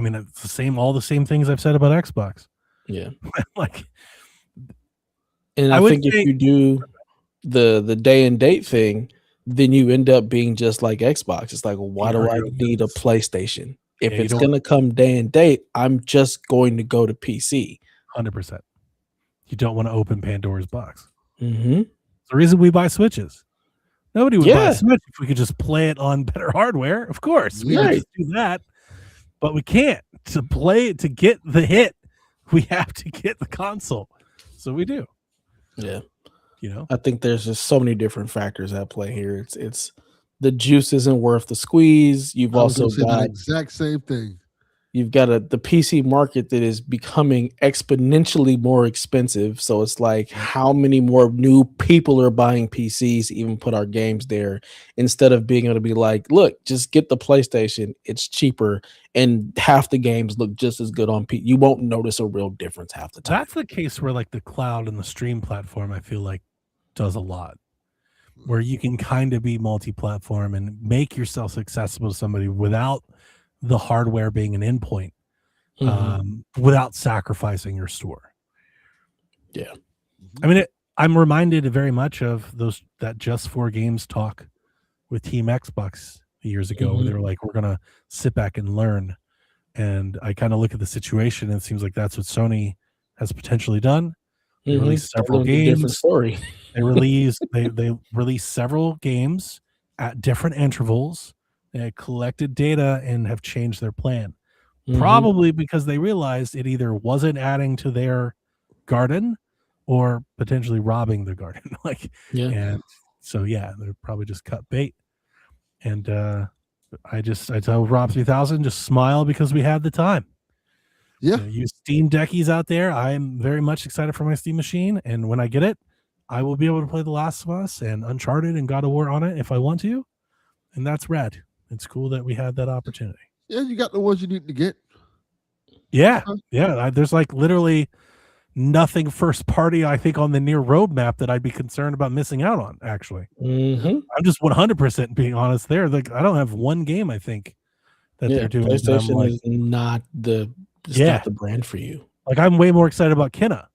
mean, it's all the same things I've said about Xbox. Yeah. like, and I think if you do the day and date thing, then you end up being just like Xbox. It's like, why do I need a PlayStation? If it's going to come day and date, I'm just going to go to PC. 100%. You don't want to open Pandora's box. Mm-hmm. It's the reason we buy Switches. Nobody would buy a Switch if we could just play it on better hardware. Of course, we could just do that, but we can't. To get the hit, we have to get the console. So we do. Yeah. I think there's just so many different factors at play here. It's the juice isn't worth the squeeze. You've also got the exact same thing. You've got the PC market that is becoming exponentially more expensive. So it's like how many more new people are buying PCs to even put our games there instead of being able to be like, look, just get the PlayStation. It's cheaper and half the games look just as good on PC. You won't notice a real difference half the time. That's the case where like the cloud and the stream platform, I feel like does a lot where you can kind of be multi-platform and make yourself accessible to somebody without the hardware being an endpoint, without sacrificing your store. Yeah. I mean, I'm reminded very much of that Just 4 Games talk with Team Xbox years ago, where they were like, we're going to sit back and learn. And I kind of look at the situation and it seems like that's what Sony has potentially done. They released several games. Different story. they released several games at different intervals. They collected data and have changed their plan. Probably because they realized it either wasn't adding to their garden or potentially robbing the garden. And so they're probably just cut bait. And I tell Rob 3000, just smile because we had the time. Yeah. You Steam Deckies out there, I'm very much excited for my Steam machine. And when I get it, I will be able to play The Last of Us and Uncharted and God of War on it if I want to. And that's rad. It's cool that we had that opportunity. Yeah, you got the ones you need to get. Yeah. There's like literally nothing first party, I think, on the near roadmap that I'd be concerned about missing out on, actually. I'm just 100% being honest there. Like, I don't have one game, I think, that they're doing. PlayStation is not not the brand for you. Like, I'm way more excited about Kena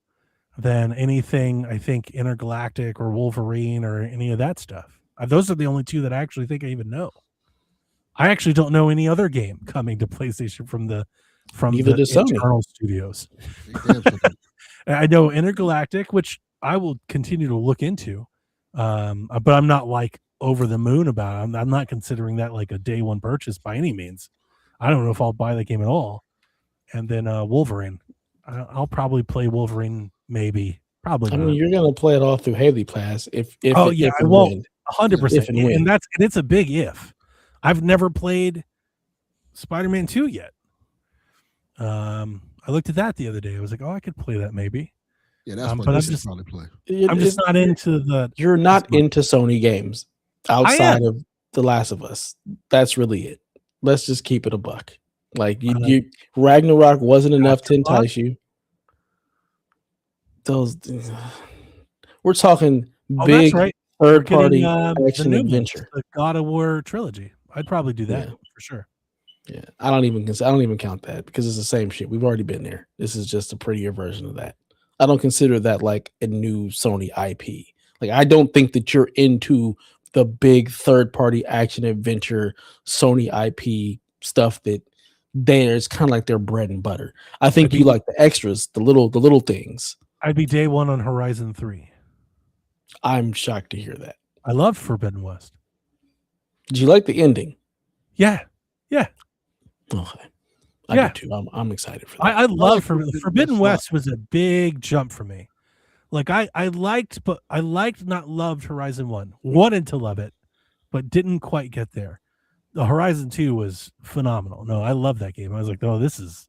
than anything, I think, Intergalactic or Wolverine or any of that stuff. Those are the only two that I actually think I even know. I actually don't know any other game coming to PlayStation from the internal studios. I know Intergalactic, which I will continue to look into, but I'm not like over the moon about it. I'm not considering that like a day one purchase by any means. I don't know if I'll buy the game at all. And then Wolverine, I'll probably play Wolverine, maybe. Probably. I mean, you're gonna play it all through Haley Pass. I won't. 100%, and it's a big if. I've never played Spider-Man 2 yet. I looked at that the other day. I was like, oh, I could play that maybe. Yeah, that's what but you should probably play. I'm just not into the. You're not into Sony games outside of The Last of Us. That's really it. Let's just keep it a buck. Like you Ragnarok wasn't enough to entice you. We're talking big third party action adventure. The God of War trilogy. I'd probably do that for sure. Yeah, I don't even count that because it's the same shit. We've already been there. This is just a prettier version of that. I don't consider that like a new Sony IP. Like I don't think that you're into the big third party action adventure Sony IP stuff that it's kind of like their bread and butter. I think you like the extras, the little things. I'd be day one on Horizon 3. I'm shocked to hear that. I love Forbidden West. Did you like the ending? Yeah. Okay. I do too. I'm excited for that. I love Forbidden West was a big jump for me. Like I liked not loved Horizon 1. Wanted to love it, but didn't quite get there. The Horizon 2 was phenomenal. No, I love that game. I was like, oh, this is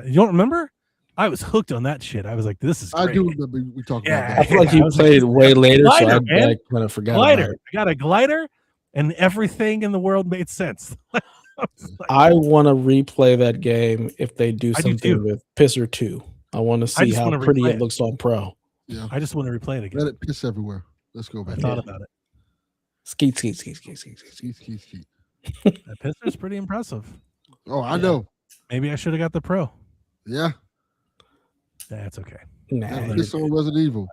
you don't remember? I was hooked on that shit. I was like, this is great. I do remember we talked about that. I feel like you played way later, so I kind of forgot about it. I got a glider and everything in the world made sense. I want to replay that game if they do something with Pisser 2. I want to see how pretty it looks on Pro. Yeah, I just want to replay it again. Let it piss everywhere. Let's go back. I thought about it. Skeet. That Pisser's pretty impressive. Oh, I know. Maybe I should have got the Pro. Yeah. That's okay. Nah, piss on Resident Evil.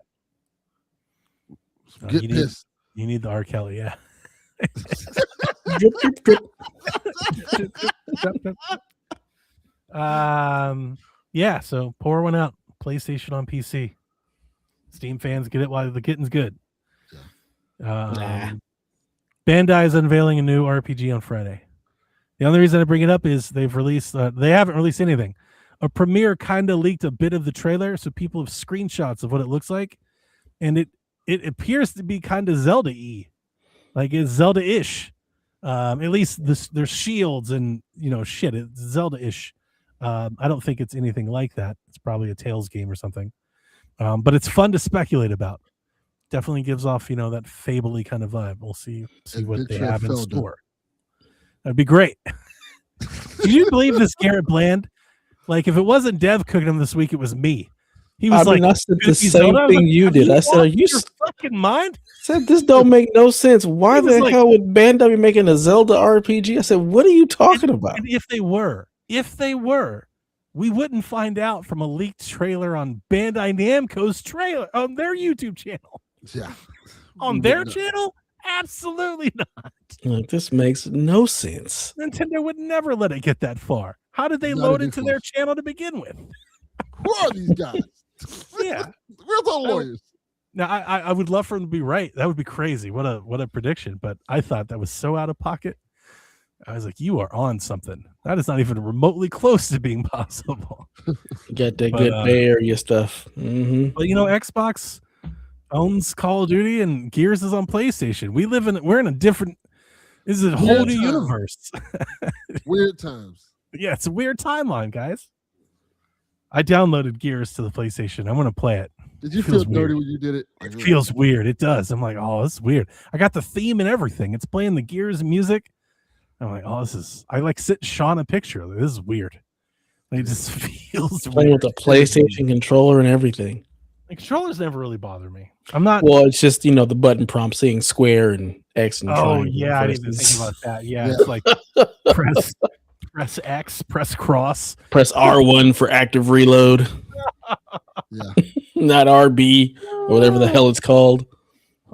Get pissed. You need the R. Kelly, yeah. Yeah, so pour one out. PlayStation on PC. Steam fans get it while the getting's good. Bandai is unveiling a new RPG on Friday. The only reason I bring it up is they haven't released anything. A premiere kind of leaked a bit of the trailer, so people have screenshots of what it looks like, and it appears to be kind of Zelda-y. Like it's Zelda-ish. At least there's shields and shit. It's Zelda-ish. I don't think it's anything like that. It's probably a Tales game or something. But it's fun to speculate about. Definitely gives off that Fable-y kind of vibe. We'll see what they have in store. That'd be great. Did you believe this, Garrett Bland? Like if it wasn't Dev cooking him this week, it was me. He was I said the same thing you did. I said, "Are you fucking mind?" I said, "This don't make no sense. Why the hell would Bandai be making a Zelda RPG?" I said, "What are you talking about?" And if they were, we wouldn't find out from a leaked trailer on Bandai Namco's trailer on their YouTube channel. Yeah, on their channel, absolutely not. Like this makes no sense. Nintendo would never let it get that far. How did they load it to their channel to begin with? Who are these guys? Yeah, we're the lawyers. Now, I would love for them to be right. That would be crazy. What a prediction! But I thought that was so out of pocket. I was like, you are on something. That is not even remotely close to being possible. Get that good Bay Area stuff. Mm-hmm. But Xbox owns Call of Duty and Gears is on PlayStation. We're in a different. This is a whole new universe. Weird times. Yeah, it's a weird timeline, guys. I downloaded Gears to the PlayStation. I want to play it. Did you feel dirty when you did it? It feels weird. It does. I'm like, oh, this is weird. I got the theme and everything. It's playing the Gears music. I'm like, oh, this is. I like sit Sean a picture. This is weird. It just feels playing with the PlayStation controller and everything. The controllers never really bother me. I'm not. Well, it's just the button prompt seeing square and X and triangle. Oh yeah, I didn't even think about that. Yeah, it's like press X, press cross, press R1 for active reload. Yeah, not RB or whatever the hell it's called.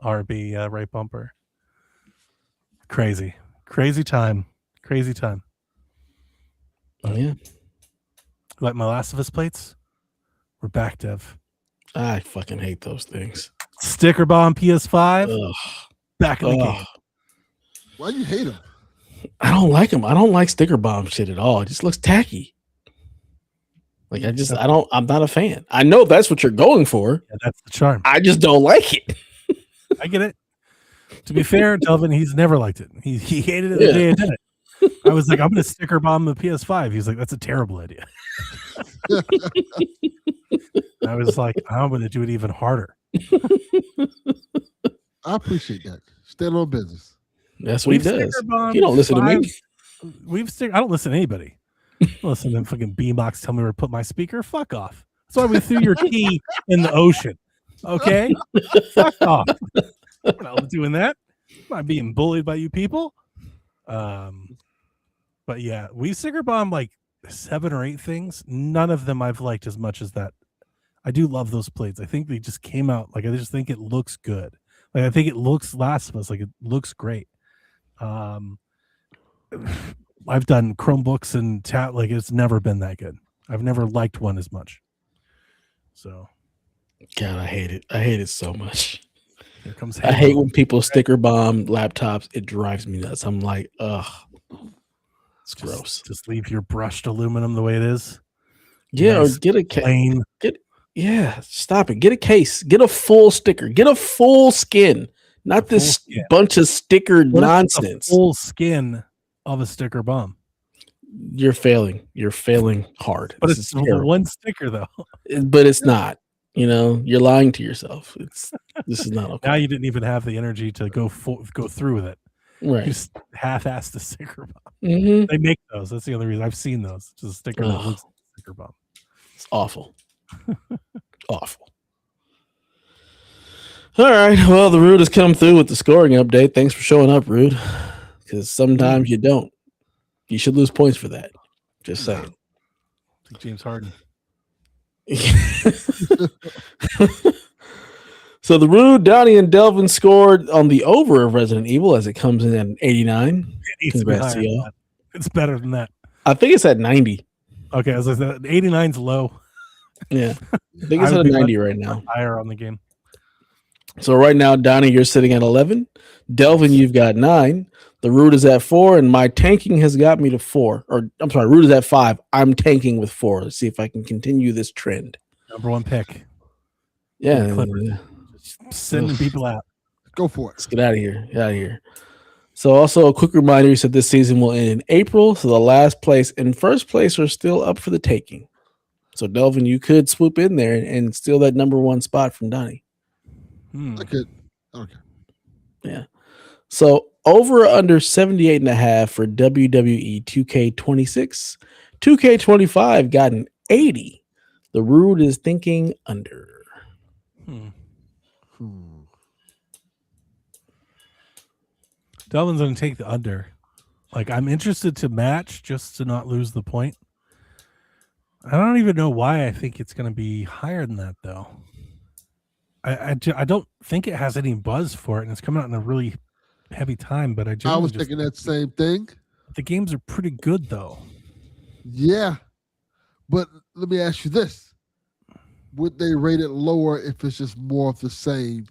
RB, right bumper. Crazy time. Oh yeah. Like my Last of Us plates. We're back, Dev. I fucking hate those things. Sticker bomb PS5. Ugh. Back in the game. Why do you hate them? I don't like them. I don't like sticker bomb shit at all. It just looks tacky. Like I'm not a fan. I know that's what you're going for. Yeah, that's the charm. I just don't like it. I get it. To be fair, Delvin, he's never liked it. He hated it the day I did it. I was like, I'm going to sticker bomb the PS5. He's like, that's a terrible idea. I was like, I'm going to do it even harder. I appreciate that. Stand on business. That's what he does. sticker bombed You don't listen to me. I don't listen to anybody. I don't listen to fucking B-Box tell me where to put my speaker. Fuck off. That's why we threw your key in the ocean. Okay? Fuck off. We're not doing that. I'm not being bullied by you people. But yeah, we sticker bombed like 7 or 8 things. None of them I've liked as much as that. I do love those plates. I think they just came out like I just think it looks good. Like I think it looks Last of Us, like it looks great. I've done Chromebooks and like it's never been that good. I've never liked one as much. So, God, I hate it. I hate it so much. Here comes I hate when people sticker bomb laptops. It drives me nuts. I'm like, ugh, it's gross. Just leave your brushed aluminum the way it is. Yeah, nice, or get a plain. Stop it. Get a case. Get a full sticker. Get a full skin. Not this bunch of sticker nonsense. Full skin of a sticker bomb. You're failing. You're failing hard. But it's one sticker though. But it's not. You know, you're lying to yourself. This is not okay. Now you didn't even have the energy to go through with it. Right. You just half-assed the sticker bomb. Mm-hmm. They make those. That's the other reason I've seen those. Just a sticker that looks like a sticker bomb. It's awful. Awful. All right. Well, the Rude has come through with the scoring update. Thanks for showing up, Rude. Because sometimes you don't. You should lose points for that. Just saying. Like James Harden. So the Rude, Donnie, and Delvin scored on the over of Resident Evil as it comes in at 89. Congrats to y'all. It's better than that. I think it's at 90. Okay, as I said, 89's low. Yeah. I think it's at 90 right now. Higher on the game. So right now, Donnie, you're sitting at 11. Delvin, you've got 9. The Rude is at 4, and my tanking has got me to 4. Or I'm sorry, Rude is at 5. I'm tanking with 4. Let's see if I can continue this trend. Number 1 pick. Yeah. Sending people out. Go for it. Let's get out of here. Get out of here. So also a quick reminder, you said this season will end in April. So the last place and first place are still up for the taking. So Delvin, you could swoop in there and steal that number 1 spot from Donnie. I could. Okay. Yeah. So over under 78.5 for WWE 2K26. 2K25 got an 80. The Rude is thinking under. Delvin's going to take the under. Like, I'm interested to match just to not lose the point. I don't even know why I think it's going to be higher than that, though. I don't think it has any buzz for it, and it's coming out in a really heavy time, but I was thinking that same thing. The games are pretty good, though. Yeah. But let me ask you this. Would they rate it lower if it's just more of the same?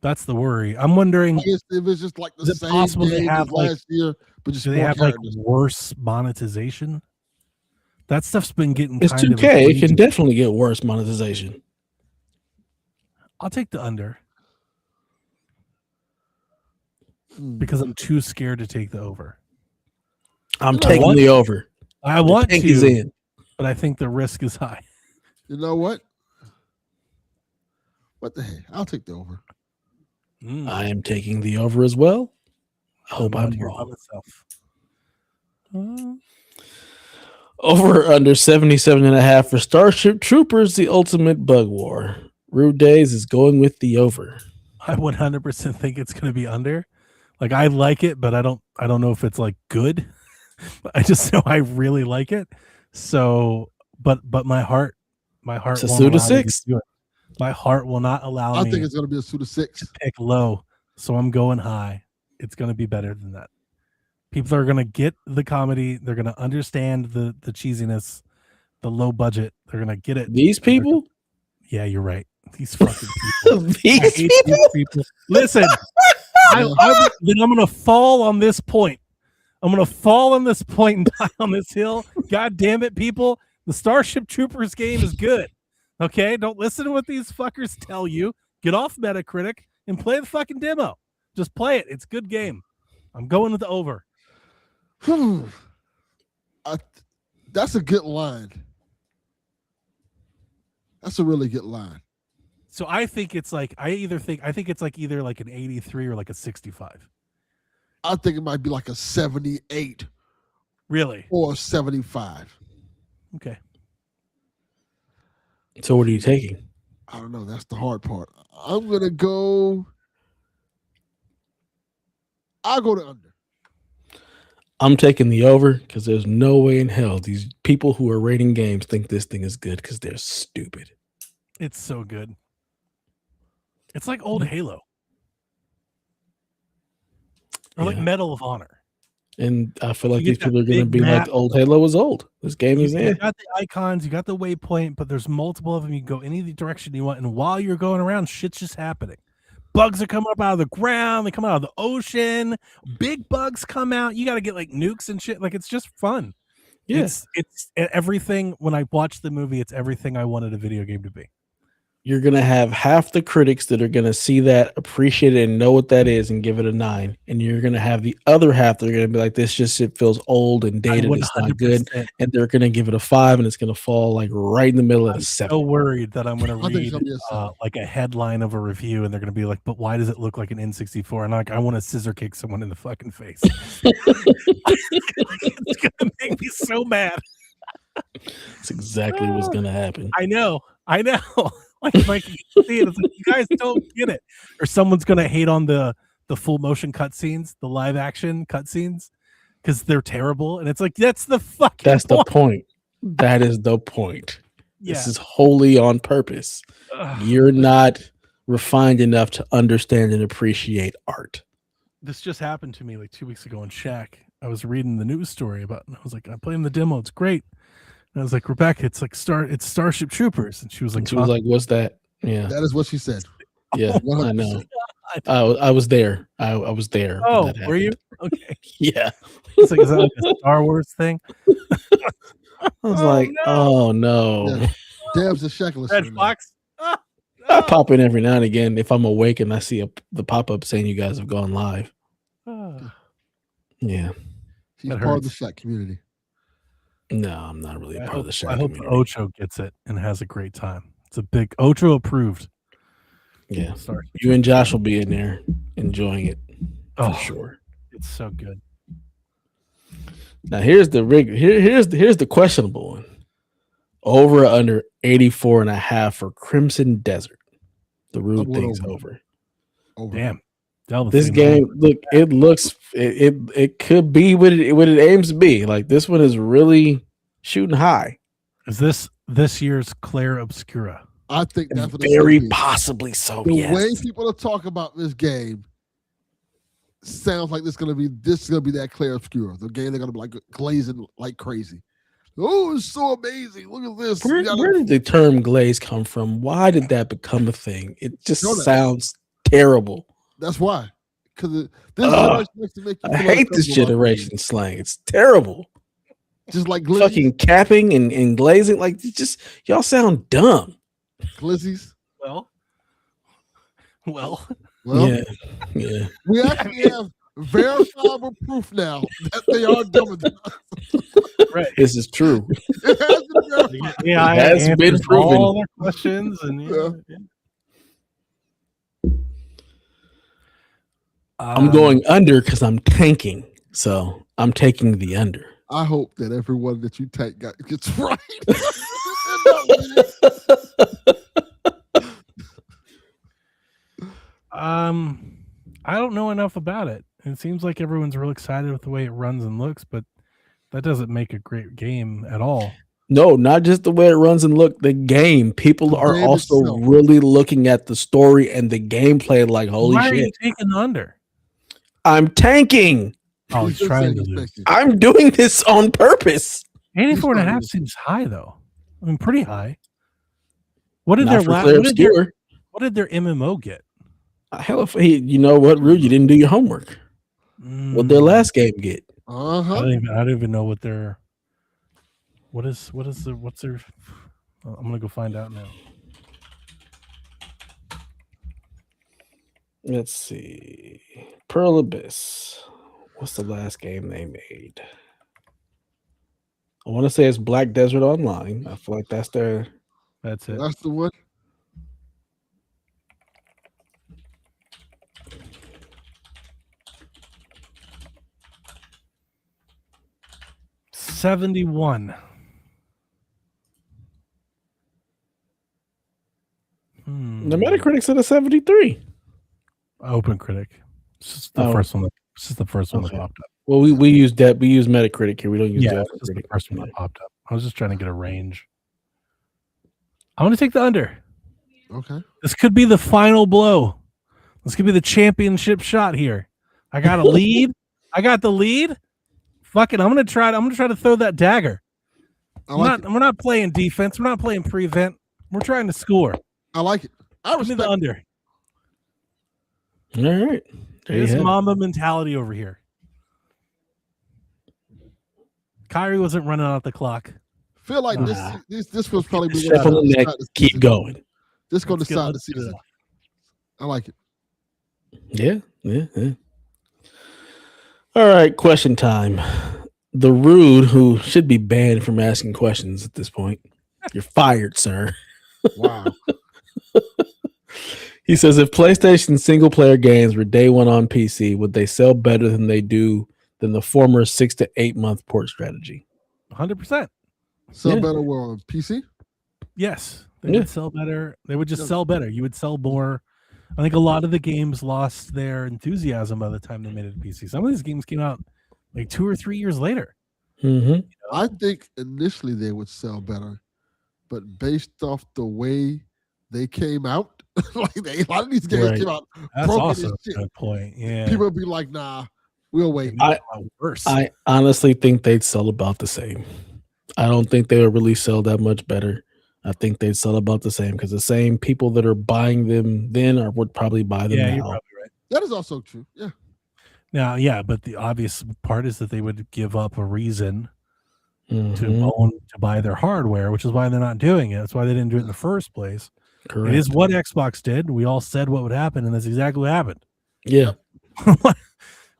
That's the worry. I'm wondering if it's just like the same possible game they have last year, but just do they more have characters. like worse monetization? That stuff's been getting It's kind 2K. of It can definitely get worse monetization. I'll take the under because I'm too scared to take the over. I'm taking the over. I want tank to, is in. but I think the risk is high. You know what? What the heck? I'll take the over. I am taking the over as well. I hope I'm here wrong. by myself. Over under 77.5 for Starship Troopers, the Ultimate Bug War. Rude Days is going with the over. I 100% think it's going to be under. Like, I like it, but I don't know if it's like good. I just know I really like it. So, but my heart It's a won't suit of allow me to 6. do it. My heart will not allow I me think it's going to be a suit of 6. to pick low. So I'm going high. It's going to be better than that. People are going to get the comedy. They're going to understand the cheesiness, the low budget. They're going to get it. These people? Yeah, you're right. These fucking people. These people. Listen, then I'm going to fall on this point. I'm going to fall on this point and die on this hill. God damn it, people. The Starship Troopers game is good. Okay? Don't listen to what these fuckers tell you. Get off Metacritic and play the fucking demo. Just play it. It's a good game. I'm going with the over. That's a good line. That's a really good line. So I think it's like I think it's like either like an 83 or like a 65. I think it might be like a 78 Really? or 75. Okay. So what are you taking? I don't know. That's the hard part. I'm gonna go. I'll go to under. I'm taking the over because there's no way in hell these people who are rating games think this thing is good because they're stupid. It's so good. It's like old Halo. Or like Medal of Honor. And I feel You like get these that people are going to big be map. like, old Halo was old. This game is You got the icons, you got the waypoint, but there's multiple of them. You can go any direction you want. And while you're going around, shit's just happening. Bugs are coming up out of the ground. They come out of the ocean. Big bugs come out. You got to get like nukes and shit. Like, it's just fun. Yeah. It's everything. When I watched the movie, it's everything I wanted a video game to be. You're going to have half the critics that are going to see that, appreciate it, and know what that is and give it a 9. And you're going to have the other half that are going to be like, this just, it feels old and dated. It's not good. And they're going to give it a 5, and it's going to fall like right in the middle of the 7. I'm so worried that I'm going to read like a headline of a review, and they're going to be like, but why does it look like an N64? And like, I want to scissor kick someone in the fucking face. It's going to make me so mad. That's exactly what's going to happen. I know. Like you see it, it's like, you guys don't get it, or someone's gonna hate on the full motion cutscenes, the live action cutscenes, because they're terrible, and it's like that's the fucking. That's the point. That is the point. Yeah. This is wholly on purpose. You're not refined enough to understand and appreciate art. This just happened to me like 2 weeks ago in Shaq. I was reading the news story about, and I was like, I'm playing the demo. It's great. And I was like, Rebecca, it's like Starship Troopers. And she was like, what's that? Yeah. That is what she said. Yeah, 100%. I know. I was there. I was there. Oh, were you? Okay. Yeah. It's like, is that like a Star Wars thing? I was oh no. Yeah. Dev's a Shackless. Red Fox. I pop in every now and again if I'm awake and I see the pop-up saying you guys have gone live. Yeah. She's part of the Shaq community. No, I'm not really a part of the Shaq community. I hope Ocho gets it and has a great time. It's a big Ocho approved. Yeah. You and Josh will be in there enjoying it for sure. It's so good. Now here's the questionable one. Over or under 84.5 for Crimson Desert. The Rude thing's over. Damn. This game, look, it looks it could be what it aims to be. Like, this one is really shooting high. Is this year's Claire Obscura? I think that's what very possibly so. The way people are talking about this game sounds like this is gonna be that Claire Obscura. The game they're gonna be like glazing like crazy. Oh, it's so amazing! Look at this. Where did the term glaze come from? Why did that become a thing? It just sounds terrible. That's why. Because this generation makes to make you I hate this generation slang. It's terrible. Just like glizzies. Fucking capping and glazing. Like, just y'all sound dumb. Glizzies. Well. Yeah. We actually have verifiable proof now that they are dumber than us. Right. This is true. It has been proven. All their questions and I'm going under because I'm tanking. So I'm taking the under. I hope that everyone that you tank gets right. I don't know enough about it. It seems like everyone's real excited with the way it runs and looks, but that doesn't make a great game at all. No, not just the way it runs and look. The game. People are also really looking at the story and the gameplay like, holy shit. Why are you taking under? I'm tanking. Oh, he's trying to lose. I'm doing this on purpose. 84.5 seems high, though. I mean, pretty high. What did their MMO get? Hell, you know what, Rude? You didn't do your homework. What their last game get? I don't even know what their. What's their? I'm gonna go find out now. Let's see. Pearl Abyss. What's the last game they made? I want to say it's Black Desert Online. I feel like that's their. That's it. That's the one. $71. The Metacritic said a 73. Open Critic. This is the first one. This is the first one that popped up. Well, we use that. We use Metacritic here. We don't use Yeah, the this Open is the Critic. first one that popped up. I was just trying to get a range. I want to take the under. Okay. This could be the final blow. This could be the championship shot here. I got a lead. I got the lead. Fuck it. I'm gonna try to throw that dagger. We're not playing defense. We're not playing prevent. We're trying to score. I like it. I Give me respect the under. All right. There's Mamba mentality over here. Kyrie wasn't running out the clock. Feel like this was probably Step on the neck. Keep going. This going to decide the season. I like it. Yeah. All right, question time. The Rude, who should be banned from asking questions at this point. You're fired, sir. Wow. He says, if PlayStation single-player games were day one on PC, would they sell better than they do than the former 6 to 8 month port strategy? 100%. Sell better on PC? Yes. They would sell better. They would just sell better. You would sell more. I think a lot of the games lost their enthusiasm by the time they made it to PC. Some of these games came out like 2 or 3 years later. Mm-hmm. You know? I think initially they would sell better, but based off the way they came out, like a lot of these games came out. That's also a good point. Yeah. People would be like, nah, we'll wait. I honestly think they'd sell about the same. I don't think they would really sell that much better. I think they'd sell about the same because the same people that are buying them then would probably buy them now. You're probably right. That is also true. Yeah. Now, but the obvious part is that they would give up a reason to buy their hardware, which is why they're not doing it. That's why they didn't do it in the first place. Correct. It is what Xbox did. We all said what would happen, and that's exactly what happened. Yeah.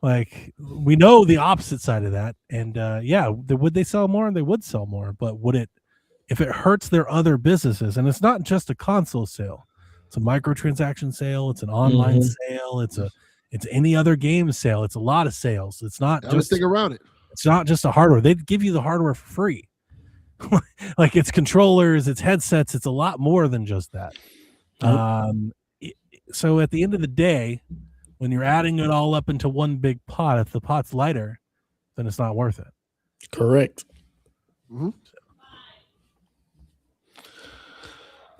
Like, we know the opposite side of that. And would they sell more? They would sell more. But would it, if it hurts their other businesses, and it's not just a console sale, it's a microtransaction sale, it's an online sale, it's any other game sale, it's a lot of sales. It's not just everything around it. It's not just a hardware. They'd give you the hardware for free. Like, it's controllers, it's headsets, it's a lot more than just that. So at the end of the day, when you're adding it all up into one big pot, if the pot's lighter, then it's not worth it. Correct. Mm-hmm.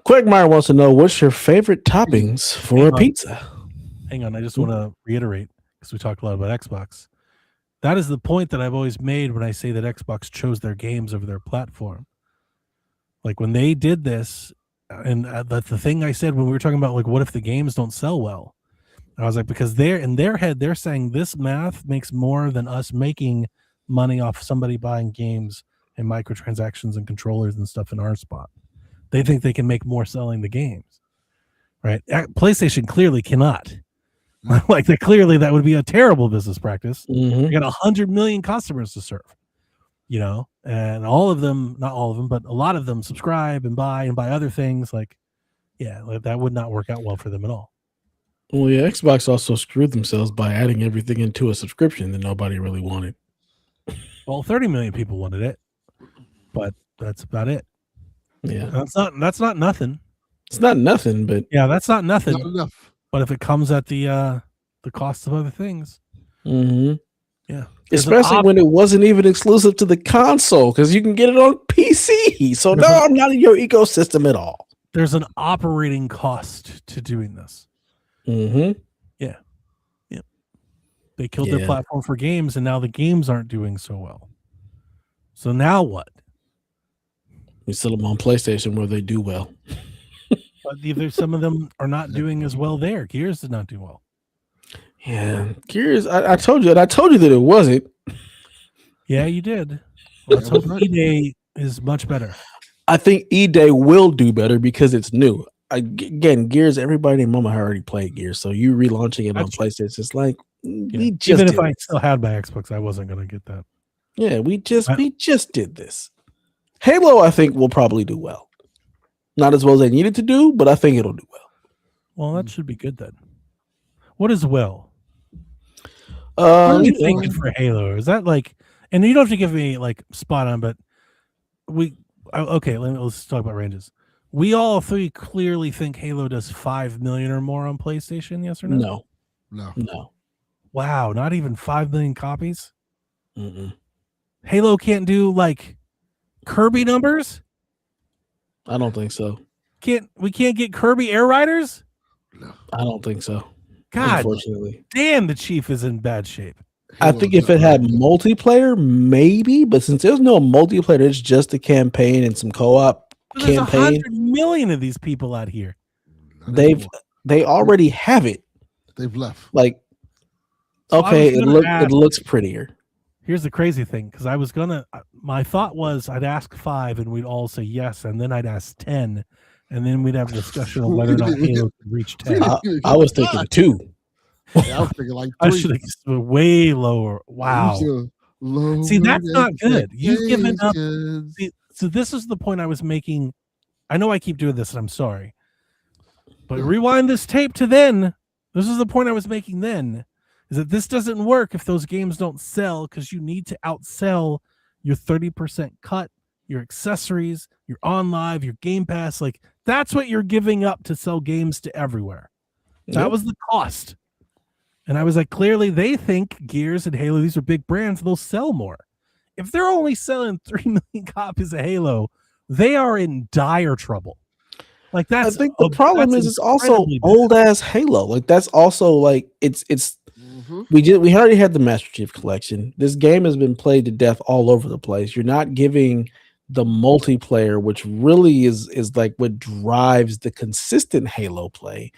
Quagmire wants to know, what's your favorite toppings for a pizza? Hang on, I just want to reiterate, because we talked a lot about Xbox. That is the point that I've always made when I say that Xbox chose their games over their platform. Like, when they did this, and that's the thing I said when we were talking about, like, what if the games don't sell well? I was like, because they're in their head, they're saying this math makes more than us making money off somebody buying games and microtransactions and controllers and stuff in our spot. They think they can make more selling the games, right? PlayStation clearly cannot. Like, that would be a terrible business practice. You got 100 million customers to serve, and all of them, not all of them, but a lot of them subscribe and buy other things. Like that would not work out well for them at all. Well, yeah, Xbox also screwed themselves by adding everything into a subscription that nobody really wanted. Well, 30 million people wanted it, but that's about it. Yeah, that's not nothing. It's not nothing, but that's not nothing. Not enough. But if it comes at the cost of other things, especially when it wasn't even exclusive to the console, because you can get it on PC. So I'm not in your ecosystem at all. There's an operating cost to doing this. Yeah. They killed their platform for games, and now the games aren't doing so well. So now what? We sell them on PlayStation where they do well. But either some of them are not doing as well there. Gears did not do well. Yeah, Gears. I told you that it wasn't. Yeah, you did. Let's hope E-Day is much better. I think E-Day will do better because it's new. Again, Gears. Everybody in Mama already played Gears, so you relaunching it on PlayStation, it's like, We just even if did I this. still had my Xbox, I wasn't going to get that. Yeah, we just did this. Halo, I think, will probably do well. Not as well as they needed to do, but I think it'll do well. Well, that should be good then. What is well? What are You you thinking for Halo? Is that like, and you don't have to give me like spot on, but let's talk about ranges. We all three clearly think Halo does 5 million or more on PlayStation. Yes or no? No. Wow, not even 5 million copies. Mm-mm. Halo can't do like Kirby numbers. I don't think so. We can't get Kirby Air Riders? No. I don't think so. God, unfortunately. damn, the Chief is in bad shape. I think if it had multiplayer, maybe, but since there's no multiplayer, it's just a campaign and some co-op There's campaign. 100 million of these people out here. They already have it. They've left. Like, So okay, it looks prettier. Here's the crazy thing, because my thought was I'd ask 5 and we'd all say yes, and then I'd ask 10, and then we'd have a discussion on whether or not Halo could reach 10. I was thinking 2. Yeah, I was thinking like 3. I should have way lower. Wow. See, that's not good. You've given up. See, so this is the point I was making. I know I keep doing this, and I'm sorry. But rewind this tape to then. This is the point I was making then. Is that this doesn't work if those games don't sell, because you need to outsell your 30% cut, your accessories, your on live, your Game Pass. Like, that's what you're giving up to sell games to everywhere. That was the cost. And I was like, clearly they think Gears and Halo, these are big brands, they'll sell more. If they're only selling 3 million copies of Halo, they are in dire trouble. Like, that's, I think the problem is it's also old ass Halo. Like, that's also like it's we already had the Master Chief Collection. This game has been played to death all over the place. You're not giving the multiplayer, which really is like what drives the consistent Halo play.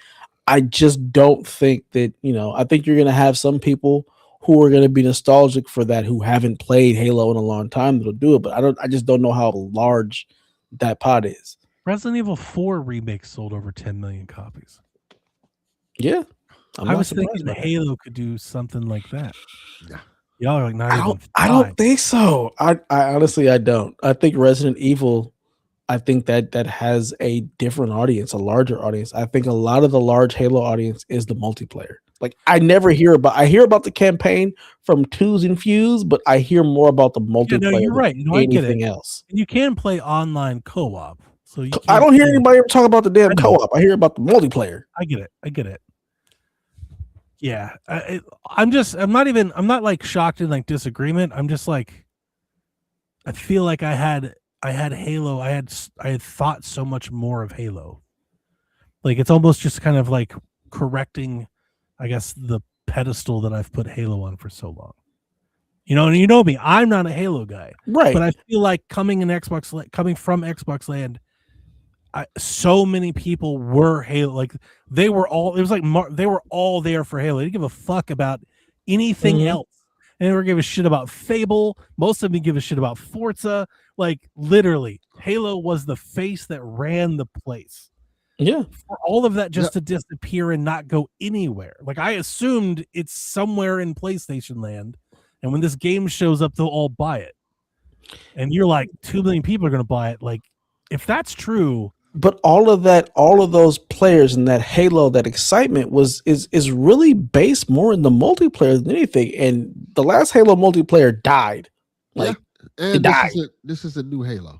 I just don't think that, I think you're going to have some people who are going to be nostalgic for that, who haven't played Halo in a long time, that'll do it. But I just don't know how large that pot is. Resident Evil 4 remake sold over 10 million copies. Yeah. I was thinking Halo could do something like that. Yeah. Y'all are like, not even 5. I don't think so. I honestly, I don't. I think Resident Evil, I think that has a different audience, a larger audience. I think a lot of the large Halo audience is the multiplayer. Like, I hear about the campaign from Twos and Fuse, but I hear more about the multiplayer. Yeah, no, you're right. I get anything else. And you can play online co-op. So I don't hear anybody ever talk about the damn co-op. I hear about the multiplayer. I get it. Yeah, I'm not like shocked in like disagreement. I'm just like, I feel like I had Halo. I had thought so much more of Halo. Like, it's almost just kind of like correcting, I guess, the pedestal that I've put Halo on for so long. And you know me, I'm not a Halo guy, right? But I feel like coming from Xbox Land, so many people were Halo. Like, they were all there for Halo. They didn't give a fuck about anything else. They never give a shit about Fable. Most of them give a shit about Forza. Like, literally, Halo was the face that ran the place. Yeah. For all of that just to disappear and not go anywhere. Like, I assumed it's somewhere in PlayStation land, and when this game shows up, they'll all buy it. And you're like, 2 million people are going to buy it. Like, if that's true. But all of those players and that Halo, that excitement is really based more in the multiplayer than anything. And the last Halo multiplayer died. Like, it died. This is a new Halo.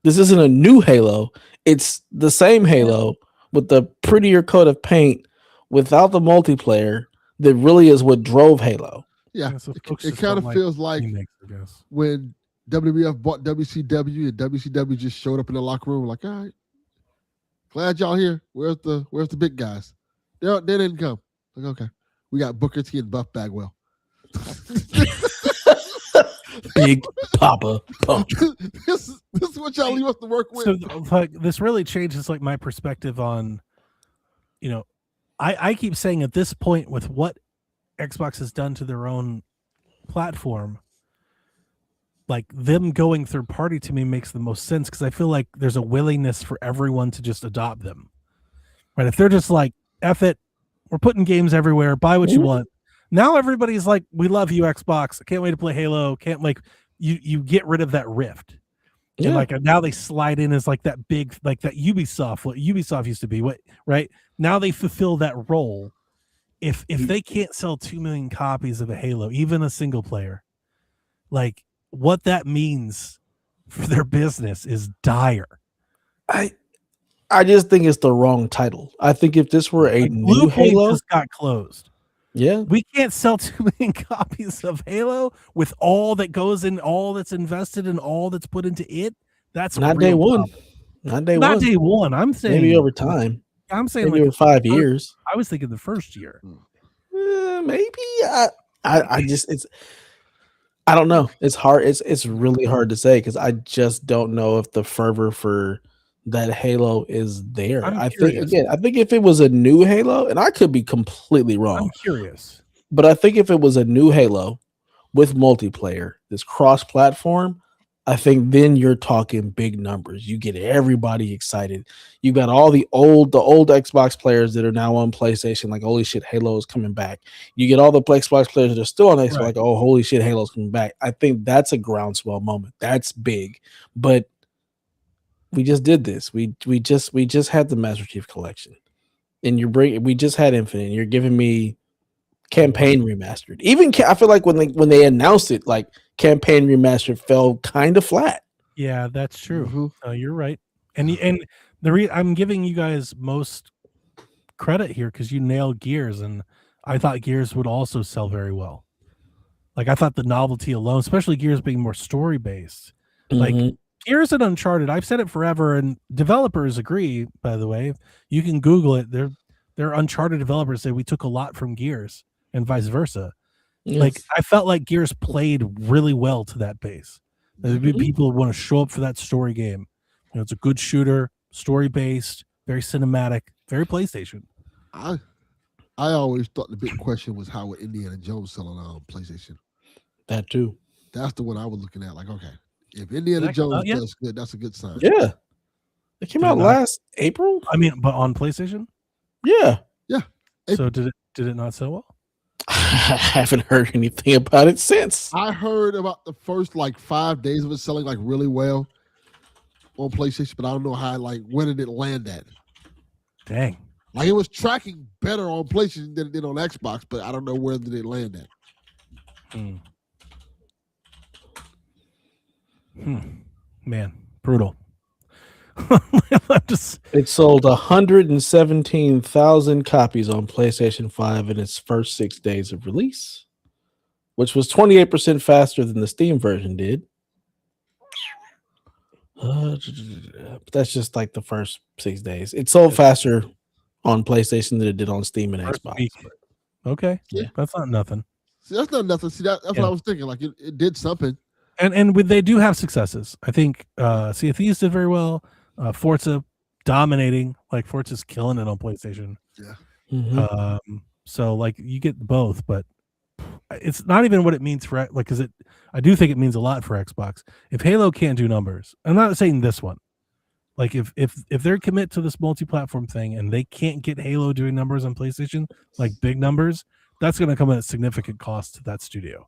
This isn't a new Halo. It's the same Halo with the prettier coat of paint without the multiplayer that really is what drove Halo. Yeah, it kind of feels like when WWF bought WCW and WCW just showed up in the locker room like, all right, glad y'all here. Where's the big guys? They didn't come. Like, okay, we got Booker T and Buff Bagwell. Big Papa Pump. This is what y'all leave us to work with. So, like, this really changes like my perspective on, I keep saying at this point with what Xbox has done to their own platform, like, them going third party to me makes the most sense, because I feel like there's a willingness for everyone to just adopt them. Right? If they're just like, F it, we're putting games everywhere, buy what you want, Now everybody's like, we love you, Xbox. I can't wait to play Halo. Can't like you get rid of that rift. Yeah. And like now they slide in as like that big, like that Ubisoft, what Ubisoft used to be, what right? Now they fulfill that role. If they can't sell 2 million copies of a Halo, even a single player, like what that means for their business is dire. I just think it's the wrong title. I think if this were a Like, new Blue Point Halo, just got closed. yeah, We can't sell 2 million copies of Halo with all that goes in, all that's invested, and all that's put into it. That's not real day one, problem. not day Not one. day one. I'm saying Maybe over time. I'm saying Maybe like over 5 years. I was thinking the first year. Maybe. I just I don't know. It's hard. It's really hard to say because I just don't know if the fervor for that Halo is there. I'm I curious. think if it was a new Halo, and I could be completely I'm wrong, curious. but I think if it was a new Halo with multiplayer, this cross-platform, I think then you're talking big numbers. You get everybody excited. You got all the old Xbox players that are now on PlayStation, like holy shit, Halo is coming back. You get all the Xbox players that are still on Xbox, Right. like oh holy shit, Halo's coming back. I think that's a groundswell moment. That's big, but we just did this. We just had the Master Chief Collection, and we just had Infinite. And you're giving me Campaign remastered. Even I feel like when they announced it, like Campaign remastered fell kind of flat. Yeah, that's true. Mhm. You're right. And I'm giving you guys most credit here because you nailed Gears, and I thought Gears would also sell very well. Like I thought the novelty alone, especially Gears being more story based, like Mhm. Gears and Uncharted. I've said it forever, and developers agree. By the way, you can Google it. They're Uncharted developers say we took a lot from Gears, and vice versa. Like Yes. I felt like Gears played really well to that base. There'd be people who want to show up for that story game. You know, it's a good shooter, story based, very cinematic, very PlayStation. I always thought the big question was how would Indiana Jones sell on PlayStation. That too. That's the one I was looking at. Like, okay, if Indiana Did that come Jones out yet? does good, that's a good sign. Yeah. It came Did it out not? last April. I mean, but on PlayStation. Yeah. So did it not sell well? I haven't heard anything about it since. I heard about the first like 5 days of it selling like really well on PlayStation, but I don't know how where did it land at? Dang. Like it was tracking better on PlayStation than it did on Xbox, but I don't know where did it land at. Man, brutal. It sold 117,000 copies on PlayStation 5 in its first 6 days of release, which was 28% faster than the Steam version did. But that's just like the first 6 days. It sold faster on PlayStation than it did on Steam and First Xbox. week. Okay. Yeah. That's not nothing. See, that's not nothing. See, that's what I was thinking. Like it did something. And they do have successes. I think Sea of Thieves did very well. Forza dominating, like Forza's killing it on PlayStation. Yeah. Mm-hmm. So like you get both, but it's not even what it means for like because I do think it means a lot for Xbox. If Halo can't do numbers, I'm not saying this one. Like if they're commit to this multi-platform thing and they can't get Halo doing numbers on PlayStation, like big numbers, that's going to come at a significant cost to that studio.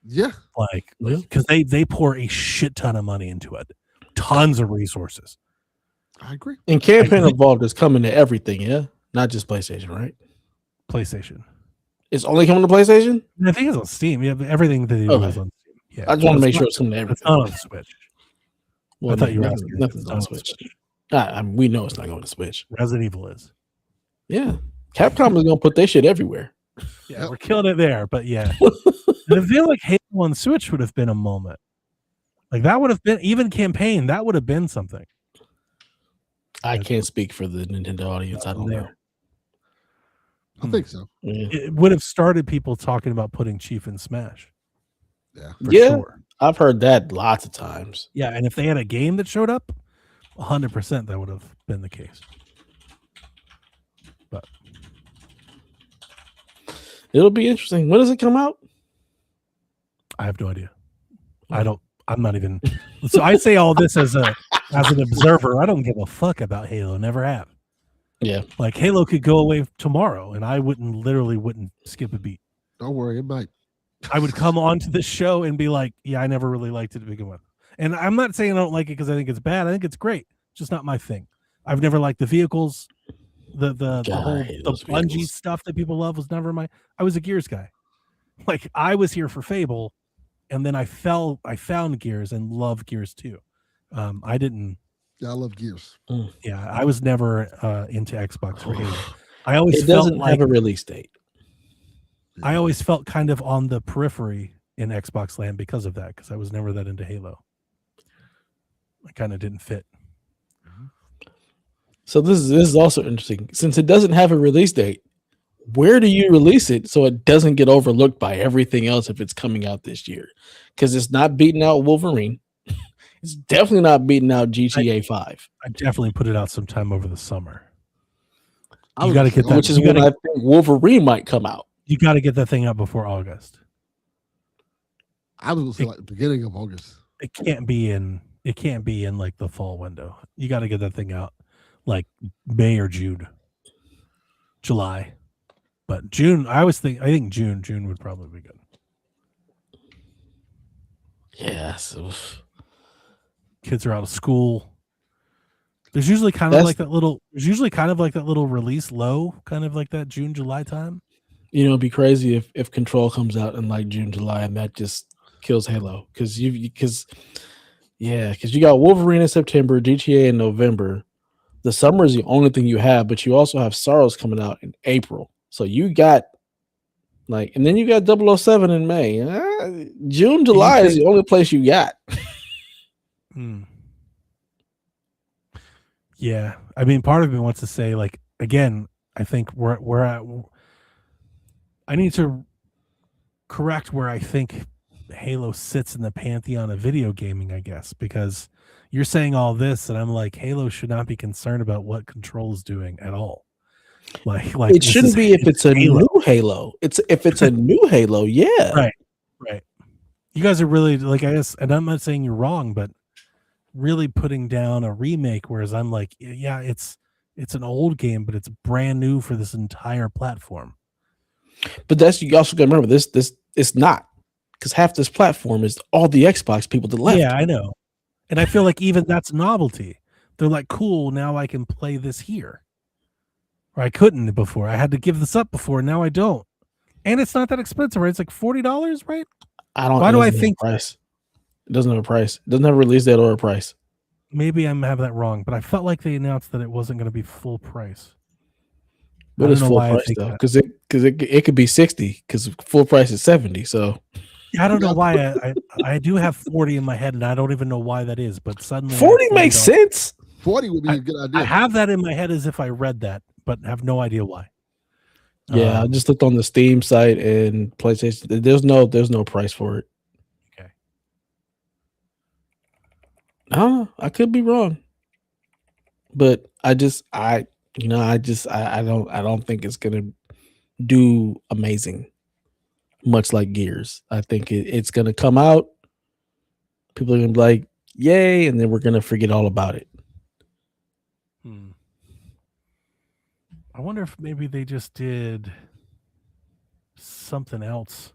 Yeah. Like because they pour a shit ton of money into it, tons of resources. I agree. And Campaign Evolved is coming to everything, yeah? Not just PlayStation, right? PlayStation. It's only coming to PlayStation? I think it's on Steam. Yeah, everything that they do is on Steam. Yeah. I just want to make sure it's coming to everything. It's not on Switch. Well, I thought you were asking. Nothing's on Switch. We know it's not going to Switch. Resident Evil is. Yeah. Capcom is going to put their shit everywhere. Yeah, we're killing it there, but yeah. And I feel like Halo on Switch would have been a moment. Like that would have been, even Campaign, that would have been something. I can't speak for the Nintendo audience. I don't know. I think so. Yeah. It would have started people talking about putting Chief in Smash. Yeah. For Yeah. sure. I've heard that lots of times. Yeah, and if they had a game that showed up, 100% that would have been the case. But it'll be interesting. When does it come out? I have no idea. I'm not even. So I say all this as an observer. I don't give a fuck about Halo. Never have. Yeah. Like Halo could go away tomorrow, and I wouldn't skip a beat. Don't worry, it might. I would come onto the show and be like, yeah, I never really liked it to begin with. And I'm not saying I don't like it because I think it's bad. I think it's great. It's just not my thing. I've never liked the vehicles. The whole Bungie stuff that people love was never I was a Gears guy. Like I was here for Fable, and then I found Gears and love Gears too. I didn't. Yeah, I love Gears. Yeah, I was never into Xbox for Halo. I always it felt doesn't have a release date. I always felt kind of on the periphery in Xbox land because of that, because I was never that into Halo. I kind of didn't fit. So this is also interesting. Since it doesn't have a release date, where do you release it so it doesn't get overlooked by everything else if it's coming out this year? Because it's not beating out Wolverine. It's definitely not beating out GTA 5. I definitely put it out sometime over the summer. You got to get that. Which is when I think Wolverine might come out. You got to get that thing out before August. I was going to say like the beginning of August. It can't be in like the fall window. You got to get that thing out like May or June, July. But June, I think June would probably be good. Yeah, so kids are out of school. There's usually kind of like that little release low, kind of like that June, July time. You know, it'd be crazy if Control comes out in like June, July, and that just kills Halo. Because you got Wolverine in September, GTA in November. The summer is the only thing you have, but you also have Sorrows coming out in April. So you got and then you got 007 in May. June, July is the only place you got. Yeah, I mean, part of me wants to say, like, again, I think we're at. I need to correct where I think Halo sits in the pantheon of video gaming, I guess, because you're saying all this, and I'm like, Halo should not be concerned about what Control is doing at all. Like it shouldn't be if it's a new Halo. If it's a new Halo, yeah. Right. You guys are really like, I guess, and I'm not saying you're wrong, but really putting down a remake, whereas I'm like, yeah, it's an old game, but it's brand new for this entire platform. But you also got to remember this it's not, because half this platform is all the Xbox people that left. Yeah, I know. And I feel like even that's novelty. They're like, cool, now I can play this here. Or I couldn't before. I had to give this up before. Now I don't. And it's not that expensive, right? It's like $40, right? Why do I think price? It doesn't have a price. It doesn't have a release date or a price. Maybe I'm having that wrong, but I felt like they announced that it wasn't going to be full price. But it's full price though, because it could be 60, because full price is 70. So I don't know why I do have 40 in my head, and I don't even know why that is. But suddenly 40 makes sense. 40 would be a good idea. I have that in my head as if I read that, but have no idea why. Yeah, I just looked on the Steam site and PlayStation. There's no price for it. Okay. I don't know. I could be wrong, but I don't think it's gonna do amazing. Much like Gears, I think it's gonna come out. People are gonna be like, "Yay!" and then we're gonna forget all about it. I wonder if maybe they just did something else.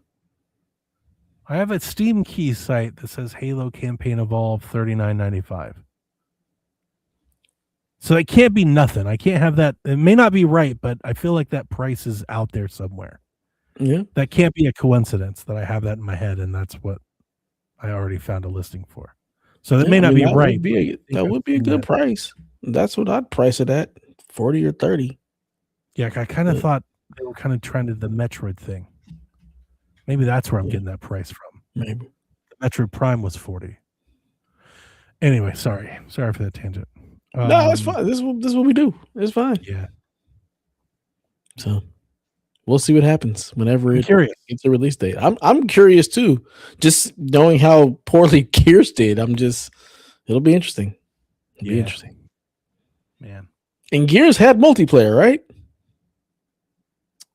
I have a Steam key site that says Halo Campaign Evolve $39.95. So it can't be nothing. I can't have that. It may not be right, but I feel like that price is out there somewhere. Yeah. That can't be a coincidence that I have that in my head, and that's what I already found a listing for. So that may not be right. That would be a good price. That's what I'd price it at, 40 or 30. Yeah, I kind of thought they were kind of trying to the Metroid thing. Maybe that's where I'm getting that price from. Maybe. The Metroid Prime was 40. Anyway, sorry for that tangent. No, it's fine. This is what we do. It's fine. Yeah. So we'll see what happens whenever it gets a release date. I'm curious too. Just knowing how poorly Gears did, it'll be interesting. It'll be interesting. Man. And Gears had multiplayer, right?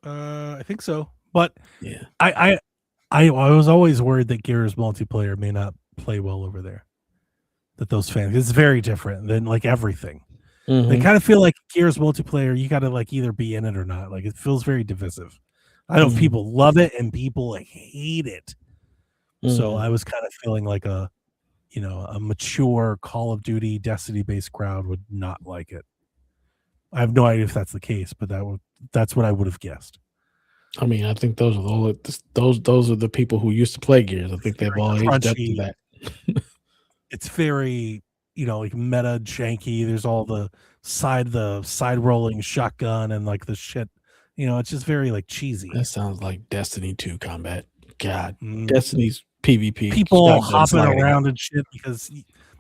I think so. But yeah, I was always worried that Gears multiplayer may not play well over there. That those fans, it's very different than like everything. Mm-hmm. They kind of feel like Gears multiplayer, you got to like either be in it or not. Like it feels very divisive. I know people love it and people hate it. So Mhm. I was kind of feeling like a mature Call of Duty Destiny based crowd would not like it. I have no idea if that's the case, but that's what I would have guessed. I mean, I think those are the people who used to play Gears. I think they've all aged up to Crunchy. that. It's very, like meta janky. There's all the side rolling shotgun and like the shit. It's just very like cheesy. That sounds like Destiny 2 combat. God, Mm. Destiny's PvP. People shotgun hopping sliding. around and shit because,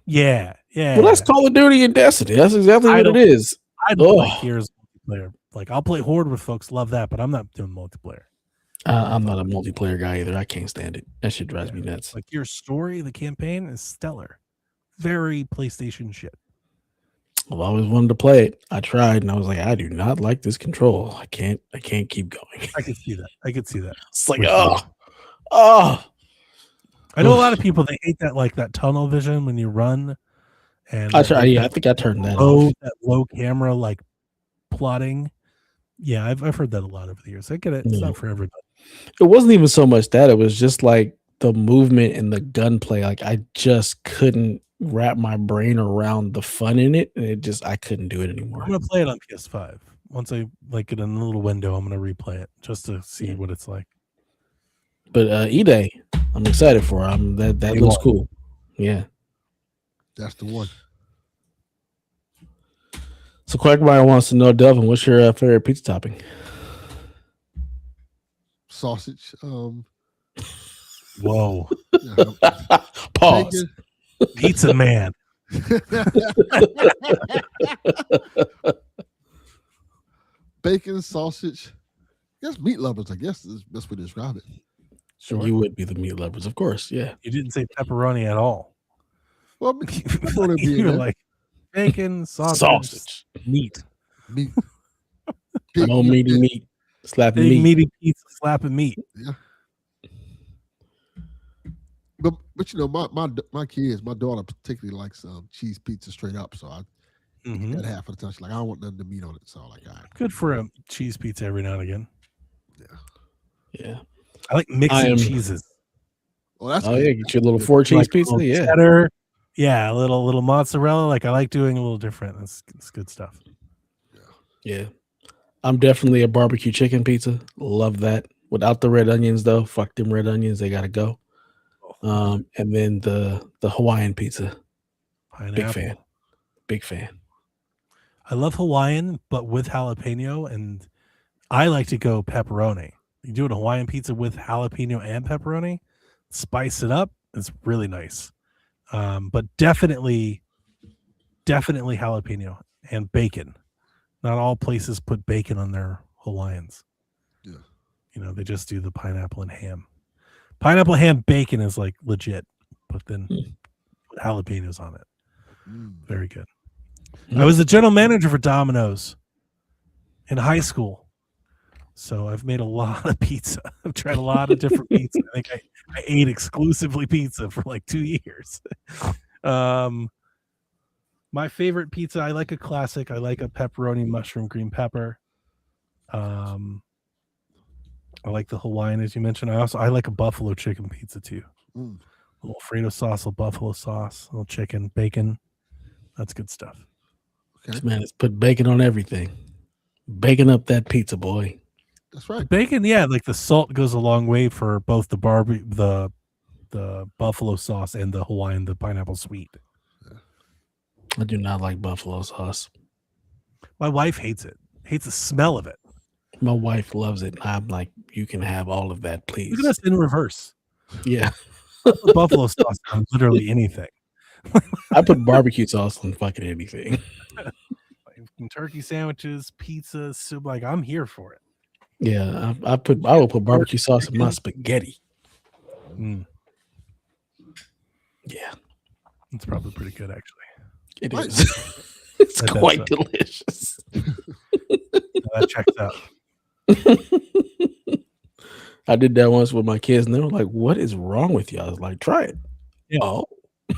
yeah. Well, that's Call of Duty and Destiny. That's exactly what it is. I don't like Gears multiplayer. Like, I'll play Horde with folks, love that, but I'm not doing multiplayer. I'm not a multiplayer guy either. I can't stand it. That shit drives me nuts. Like, your story, the campaign is stellar. Very PlayStation shit. I've always wanted to play it. I tried, and I was like, I do not like this control. I can't keep going. I could see that. It's like, oh. I know a lot of people, they hate that tunnel vision when you run. And I try. Yeah, I think I turned that off. That low camera, like, plotting. Yeah, I've heard that a lot over the years. I get it. It's not for everybody. It wasn't even so much that. It was just like the movement and the gunplay. Like, I just couldn't wrap my brain around the fun in it. And I couldn't do it anymore. I'm going to play it on PS5. Once I get in a little window, I'm going to replay it just to see what it's like. But E-Day, I'm excited for it. That looks cool. Yeah. That's the one. So Quagmire wants to know, Delvin, what's your favorite pizza topping? Sausage. Whoa. Pause. Pizza man. Bacon, sausage. I guess meat lovers, I guess is the best way to describe it. Sure. You would be the meat lovers, of course. Yeah. You didn't say pepperoni at all. Well, you were like bacon, sausage, meat. No meaty meat. Slapping big meat. Meaty pizza, slapping meat. Yeah. But my kids, my daughter particularly likes cheese pizza straight up. So I got half of the time. She's like, I don't want nothing to meat on it. So like, all right. Good for a cheese pizza every now and again. Yeah. I like mixing cheeses. Oh, that's good. Yeah, get your little 4-cheese pizza. Yeah. Cheddar. Yeah, a little mozzarella. Like, I like doing a little different. It's good stuff. Yeah. I'm definitely a barbecue chicken pizza. Love that. Without the red onions, though. Fuck them red onions. They gotta go. And then the Hawaiian pizza. Pineapple. Big fan. I love Hawaiian, but with jalapeno, and I like to go pepperoni. You do a Hawaiian pizza with jalapeno and pepperoni, spice it up. It's really nice. But definitely jalapeno and bacon. Not all places put bacon on their Hawaiians. Yeah. They just do the pineapple and ham. Pineapple, ham, bacon is like legit, but then jalapenos on it. Very good. I was the general manager for Domino's in high school. So I've made a lot of pizza. I've tried a lot of different pizza. I think I ate exclusively pizza for like 2 years. My favorite pizza, I like a classic. I like a pepperoni mushroom green pepper. I like the Hawaiian, as you mentioned. I like a buffalo chicken pizza too. A little Alfredo sauce, a buffalo sauce, a little chicken, bacon. That's good stuff. Okay. Man, it's put bacon on everything. Bacon up that pizza, boy. That's right. Bacon, yeah, like the salt goes a long way for both the buffalo sauce and the Hawaiian, the pineapple sweet. I do not like buffalo sauce. My wife hates it. Hates the smell of it. My wife loves it. I'm like, you can have all of that, please. Look at us in reverse. Yeah. Buffalo sauce on literally anything. I put barbecue sauce on fucking anything. Turkey sandwiches, pizzas, soup. Like, I'm here for it. Yeah, I will put barbecue sauce in my spaghetti. Yeah, it's probably pretty good, actually. It is. It's quite delicious. That checks out. I did that once with my kids, and they were like, "What is wrong with you?" I was like, "Try it." Yeah. Oh,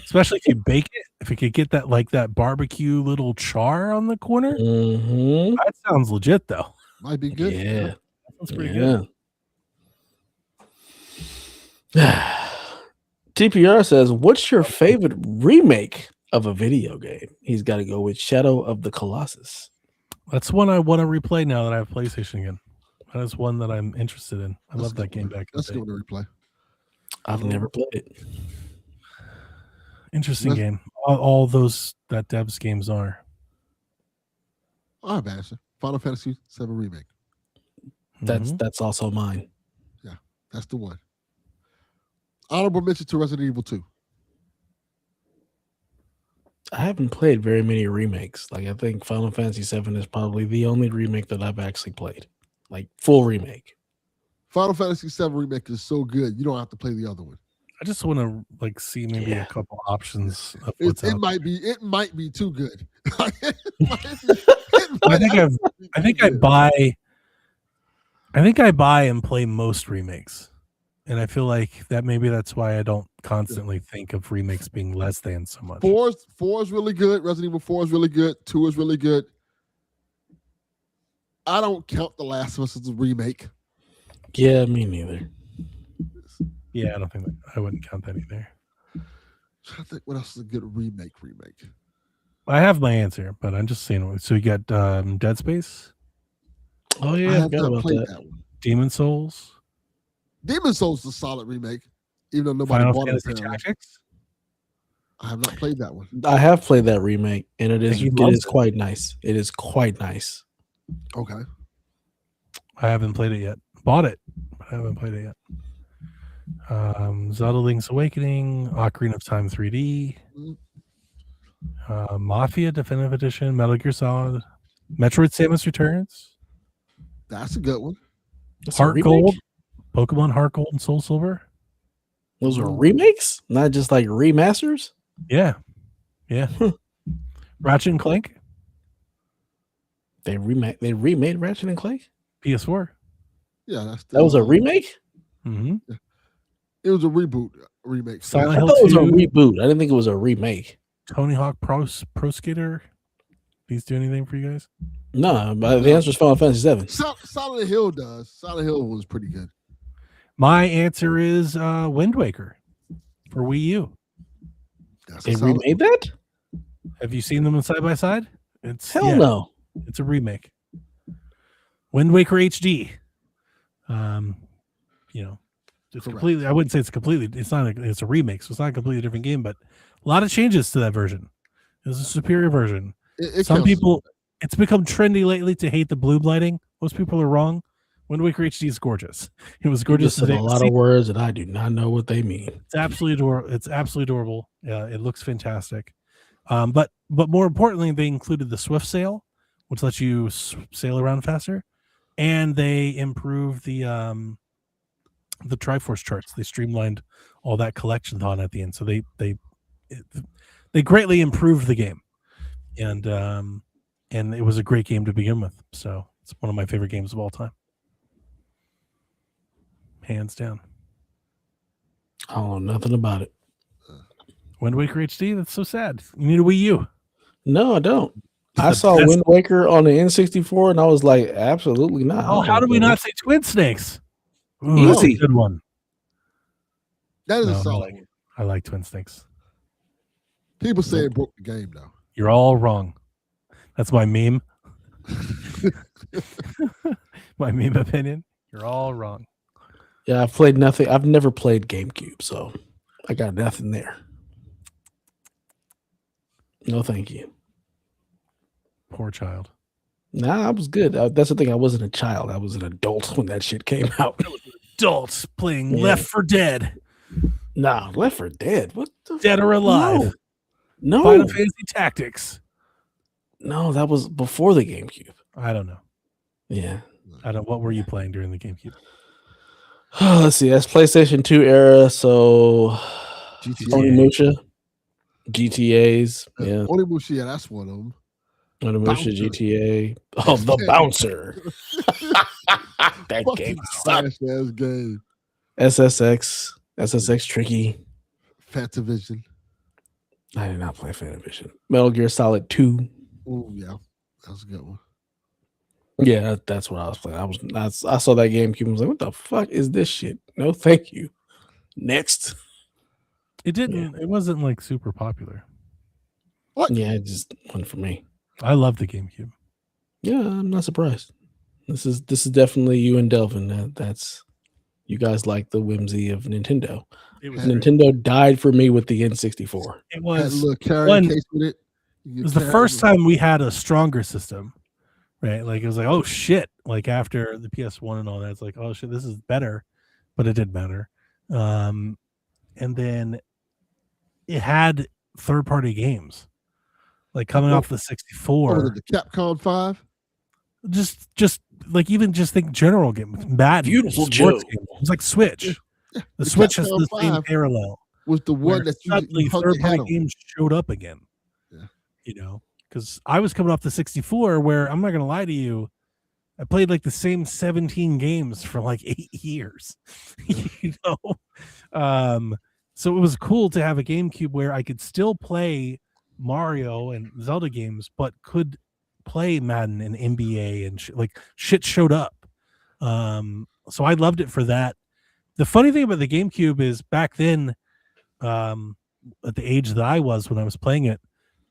especially if you bake it. If you could get that barbecue little char on the corner, that sounds legit, though. Might be good. Yeah, that's pretty good. TPR says, "What's your favorite remake of a video game?" He's got to go with Shadow of the Colossus. That's one I want to replay now that I have PlayStation again. That is one that I'm interested in. I That's love a that good game one. back in That's the a day. good one to replay. I've never played it. Interesting Let's- game. All those that Dev's games are. I have an answer. Final Fantasy VII Remake. Mhm. That's also mine. That's the one. Honorable mention to Resident Evil 2. I haven't played very many remakes. Like I think Final Fantasy VII is probably the only remake that I've actually played, like full remake. Final Fantasy VII Remake is so good, you don't have to play the other one. I just want to like see maybe Yeah. a couple options of what's It out. might be too good. I think I buy and play most remakes. And I feel like that maybe that's why I don't constantly think of remakes being less than so much. 4 is really good. Resident Evil 4 is really good. 2 is really good. I don't count The Last of Us as a remake. Yeah, me neither. Yeah, I wouldn't count that either. I think what else is a good remake? I have my answer, but I'm just saying. So you got Dead Space, Oh I yeah, I have forgot not about played that. that one. Demon Souls, Demon Souls is a solid remake, even though nobody Final bought it. Fantasy Apparently. Tactics. I have not played that one. I have played that remake, and it he is loves it. quite nice. It is quite nice. Okay. I haven't played it yet. Bought it, but I haven't played it yet. Zelda Link's Awakening, Ocarina of Time 3D, Mafia Definitive Edition, Metal Gear Solid, Metroid Samus Returns, That's a good one. That's a Heart remake? Gold, Pokemon Heart Gold and Soul Silver. Those are remakes, not just like remasters. Yeah. Ratchet and Clank, They remade Ratchet and Clank. PS4. Yeah, That was a remake. Mm-hmm. It was a remake. Silent I Hill thought it was a 2. reboot. I didn't think it was a remake. Tony Hawk Pro Skater. These do anything for you guys? No, but the answer is Final Fantasy VII. Silent Hill does. Silent Hill was pretty good. My answer is Wind Waker for Wii U. That's They a solid remade that? Have you seen them side by side? It's Hell no. It's a remake. Wind Waker HD. It's Correct. completely. I wouldn't say it's completely. It's not. It's a remake, so it's not a completely different game. But a lot of changes to that version. It's a superior version. It Some counts. people, it's become trendy lately to hate the blue lighting. Most people are wrong. Wind Waker HD is gorgeous. It was You gorgeous. just said a lot of words that I do not know what they mean. It's absolutely adorable. It's absolutely adorable. It looks fantastic. But more importantly, they included the Swift Sail, which lets you sail around faster, and they improved the Triforce charts. They streamlined all that collection thought at the end, so they greatly improved the game, and it was a great game to begin with. So it's one of my favorite games of all time, hands down. I don't know nothing about it. Wind Waker HD. That's so sad. You need a Wii U. No, I don't. It's I the saw best- Wind Waker on the N64, and I was like, absolutely not. Oh, how did we not say Twin Snakes? Ooh, Easy. that's a good one. That is No, a I solid like one. I like Twin Snakes. People say it broke the game, though. You're all wrong. That's my meme. My meme opinion. You're all wrong. Yeah, I've played nothing. I've never played GameCube, so I got nothing there. No, thank you. Poor child. Nah, I was good. That's the thing. I wasn't a child. I was an adult when that shit came out. Adults playing Yeah. Left 4 Dead. Nah, Left 4 Dead. What the Dead or Alive. No. Final Fantasy Tactics. No, that was before the GameCube. I don't know. Yeah. What were you playing during the GameCube? Let's see. That's PlayStation 2 era. So GTA. Onimusha, GTAs. Yeah. Onimusha, yeah, that's one of them. Onimusha, Bouncer. GTA. Oh, the Bouncer. That game sucked. Trash-ass game. SSX Tricky. Fantavision. I did not play Fantavision. Metal Gear Solid 2. Oh, yeah. That was a good one. Yeah, that's what I was playing. I saw that GameCube and was like, what the fuck is this shit? No, thank you. Next. It didn't. It wasn't like super popular. What? Yeah, it just wasn't for me. I love the GameCube. Yeah, I'm not surprised. This is definitely you and Delvin. That's you guys like the whimsy of Nintendo. It was Nintendo died for me with the N64. It Had a was little carrying case with it. It was the first time we had a stronger system, right? Like it was like, oh shit! Like after the PS1 and all that, it's like, oh shit, this is better, but it didn't matter. And then it had third-party games, like coming off the 64. The Capcom 5. Just like even just think general game, Madden, Beautiful sports Joe. game. It was like Switch. Yeah. The Switch has Capcom the same 5 parallel. Was the where one that suddenly you third-party games showed up again. Yeah. You know, because I was coming off the 64, where I'm not gonna lie to you, I played like the same 17 games for like 8 years. You know, so it was cool to have a GameCube where I could still play Mario and Zelda games, but could play Madden and NBA and like shit showed up. So I loved it for that. The funny thing about the GameCube is back then, at the age that I was when I was playing it,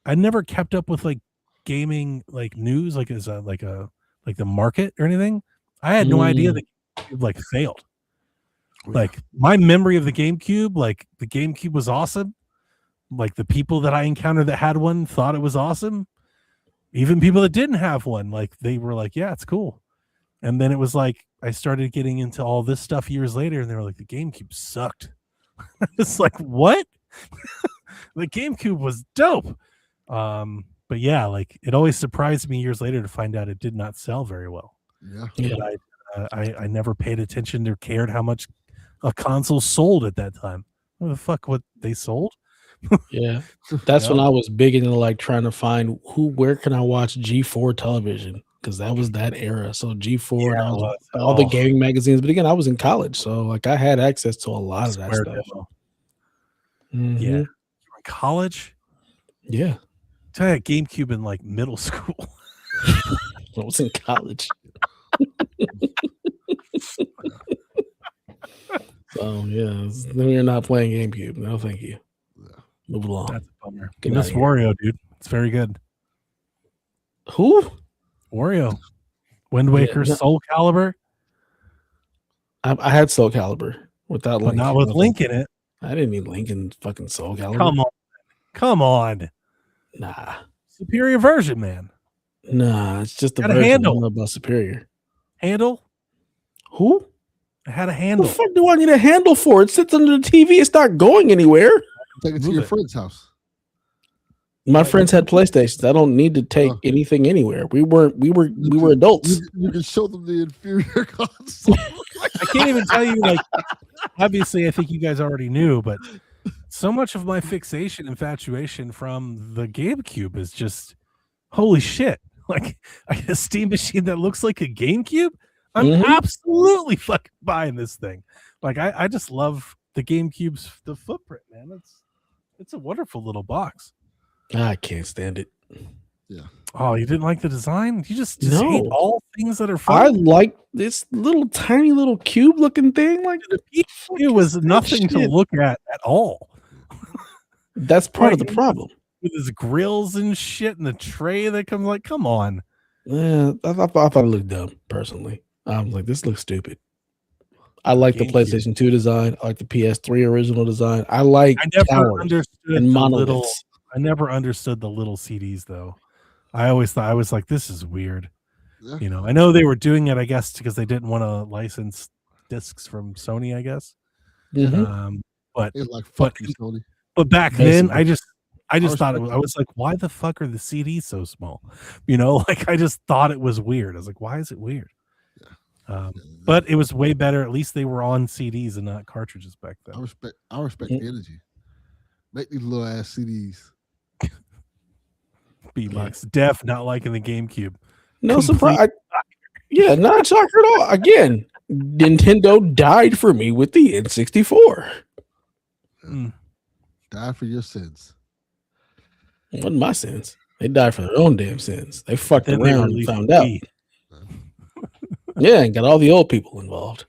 I never kept up with like gaming like news, like as like the market or anything. I had no idea the GameCube like failed. Like my memory of the GameCube, like the GameCube was awesome. Like the people that I encountered that had one thought it was awesome. Even people that didn't have one, like they were like, yeah, it's cool. And then it was like I started getting into all this stuff years later, and they were like, the GameCube sucked. It's like, what? The GameCube was dope. But yeah, like it always surprised me years later to find out it did not sell very well. Yeah. But I never paid attention or cared how much a console sold at that time. What the fuck? What they sold? Yeah, that's when I was big into like trying to find where can I watch G4 television, because that was that era. So G4 and all the gaming magazines. But again, I was in college, so like I had access to a lot of that stuff. Yeah, you were in college. Yeah, I had GameCube in like middle school. I was in college. So yeah, then you're not playing GameCube. No, thank you. Move along. That's a bummer. You miss Wario, dude. It's very good. Who? Wario. Wind Waker, Soul Calibur. I had Soul Calibur without but Link. not with Link in it. I didn't need Link in fucking Soul Calibur. Come on. Nah. Superior version, man. Nah, it's just the version. version. I don't know about Superior. Handle? Who? I had a handle. What the fuck do I need a handle for? It sits under the TV. It's not going anywhere. Take it to your friend's house. My friends had PlayStations. I don't need to take anything anywhere. We were adults. You can show them the inferior console. I can't even tell you, like, obviously I think you guys already knew, but so much of my fixation, infatuation from the GameCube is just holy shit. Like a Steam machine that looks like a GameCube. I'm absolutely fucking buying this thing. Like I just love the GameCube's the footprint, man. It's a wonderful little box. I can't stand it. Yeah. Oh, you didn't like the design? You just No. hate all things that are fun. I like this little tiny little cube looking thing. Like it was nothing to look at all. That's part of the problem. With his grills and shit and the tray that comes, like, come on. Yeah, I thought it looked dumb, personally. I was like, this looks stupid. I like the PlayStation 2 design. I like the PS3 original design. I never understood and monoliths. I never understood the little CDs though. I always thought, I was like, this is weird. Yeah. You know, I know they were doing it, I guess, because they didn't want to license discs from Sony, I guess. But like, fuck you, Sony. But back then, I just thought I was like, why the fuck are the CDs so small? You know, like I just thought it was weird. I was like, why is it weird? But it was way better. At least they were on CDs and not cartridges back then. I respect the energy. Make these little ass CDs. B-Box Def not liking the GameCube. No surprise. Yeah, not shocker at all. Again, Nintendo died for me with the N64. Die for your sins. It wasn't my sins. They died for their own damn sins. They fucked around and found out. Yeah, and got all the old people involved.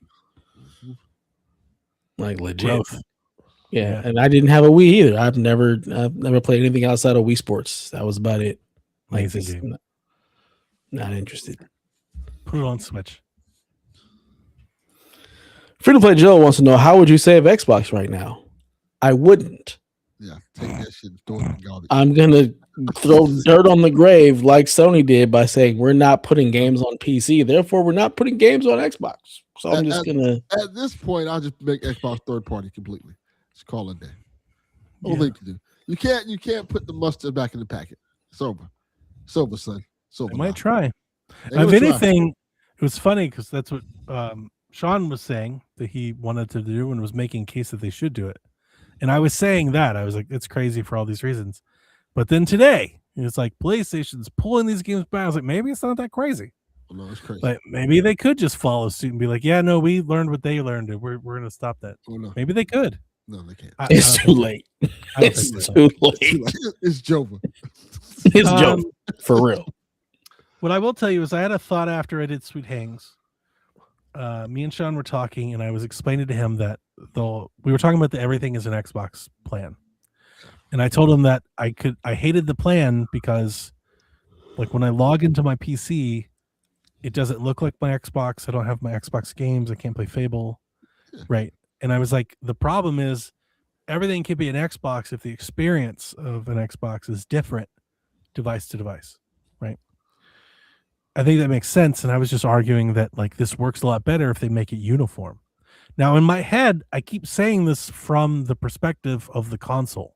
like legit. Growth. Yeah. Yeah. And I didn't have a Wii either. I've never played anything outside of Wii Sports. That was about it. Like Amazing this, game. not interested. Put it on Switch. Free to Play Joe wants to know, how would you save Xbox right now? I wouldn't. Yeah, take that shit and throw it in the garbage. I'm gonna throw dirt on the grave like Sony did by saying we're not putting games on PC, therefore we're not putting games on Xbox. So I'm just gonna. At this point, I'll just make Xbox third party completely. Just call it a day. All they can do. You can't put the mustard back in the packet. It's over. It's over, son. It's over. I might try. They If gonna try. anything, it was funny because that's what Sean was saying that he wanted to do and was making a case that they should do it. And I was saying that. I was like, it's crazy for all these reasons. But then today, it's like PlayStation's pulling these games back. I was like, maybe it's not that crazy. Oh, no, it's crazy. But maybe they could just follow suit and be like, yeah, no, we learned what they learned. And we're going to stop that. Oh, no. Maybe they could. No, they can't. It's too late. It's too late. It's Jova. It's Joe. For real. What I will tell you is I had a thought after I did Sweet Hangs. Me and Sean were talking, and I was explaining to him that we were talking about the everything is an Xbox plan. And I told him that I hated the plan because like when I log into my PC, it doesn't look like my Xbox. I don't have my Xbox games. I can't play Fable. Right. And I was like, the problem is everything can be an Xbox if the experience of an Xbox is different device to device. Right. I think that makes sense. And I was just arguing that like this works a lot better if they make it uniform. Now in my head, I keep saying this from the perspective of the console.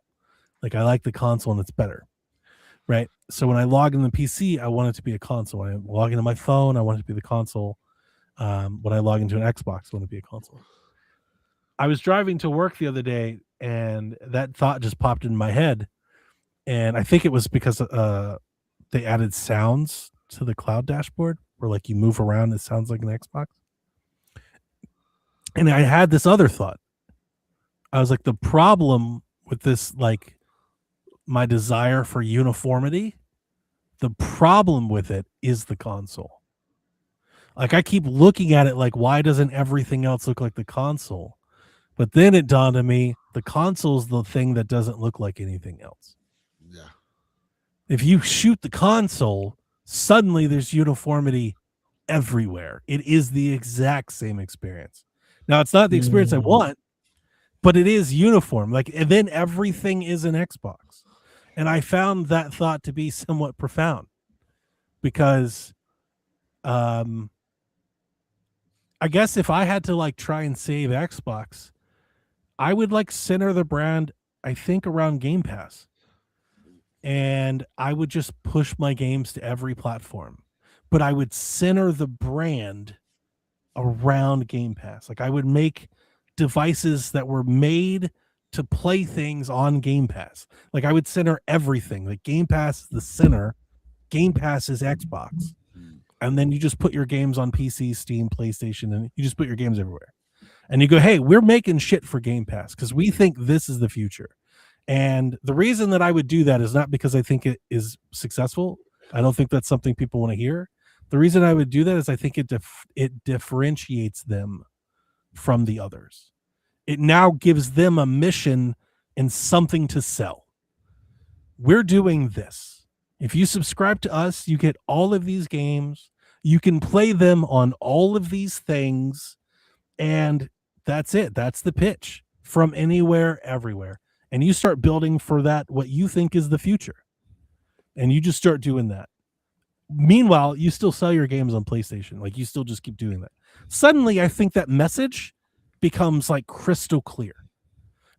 Like I like the console and it's better. Right. So when I log in the PC, I want it to be a console. When I log into my phone, I want it to be the console. When I log into an Xbox, I want it to be a console. I was driving to work the other day and that thought just popped in my head. And I think it was because they added sounds to the cloud dashboard where like you move around, it sounds like an Xbox. And I had this other thought. I was like, the problem with this, like my desire for uniformity, the problem with it is the console. Like I keep looking at it like, why doesn't everything else look like the console? But then it dawned on me, the console's the thing that doesn't look like anything else. Yeah. If you shoot the console, suddenly there's uniformity everywhere. It is the exact same experience. Now, it's not the experience I want, but it is uniform. Like, and then everything is an Xbox. And I found that thought to be somewhat profound because I guess if I had to like try and save Xbox, I would like center the brand, I think, around Game Pass. And I would just push my games to every platform. But I would center the brand around Game Pass. Like I would make devices that were made to play things on Game Pass. Like I would center everything. Like Game Pass is the center. Game Pass is Xbox. And then you just put your games on PC, Steam, PlayStation, and you just put your games everywhere. And you go, hey, we're making shit for Game Pass because we think this is the future. And the reason that I would do that is not because I think it is successful. I don't think that's something people want to hear. The reason I would do that is I think it differentiates them from the others. It now gives them a mission and something to sell. We're doing this. If you subscribe to us, you get all of these games. You can play them on all of these things. And that's it. That's the pitch. From anywhere, everywhere. And you start building for that, what you think is the future. And you just start doing that. Meanwhile, you still sell your games on PlayStation. Like you still just keep doing that. Suddenly, I think that message becomes like crystal clear.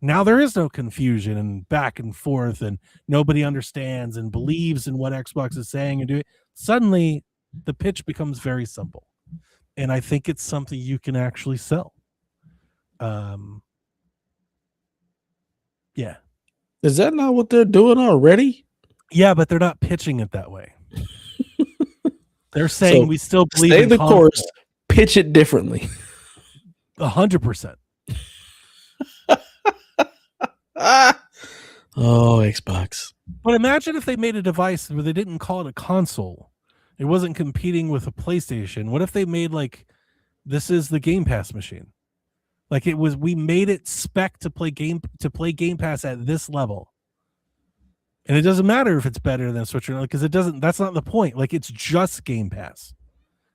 Now there is no confusion and back and forth and nobody understands and believes in what Xbox is saying and doing. Suddenly, the pitch becomes very simple. And I think it's something you can actually sell. Yeah. Is that not what they're doing already? Yeah, but they're not pitching it that way. They're saying we still believe stay in the console. course, pitch it differently. 100%. Oh, Xbox. But imagine if they made a device where they didn't call it a console. It wasn't competing with a PlayStation. What if they made like, this is the Game Pass machine? Like we made it spec to play Game Pass at this level. And it doesn't matter if it's better than Switch or not, because that's not the point. Like, it's just Game Pass.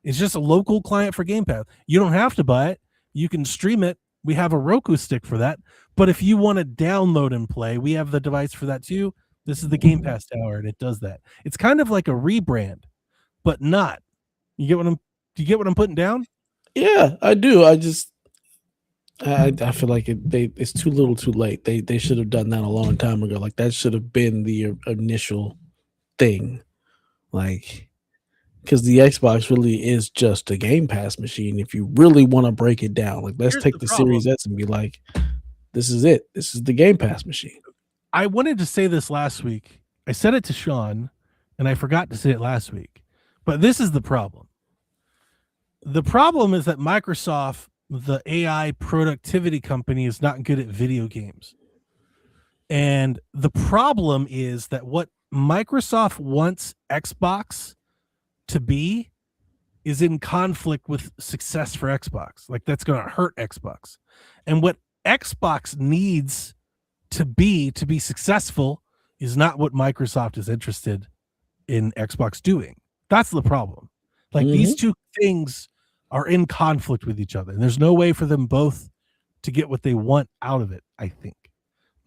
It's just a local client for Game Pass. You don't have to buy it. You can stream it. We have a Roku stick for that. But if you want to download and play, we have the device for that too. This is the Game Pass Tower, and it does that. It's kind of like a rebrand, but not. Do you get what I'm putting down? Yeah, I do. I feel like it's too little, too late. They should have done that a long time ago. Like, that should have been the initial thing. Like, because the Xbox really is just a Game Pass machine. If you really want to break it down, like, let's take the Series S and be like, this is it. This is the Game Pass machine. I wanted to say this last week. I said it to Sean, and I forgot to say it last week. But this is the problem. The problem is that Microsoft, the AI productivity company, is not good at video games. And the problem is that what Microsoft wants Xbox to be is in conflict with success for Xbox. Like, that's going to hurt Xbox. And what Xbox needs to be successful is not what Microsoft is interested in Xbox doing. That's the problem. Like, these two things are in conflict with each other. And there's no way for them both to get what they want out of it, I think.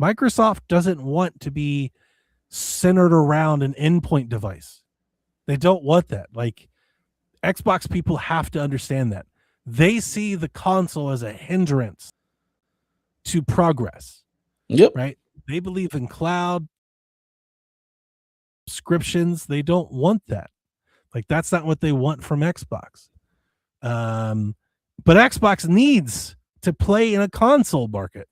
Microsoft doesn't want to be centered around an endpoint device. They don't want that. Like, Xbox people have to understand that. They see the console as a hindrance to progress. Yep. Right? They believe in cloud subscriptions. They don't want that. Like, that's not what they want from Xbox. But Xbox needs to play in a console market.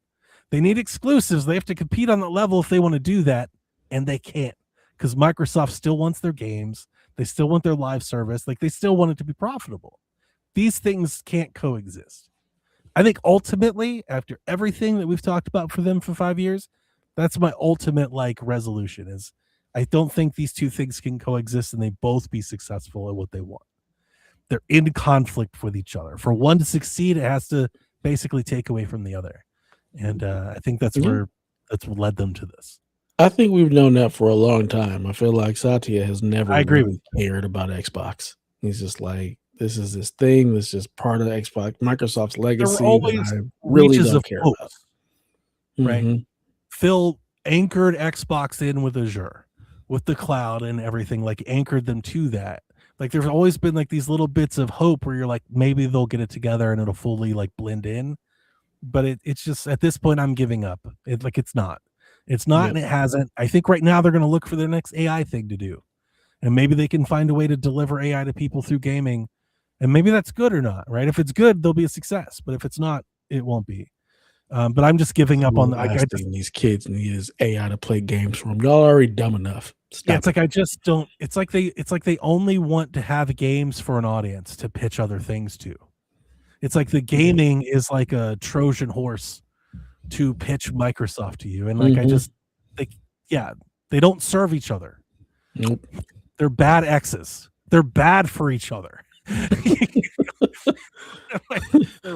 They need exclusives. They have to compete on that level if they want to do that, and they can't, because Microsoft still wants their games. They still want their live service. Like, they still want it to be profitable. These things can't coexist. I think ultimately, after everything that we've talked about for them for 5 years, that's my ultimate resolution is I don't think these two things can coexist and they both be successful at what they want. They're in conflict with each other. For one to succeed, it has to basically take away from the other. And I think that's that's what led them to this. I think we've known that for a long time. I feel like Satya has never really cared about Xbox. He's just like, this is this thing. This is just part of Xbox, Microsoft's legacy that I really don't care about. Right? Phil anchored Xbox in with Azure, with the cloud and everything, like anchored them to that. Like, there's always been like these little bits of hope where you're like, maybe they'll get it together and it'll fully blend in. But it's just, at this point, I'm giving up. It's not. It's not, and it hasn't. I think right now they're going to look for their next AI thing to do. And maybe they can find a way to deliver AI to people through gaming. And maybe that's good or not, right? If it's good, they'll be a success. But if it's not, it won't be. But I'm just giving up on these kids need AI to play games for them. Y'all are already dumb enough. Yeah, it's like I just don't. It's like they only want to have games for an audience to pitch other things to. It's like the gaming is like a Trojan horse to pitch Microsoft to you, and they don't serve each other. Nope. They're bad exes. They're bad for each other.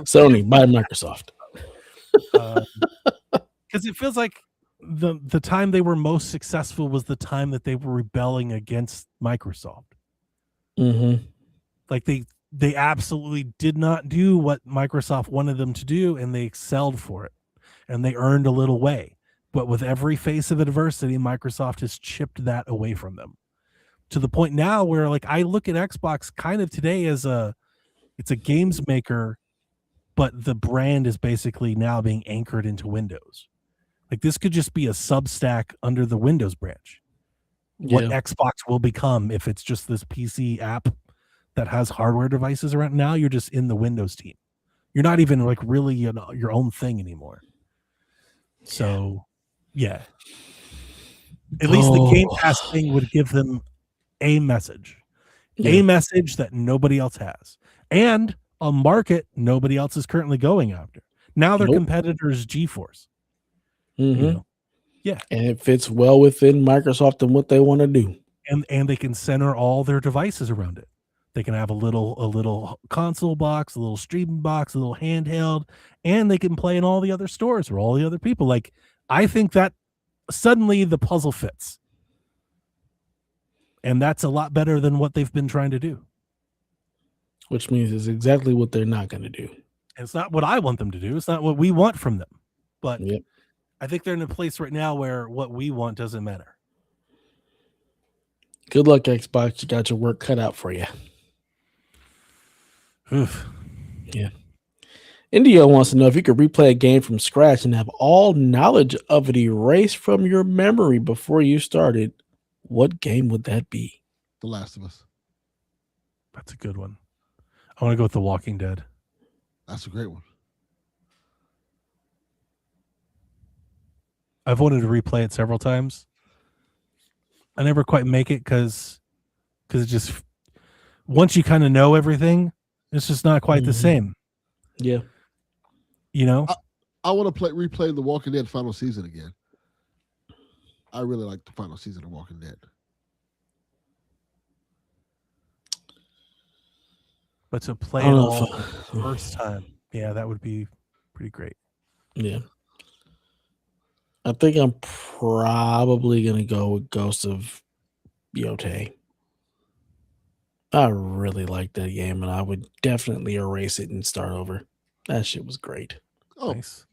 Sony, buy Microsoft. Because it feels like the time they were most successful was the time that they were rebelling against Microsoft. Like they absolutely did not do what Microsoft wanted them to do, and they excelled for it, and they earned a little way. But with every face of adversity, Microsoft has chipped that away from them, to the point now where I look at Xbox kind of today as it's a games maker, but the brand is basically now being anchored into Windows. Like, this could just be a Substack under the Windows branch. What Xbox will become if it's just this PC app that has hardware devices around. Now you're just in the Windows team. You're not even really your own thing anymore. So, yeah. At least the Game Pass thing would give them a message. A message that nobody else has. And a market nobody else is currently going after. Now their competitors GeForce. And it fits well within Microsoft and what they want to do. And they can center all their devices around it. They can have a little console box, a little streaming box, a little handheld, and they can play in all the other stores or all the other people. Like, I think that suddenly the puzzle fits. And that's a lot better than what they've been trying to do. Which means it's exactly what they're not going to do. And it's not what I want them to do. It's not what we want from them. But Yep. I think they're in a place right now where what we want doesn't matter. Good luck, Xbox. You got your work cut out for you. Oof. Yeah. Indio wants to know if you could replay a game from scratch and have all knowledge of it erased from your memory before you started. What game would that be? The Last of Us. That's a good one. I want to go with The Walking Dead. That's a great one. I've wanted to replay it several times. I never quite make it because it just, once you kind of know everything, it's just not quite the same. Yeah. You know? I want to replay The Walking Dead final season again. I really like the final season of Walking Dead. But to play it all for the first time, yeah, that would be pretty great. Yeah. I think I'm probably going to go with Ghost of Yotei. I really like that game, and I would definitely erase it and start over. That shit was great. Oh, Nice.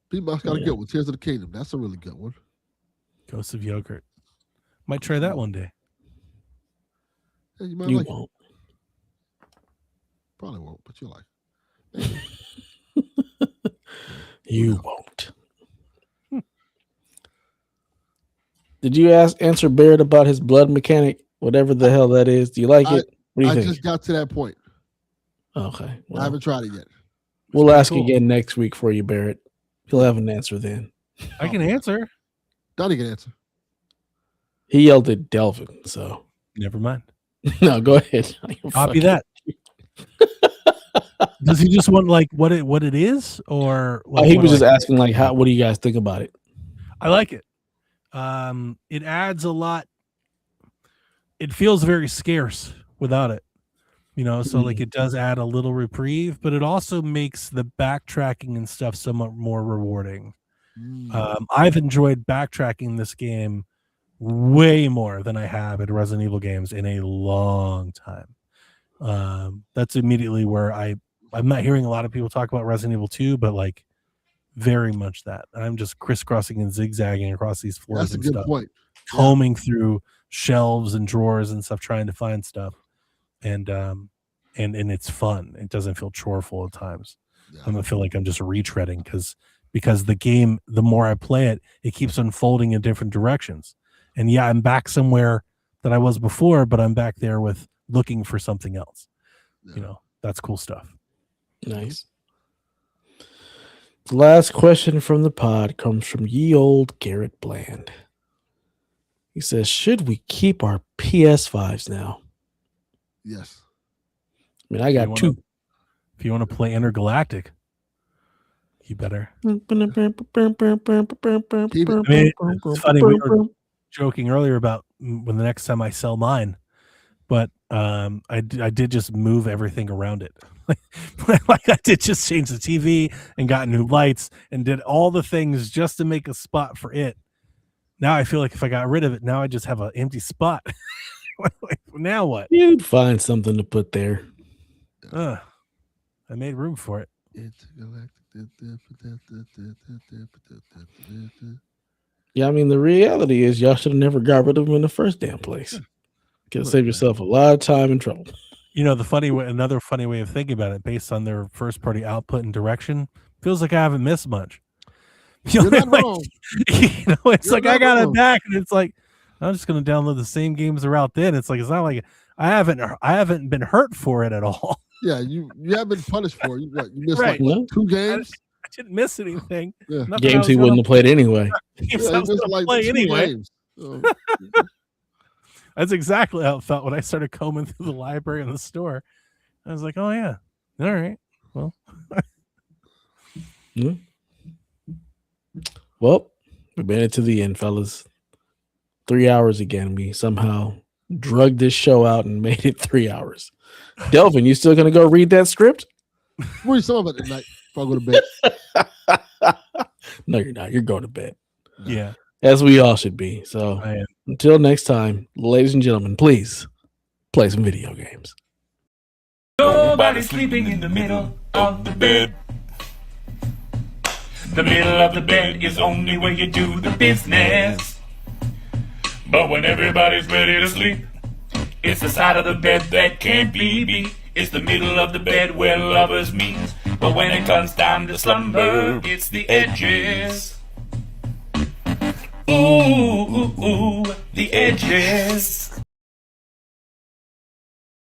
P-Box got a good one. Tears of the Kingdom. That's a really good one. Ghost of Yogurt. Might try that one day. Yeah, you might You like won't. it. Probably won't, but you'll like it. You won't. Did you answer Barrett about his blood mechanic? Whatever the hell that is. Do you like it? What do you I think? just got to that point. Okay. Well, I haven't tried it yet. we'll ask cool. again next week for you, Barrett. He'll have an answer then. I can answer. Donnie can answer. He yelled at Delvin, so Never mind. no, go ahead. Copy that. Does he just want like what it is, or like, he was just asking like, how? What do you guys think about it? I like it. It adds a lot. It feels very scarce without it, you know. So like it does add a little reprieve, but it also makes the backtracking and stuff somewhat more rewarding. I've enjoyed backtracking this game way more than I have at Resident Evil games in a long time. That's immediately where I'm not hearing a lot of people talk about Resident Evil 2, but like very much that. I'm just crisscrossing and zigzagging across these floors. That's a and good stuff, point. combing through shelves and drawers and stuff, trying to find stuff, and it's fun. It doesn't feel choreful at times. Yeah. I don't feel like I'm just retreading because the game, the more I play it, it keeps unfolding in different directions. And yeah, I'm back somewhere that I was before, but I'm back there with looking for something else. Yeah. You know, that's cool stuff. Nice. The last question from the pod comes from ye old Garrett Bland. He says, should we keep our PS5s now? Yes. I mean, I got two. If you want to play Intergalactic, you better. I mean, It's funny, we were joking earlier about when the next time I sell mine, but I did just move everything around it. Like I did just change the TV and got new lights and did all the things just to make a spot for it. Now I feel like if I got rid of it, now I just have an empty spot. Now what? You'd find something to put there. I made room for it. Yeah, I mean, the reality is y'all should have never got rid of them in the first damn place. Could have saved yourself a lot of time and trouble. You know, another funny way of thinking about it, based on their first party output and direction, feels like I haven't missed much. You're not wrong. You know, it's You're like I got wrong. it back, and it's like I'm just going to download the same games that are out then. It's like it's not like I haven't been hurt for it at all. Yeah, you haven't been punished for it. You missed Right. like what, 2 games. I didn't miss anything. Yeah. Nothing I Games was he gonna- wouldn't have played anyway. games Yeah, I you was missed gonna like play 2 anyway. games. So, That's exactly how it felt when I started combing through the library and the store. I was like, oh yeah, all right, well. Well, we made it to the end, fellas. 3 hours again. We somehow drugged this show out and made it 3 hours. Delvin, you still gonna go read that script? Read some of it tonight before I go to bed. No, you're not. You're going to bed. Yeah. As we all should be. So I am. until next time, ladies and gentlemen, please play some video games. Nobody's sleeping in the middle of the bed. The middle of the bed is only where you do the business. But when everybody's ready to sleep, it's the side of the bed that can't be beat. It's the middle of the bed where lovers meet. But when it comes time to slumber, it's the edges. Ooh, ooh, ooh, the edges.